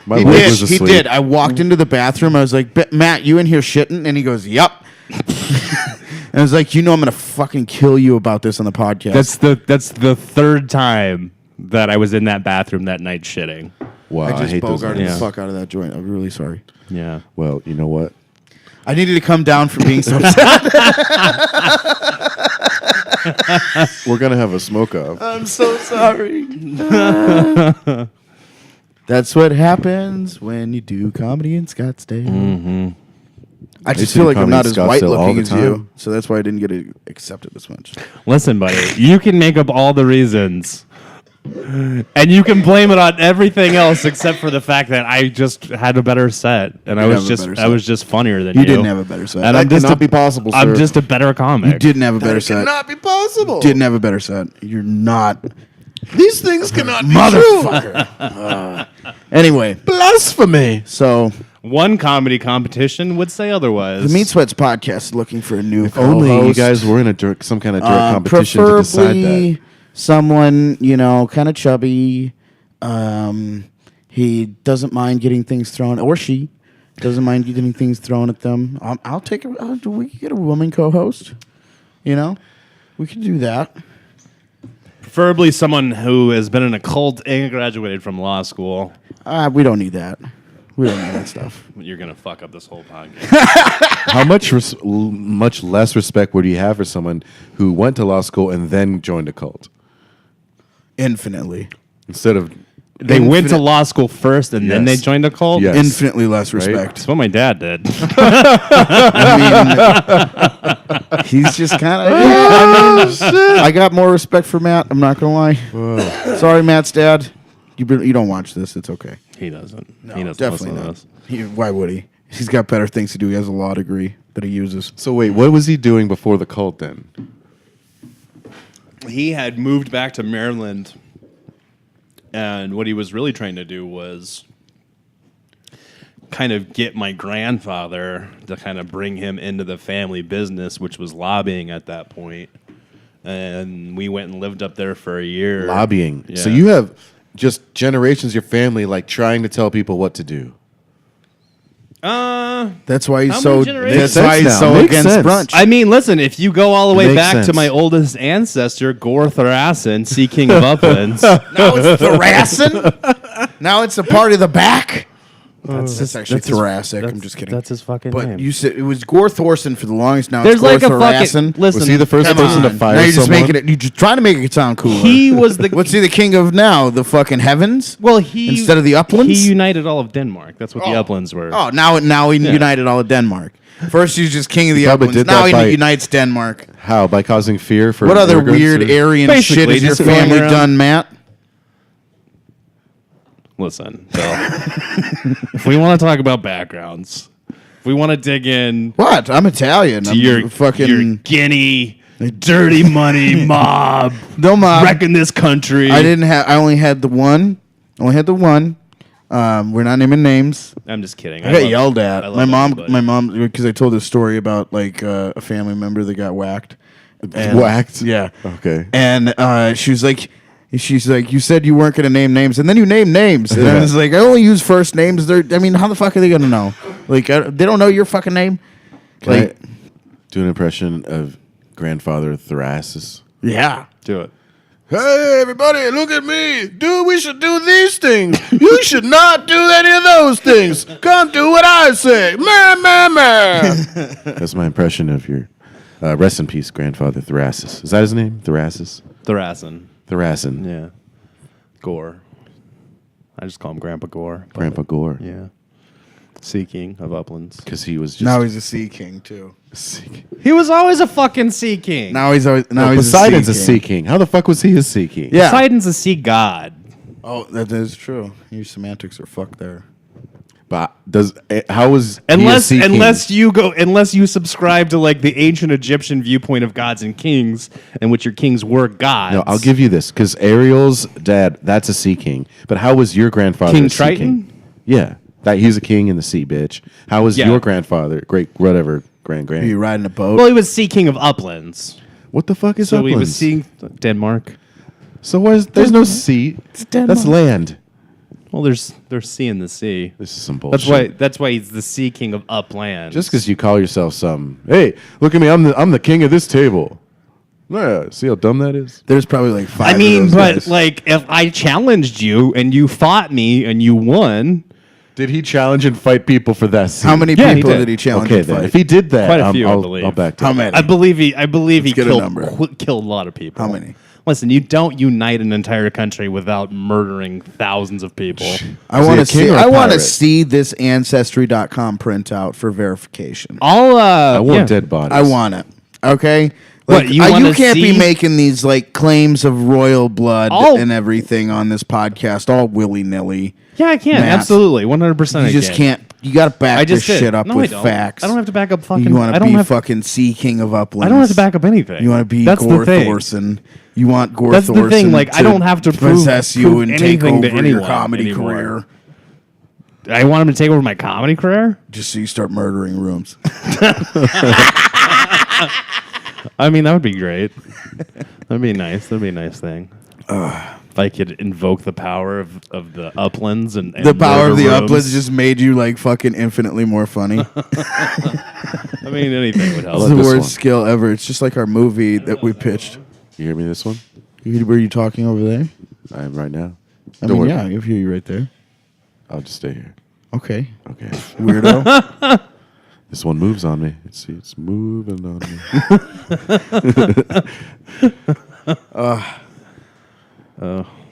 [SPEAKER 2] My
[SPEAKER 4] He
[SPEAKER 2] leg
[SPEAKER 4] did.
[SPEAKER 2] was
[SPEAKER 4] He
[SPEAKER 2] asleep.
[SPEAKER 4] did. I walked into the bathroom. I was like, Matt, you in here shitting? And he goes, yup. And I was like, you know, I'm gonna fucking kill you about this on the podcast.
[SPEAKER 1] That's the third time that I was in that bathroom that night shitting.
[SPEAKER 2] Wow,
[SPEAKER 4] I
[SPEAKER 2] I,
[SPEAKER 4] just
[SPEAKER 2] hate those.
[SPEAKER 4] bogarted
[SPEAKER 2] nights.
[SPEAKER 4] the fuck out of that joint. I'm really sorry.
[SPEAKER 1] Yeah.
[SPEAKER 2] Well, you know what?
[SPEAKER 4] I needed to come down from being so upset.
[SPEAKER 2] We're gonna have a smoke off.
[SPEAKER 4] I'm so sorry. That's what happens when you do comedy in Scottsdale.
[SPEAKER 1] Mm-hmm.
[SPEAKER 4] I
[SPEAKER 2] They
[SPEAKER 4] just
[SPEAKER 2] do
[SPEAKER 4] feel like I'm
[SPEAKER 2] comedy
[SPEAKER 4] not
[SPEAKER 2] in
[SPEAKER 4] as white
[SPEAKER 2] Scottsdale all
[SPEAKER 4] looking
[SPEAKER 2] the
[SPEAKER 4] as you,
[SPEAKER 2] time.
[SPEAKER 4] so that's why I didn't get it accepted as much.
[SPEAKER 1] Listen, buddy, you can make up all the reasons. And you can blame it on everything else except for the fact that I just had a better set, and I
[SPEAKER 4] did
[SPEAKER 1] was
[SPEAKER 4] have a better
[SPEAKER 1] I
[SPEAKER 4] set.
[SPEAKER 1] was just funnier than you.
[SPEAKER 4] You didn't have a better set.
[SPEAKER 1] And
[SPEAKER 2] That
[SPEAKER 1] I'm just
[SPEAKER 2] cannot be possible,
[SPEAKER 1] I'm
[SPEAKER 2] sir.
[SPEAKER 1] just a better comic.
[SPEAKER 4] You didn't have a better
[SPEAKER 2] That
[SPEAKER 4] set.
[SPEAKER 2] cannot be possible.
[SPEAKER 4] Didn't have a better set. You're not
[SPEAKER 2] These things cannot be true.
[SPEAKER 4] motherfucker. Anyway,
[SPEAKER 2] Blasphemy.
[SPEAKER 4] so
[SPEAKER 1] One comedy competition would say otherwise.
[SPEAKER 4] the Meat Sweats podcast is looking for a new
[SPEAKER 2] If only you
[SPEAKER 4] co-host.
[SPEAKER 2] guys were in some kind of direct competition to decide
[SPEAKER 4] Preferably
[SPEAKER 2] that.
[SPEAKER 4] someone, kind of chubby. He doesn't mind getting things thrown, or she doesn't mind getting things thrown at them. I'll take it. We could get a woman co-host. We could do that.
[SPEAKER 1] Preferably someone who has been in a cult and graduated from law school.
[SPEAKER 4] We don't need that. We don't need that stuff.
[SPEAKER 1] You're gonna fuck up this whole podcast.
[SPEAKER 2] How much less respect would you have for someone who went to law school and then joined a cult
[SPEAKER 4] Infinitely.
[SPEAKER 2] instead of?
[SPEAKER 1] They went to
[SPEAKER 4] Infinite-
[SPEAKER 1] law school first and then they
[SPEAKER 2] Yes.
[SPEAKER 1] joined a cult.
[SPEAKER 2] Yes.
[SPEAKER 4] Infinitely less respect.
[SPEAKER 1] That's what my dad did.
[SPEAKER 4] I mean, he's just kind of. I got more respect for Matt. I'm not gonna lie. Sorry, Matt's dad. You don't watch this. It's okay.
[SPEAKER 1] He doesn't.
[SPEAKER 4] No,
[SPEAKER 1] he doesn't
[SPEAKER 4] definitely
[SPEAKER 1] listen to
[SPEAKER 4] not.
[SPEAKER 1] us.
[SPEAKER 4] Why would he? He's got better things to do. He has a law degree that he uses.
[SPEAKER 2] So wait, what was he doing before the cult then?
[SPEAKER 1] He had moved back to Maryland, and what he was really trying to do was kind of get my grandfather to kind of bring him into the family business, which was lobbying at that point. And we went and lived up there for a year.
[SPEAKER 2] Lobbying.
[SPEAKER 1] Yeah.
[SPEAKER 2] So you have just generations of your family like trying to tell people what to do.
[SPEAKER 4] That's why he's
[SPEAKER 1] How
[SPEAKER 4] so.
[SPEAKER 1] many generations?
[SPEAKER 4] That's why he's
[SPEAKER 2] Makes
[SPEAKER 4] so
[SPEAKER 2] sense now.
[SPEAKER 4] against
[SPEAKER 2] Makes sense.
[SPEAKER 4] brunch.
[SPEAKER 1] I mean, listen, if you go all the way
[SPEAKER 2] Makes
[SPEAKER 1] back to
[SPEAKER 2] sense.
[SPEAKER 1] my oldest ancestor, Gore Thrasin, Sea King of Uplands.
[SPEAKER 4] now it's Thrasin. Now it's a part of the back. That's actually
[SPEAKER 1] that's his-
[SPEAKER 4] thoracic.
[SPEAKER 1] that's-
[SPEAKER 4] I'm just kidding.
[SPEAKER 1] That's his fucking
[SPEAKER 4] But
[SPEAKER 1] name.
[SPEAKER 4] you said it was Gore Thorson for the longest. Now
[SPEAKER 1] There's
[SPEAKER 4] it's Gore
[SPEAKER 1] like a
[SPEAKER 4] Thoracin.
[SPEAKER 1] fucking listen.
[SPEAKER 2] Was he the first
[SPEAKER 4] Come
[SPEAKER 2] person to
[SPEAKER 4] on.
[SPEAKER 2] fire
[SPEAKER 4] Now you're just
[SPEAKER 2] someone?
[SPEAKER 4] making it. You're just trying to make it sound cooler.
[SPEAKER 1] He was the
[SPEAKER 4] What's he the king of now? The fucking heavens.
[SPEAKER 1] well. He
[SPEAKER 4] instead of the uplands.
[SPEAKER 1] He united all of Denmark. That's what the uplands were.
[SPEAKER 4] Oh, now he united all of Denmark. First he was just king of the
[SPEAKER 2] probably
[SPEAKER 4] uplands.
[SPEAKER 2] did
[SPEAKER 4] Now
[SPEAKER 2] that
[SPEAKER 4] he
[SPEAKER 2] by-
[SPEAKER 4] unites Denmark.
[SPEAKER 2] How? By causing fear for
[SPEAKER 4] What other
[SPEAKER 2] immigrants
[SPEAKER 4] weird
[SPEAKER 2] or-
[SPEAKER 4] Aryan
[SPEAKER 1] Basically,
[SPEAKER 4] shit has your
[SPEAKER 1] just going
[SPEAKER 4] family
[SPEAKER 1] around-
[SPEAKER 4] done, Matt?
[SPEAKER 1] Listen, Bill. If we want to talk about backgrounds, if we want to dig in
[SPEAKER 4] What? I'm Italian.
[SPEAKER 1] to
[SPEAKER 4] I'm
[SPEAKER 1] your
[SPEAKER 4] fucking
[SPEAKER 1] guinea dirty money mob
[SPEAKER 4] no mob.
[SPEAKER 1] wrecking this country.
[SPEAKER 4] I didn't have. I only had the one. Only had the one. We're not naming names.
[SPEAKER 1] I'm just kidding.
[SPEAKER 4] I got
[SPEAKER 1] love-
[SPEAKER 4] yelled
[SPEAKER 1] I
[SPEAKER 4] at.
[SPEAKER 1] love
[SPEAKER 4] My mom,
[SPEAKER 1] everybody.
[SPEAKER 4] because I told this story about like a family member that got whacked. And-
[SPEAKER 2] Whacked?
[SPEAKER 4] Yeah.
[SPEAKER 2] Okay.
[SPEAKER 4] And she's like, you said you weren't going to name names, and then you named names. And I was like, I only use first names. How the fuck are they going to know? Like they don't know your fucking name.
[SPEAKER 2] Can
[SPEAKER 4] Like,
[SPEAKER 2] I do an impression of Grandfather Thrasis?
[SPEAKER 4] yeah.
[SPEAKER 1] Do it.
[SPEAKER 2] Hey, everybody, look at me. Dude, we should do these things. You should not do any of those things. Come do what I say. That's my impression of your rest in peace, Grandfather Thrasis. Is that his name? Thrasis?
[SPEAKER 1] Thrasin.
[SPEAKER 2] Thrasin.
[SPEAKER 1] Yeah. Gore. I just call him Grandpa Gore. but-
[SPEAKER 2] Grandpa Gore.
[SPEAKER 1] Yeah. Sea King of Uplands.
[SPEAKER 2] Because he was just...
[SPEAKER 4] Now he's a sea king too.
[SPEAKER 1] He was always a fucking Sea King.
[SPEAKER 4] Now he's
[SPEAKER 2] Poseidon's
[SPEAKER 4] a sea king.
[SPEAKER 2] How the fuck was he a sea king?
[SPEAKER 4] Yeah.
[SPEAKER 1] Poseidon's a sea god.
[SPEAKER 4] Oh, that is true. Your semantics are fucked there.
[SPEAKER 2] But how was he a sea king?
[SPEAKER 1] Unless you subscribe to like the ancient Egyptian viewpoint of gods and kings, in which your kings were gods.
[SPEAKER 2] No, I'll give you this, because Ariel's dad, that's a sea king. But how was your grandfather
[SPEAKER 1] King
[SPEAKER 2] a sea
[SPEAKER 1] Triton?
[SPEAKER 2] king? Yeah. That he's a king in the sea, bitch. How was
[SPEAKER 1] Yeah.
[SPEAKER 2] your grandfather, grand?
[SPEAKER 4] Are you riding a boat?
[SPEAKER 1] Well, he was Sea King of Uplands.
[SPEAKER 2] What the fuck is
[SPEAKER 1] So
[SPEAKER 2] uplands?
[SPEAKER 1] he was seeing Denmark.
[SPEAKER 2] So there's no sea. That's land.
[SPEAKER 1] Well, there's sea in the sea.
[SPEAKER 2] This is some bullshit.
[SPEAKER 1] That's why he's the Sea King of Uplands.
[SPEAKER 2] Just because you call yourself some, hey, look at me, I'm the king of this table. Yeah, see how dumb that is?
[SPEAKER 4] There's probably like 5
[SPEAKER 1] I mean,
[SPEAKER 4] of those
[SPEAKER 1] but
[SPEAKER 4] guys.
[SPEAKER 1] like if I challenged you and you fought me and you won,
[SPEAKER 2] Did he challenge and fight people for that seat?
[SPEAKER 4] How many
[SPEAKER 1] Yeah, he
[SPEAKER 4] people
[SPEAKER 1] did.
[SPEAKER 4] did he challenge?
[SPEAKER 2] Okay,
[SPEAKER 4] and
[SPEAKER 2] then.
[SPEAKER 4] fight?
[SPEAKER 2] If he did that,
[SPEAKER 1] Quite a few, I believe.
[SPEAKER 2] I'll back to
[SPEAKER 4] How
[SPEAKER 2] it.
[SPEAKER 4] many?
[SPEAKER 1] I believe he
[SPEAKER 4] Let's get a
[SPEAKER 1] killed
[SPEAKER 4] number.
[SPEAKER 1] killed a lot of people.
[SPEAKER 4] How many?
[SPEAKER 1] Listen, you don't unite an entire country without murdering thousands of people.
[SPEAKER 4] I
[SPEAKER 2] Is
[SPEAKER 4] want
[SPEAKER 2] he
[SPEAKER 4] to
[SPEAKER 2] a king
[SPEAKER 4] see.
[SPEAKER 2] or a
[SPEAKER 4] I want to
[SPEAKER 2] pirate?
[SPEAKER 4] see this Ancestry.com printout for verification.
[SPEAKER 2] I want
[SPEAKER 1] yeah.
[SPEAKER 2] dead bodies.
[SPEAKER 4] I want it. Okay.
[SPEAKER 1] What, you wanna
[SPEAKER 4] you can't be
[SPEAKER 1] see-
[SPEAKER 4] making these like claims of royal blood
[SPEAKER 1] I'll-
[SPEAKER 4] and everything on this podcast all willy nilly.
[SPEAKER 1] Yeah, I can.
[SPEAKER 4] Matt.
[SPEAKER 1] Absolutely. 100%.
[SPEAKER 4] You just can't. You got to back
[SPEAKER 1] I
[SPEAKER 4] this
[SPEAKER 1] just did.
[SPEAKER 4] shit up
[SPEAKER 1] No,
[SPEAKER 4] with
[SPEAKER 1] I don't.
[SPEAKER 4] facts.
[SPEAKER 1] I don't have to back up fucking.
[SPEAKER 4] You want
[SPEAKER 1] I
[SPEAKER 4] to
[SPEAKER 1] don't
[SPEAKER 4] be
[SPEAKER 1] have,
[SPEAKER 4] fucking Sea King of Uplands.
[SPEAKER 1] I don't have to back up anything.
[SPEAKER 4] You want to be
[SPEAKER 1] That's
[SPEAKER 4] Gore
[SPEAKER 1] the thing.
[SPEAKER 4] Thorson. You want Gore
[SPEAKER 1] That's
[SPEAKER 4] Thorson.
[SPEAKER 1] the thing. Like, I don't have to
[SPEAKER 4] possess you
[SPEAKER 1] prove
[SPEAKER 4] and take
[SPEAKER 1] anything
[SPEAKER 4] over
[SPEAKER 1] to
[SPEAKER 4] your
[SPEAKER 1] anyone
[SPEAKER 4] comedy
[SPEAKER 1] anymore.
[SPEAKER 4] career.
[SPEAKER 1] I want him to take over my comedy career.
[SPEAKER 4] Just so you start murdering rooms.
[SPEAKER 1] I mean, that would be great. That'd be nice. That'd be a nice thing. If I could invoke the power of the uplands and
[SPEAKER 4] The power of
[SPEAKER 1] murder
[SPEAKER 4] the
[SPEAKER 1] rooms.
[SPEAKER 4] uplands just made you like fucking infinitely more funny.
[SPEAKER 1] I mean, anything would help.
[SPEAKER 4] It's the
[SPEAKER 2] this
[SPEAKER 4] worst
[SPEAKER 2] one.
[SPEAKER 4] skill ever. It's just like our movie that we pitched.
[SPEAKER 2] You hear me this one?
[SPEAKER 4] Were you talking over there?
[SPEAKER 2] I am right now.
[SPEAKER 4] I
[SPEAKER 2] Don't
[SPEAKER 4] mean,
[SPEAKER 2] worry.
[SPEAKER 4] yeah, I can hear you right there.
[SPEAKER 2] I'll just stay here.
[SPEAKER 4] Okay,
[SPEAKER 2] Okay.
[SPEAKER 4] weirdo.
[SPEAKER 2] This one moves on me. It's moving on me.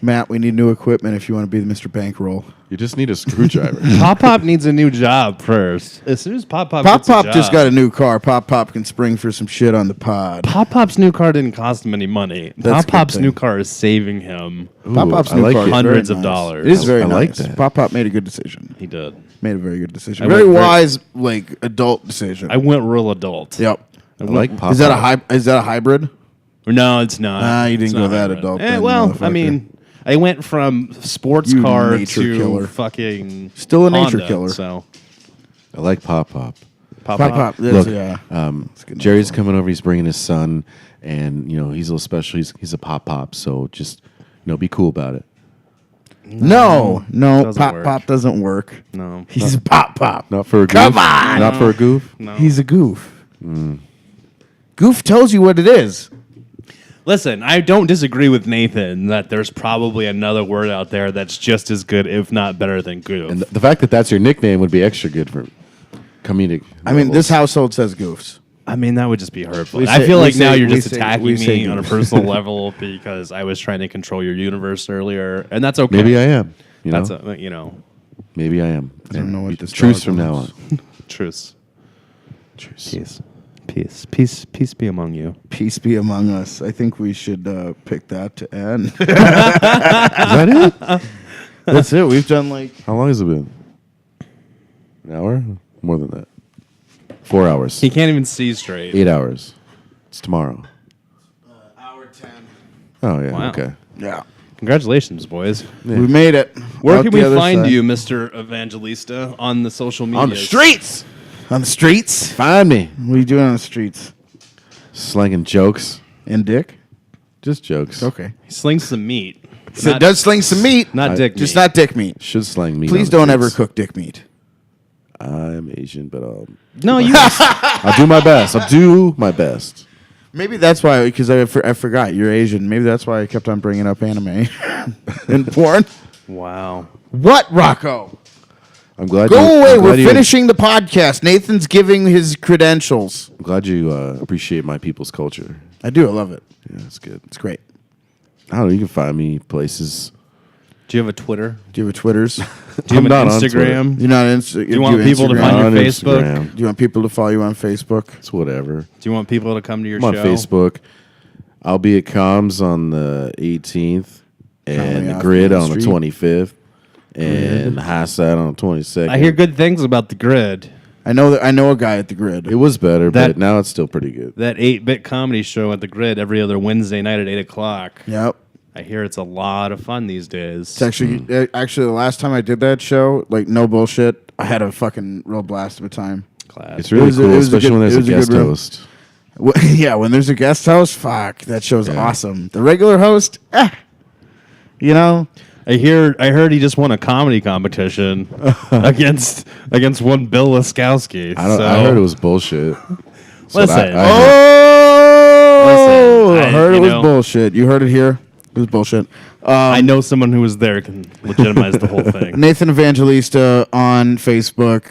[SPEAKER 4] Matt, we need new equipment if you want to be the Mr. Bankroll.
[SPEAKER 2] You just need a screwdriver.
[SPEAKER 1] Pop Pop needs a new job first. As soon as Pop Pop
[SPEAKER 4] Pop
[SPEAKER 1] gets a
[SPEAKER 4] Pop just
[SPEAKER 1] job-
[SPEAKER 4] got a new car. Pop Pop can spring for some shit on the pod.
[SPEAKER 1] Pop Pop's new car didn't cost him any money.
[SPEAKER 4] That's a
[SPEAKER 1] Pop
[SPEAKER 4] good
[SPEAKER 1] Pop's
[SPEAKER 4] thing.
[SPEAKER 1] new car is saving him.
[SPEAKER 4] Pop Pop's
[SPEAKER 2] I
[SPEAKER 4] new
[SPEAKER 2] like
[SPEAKER 4] car
[SPEAKER 2] it.
[SPEAKER 4] is
[SPEAKER 1] Hundreds
[SPEAKER 4] very
[SPEAKER 1] of
[SPEAKER 4] nice.
[SPEAKER 1] dollars.
[SPEAKER 4] It is very
[SPEAKER 2] I like
[SPEAKER 4] nice.
[SPEAKER 2] that.
[SPEAKER 4] Pop Pop made a good decision.
[SPEAKER 1] He did.
[SPEAKER 4] Made a very good decision.
[SPEAKER 1] I
[SPEAKER 4] Very
[SPEAKER 1] went very-
[SPEAKER 4] wise, like adult decision.
[SPEAKER 1] I went real adult.
[SPEAKER 4] Yep.
[SPEAKER 2] I like pop.
[SPEAKER 4] Is that a hybrid?
[SPEAKER 1] No, it's not.
[SPEAKER 4] Ah, you didn't
[SPEAKER 1] It's
[SPEAKER 4] go
[SPEAKER 1] not
[SPEAKER 4] that
[SPEAKER 1] hybrid.
[SPEAKER 4] adult then,
[SPEAKER 1] Well, I
[SPEAKER 4] motherfucker.
[SPEAKER 1] mean, I went from sports
[SPEAKER 4] You
[SPEAKER 1] car
[SPEAKER 4] nature
[SPEAKER 1] to
[SPEAKER 4] killer.
[SPEAKER 1] fucking
[SPEAKER 4] Still a nature
[SPEAKER 1] Honda,
[SPEAKER 4] killer.
[SPEAKER 1] So
[SPEAKER 2] I like Pop Pop.
[SPEAKER 1] Pop
[SPEAKER 4] Pop
[SPEAKER 1] Pop.
[SPEAKER 4] Pop.
[SPEAKER 2] Look,
[SPEAKER 4] Yeah. good
[SPEAKER 2] Jerry's coming over. He's bringing his son, and he's a little special. He's a Pop Pop, so just be cool about it.
[SPEAKER 4] No,
[SPEAKER 1] doesn't
[SPEAKER 4] Pop
[SPEAKER 1] work.
[SPEAKER 4] Pop doesn't work.
[SPEAKER 1] No.
[SPEAKER 4] He's a Pop Pop.
[SPEAKER 2] Not for a goof.
[SPEAKER 4] Come on!
[SPEAKER 2] Not for a goof.
[SPEAKER 1] No.
[SPEAKER 4] He's a goof. Goof tells you what it is.
[SPEAKER 1] Listen, I don't disagree with Nathan that there's probably another word out there that's just as good, if not better, than goof.
[SPEAKER 2] And the fact that that's your nickname would be extra good for comedic.
[SPEAKER 4] I mean, this
[SPEAKER 2] levels.
[SPEAKER 4] household says goofs.
[SPEAKER 1] I mean, that would just be hurtful.
[SPEAKER 4] We
[SPEAKER 1] I
[SPEAKER 4] say-
[SPEAKER 1] feel
[SPEAKER 4] we
[SPEAKER 1] like now
[SPEAKER 4] say-
[SPEAKER 1] you're
[SPEAKER 4] we
[SPEAKER 1] just
[SPEAKER 4] say-
[SPEAKER 1] attacking
[SPEAKER 4] we say
[SPEAKER 1] me on a
[SPEAKER 4] goof.
[SPEAKER 1] personal level because I was trying to control your universe earlier, and that's okay.
[SPEAKER 2] Maybe I am. You know,
[SPEAKER 1] That's
[SPEAKER 2] maybe I am.
[SPEAKER 4] I don't know what this
[SPEAKER 2] Truce
[SPEAKER 4] dog
[SPEAKER 2] from now
[SPEAKER 4] wants.
[SPEAKER 2] on.
[SPEAKER 1] truce.
[SPEAKER 2] Truce.
[SPEAKER 1] Peace be among you.
[SPEAKER 4] Peace be among us. I think we should pick that to end.
[SPEAKER 2] Is that it?
[SPEAKER 4] That's it. We've done like
[SPEAKER 2] How long has it been? An hour? More than that. 4 hours.
[SPEAKER 1] He can't even see straight.
[SPEAKER 2] 8 hours. It's tomorrow.
[SPEAKER 4] hour 10.
[SPEAKER 2] Oh yeah.
[SPEAKER 1] Wow.
[SPEAKER 2] Okay.
[SPEAKER 4] Yeah.
[SPEAKER 1] Congratulations, boys.
[SPEAKER 2] Yeah.
[SPEAKER 4] We made it.
[SPEAKER 1] Where
[SPEAKER 4] Out
[SPEAKER 1] can
[SPEAKER 4] the
[SPEAKER 1] we
[SPEAKER 4] other
[SPEAKER 1] find
[SPEAKER 4] side.
[SPEAKER 1] you, Mr. Evangelista, on the social media?
[SPEAKER 2] On the streets.
[SPEAKER 4] On the streets?
[SPEAKER 2] Find me.
[SPEAKER 4] What are you doing on the streets?
[SPEAKER 2] Slanging jokes.
[SPEAKER 4] And dick?
[SPEAKER 2] Just jokes.
[SPEAKER 4] Okay.
[SPEAKER 1] He slings some meat.
[SPEAKER 4] So it
[SPEAKER 1] Not-
[SPEAKER 4] does sling some meat.
[SPEAKER 1] Not dick
[SPEAKER 2] I-
[SPEAKER 1] meat.
[SPEAKER 4] Just not dick meat.
[SPEAKER 2] Should slang me.
[SPEAKER 4] Please
[SPEAKER 2] on the
[SPEAKER 4] don't ever
[SPEAKER 2] streets.
[SPEAKER 4] cook dick meat.
[SPEAKER 2] I'm Asian, but
[SPEAKER 1] No, you.
[SPEAKER 2] I'll do my best. I'll do my best.
[SPEAKER 4] Maybe that's why, because I forgot you're Asian. Maybe that's why I kept on bringing up anime and porn.
[SPEAKER 1] Wow.
[SPEAKER 4] What, Rocco?
[SPEAKER 2] I'm glad.
[SPEAKER 4] Go away.
[SPEAKER 2] I'm glad
[SPEAKER 4] We're finishing the podcast. Nathan's giving his credentials.
[SPEAKER 2] I'm glad you appreciate my people's culture.
[SPEAKER 4] I do. I love it.
[SPEAKER 2] Yeah, that's good.
[SPEAKER 4] It's great.
[SPEAKER 2] I don't know. You can find me places.
[SPEAKER 1] Do you have a Twitter?
[SPEAKER 4] Do you have a Twitters?
[SPEAKER 1] Do you have
[SPEAKER 2] not
[SPEAKER 1] an
[SPEAKER 2] on Twitter.
[SPEAKER 1] Instagram?
[SPEAKER 4] You're not Insta.
[SPEAKER 1] Do you want people to
[SPEAKER 4] Instagram?
[SPEAKER 1] find your
[SPEAKER 2] On
[SPEAKER 1] Facebook?
[SPEAKER 2] Instagram.
[SPEAKER 4] Do you want people to follow you on Facebook?
[SPEAKER 2] It's whatever.
[SPEAKER 1] Do you want people to come to your
[SPEAKER 2] I'm on
[SPEAKER 1] show?
[SPEAKER 2] Facebook. I'll be at Comms on the 18th and
[SPEAKER 4] Comedy
[SPEAKER 2] the
[SPEAKER 4] off
[SPEAKER 2] Grid
[SPEAKER 4] Main
[SPEAKER 2] on the
[SPEAKER 4] Street.
[SPEAKER 2] 25th and High Side on the 22nd.
[SPEAKER 1] I hear good things about the Grid.
[SPEAKER 4] I know a guy at the Grid.
[SPEAKER 2] It was better,
[SPEAKER 1] That-
[SPEAKER 2] but now it's still pretty good.
[SPEAKER 1] That 8-bit comedy show at the Grid every other Wednesday night at 8 o'clock.
[SPEAKER 4] Yep.
[SPEAKER 1] I hear it's a lot of fun these days.
[SPEAKER 4] It's actually the last time I did that show, like no bullshit, I had a fucking real blast of a time.
[SPEAKER 1] Class.
[SPEAKER 2] It's really
[SPEAKER 4] was a-
[SPEAKER 2] cool,
[SPEAKER 4] it was a
[SPEAKER 2] especially
[SPEAKER 4] good-
[SPEAKER 2] when there's
[SPEAKER 4] it
[SPEAKER 2] a
[SPEAKER 4] was a
[SPEAKER 2] guest
[SPEAKER 4] good room.
[SPEAKER 2] host.
[SPEAKER 4] Yeah, when there's a guest host, fuck, that show's
[SPEAKER 2] Yeah.
[SPEAKER 4] awesome. The regular host, you know,
[SPEAKER 1] I heard he just won a comedy competition against one Bill Laskowski.
[SPEAKER 2] I heard it was bullshit. So
[SPEAKER 1] Listen.
[SPEAKER 2] I heard-
[SPEAKER 4] oh,
[SPEAKER 1] Listen,
[SPEAKER 4] I heard it
[SPEAKER 1] you
[SPEAKER 4] was
[SPEAKER 1] know-
[SPEAKER 4] bullshit. You heard it here. It was bullshit.
[SPEAKER 1] I know someone who was there can legitimize the whole thing.
[SPEAKER 4] Nathan Evangelista on Facebook.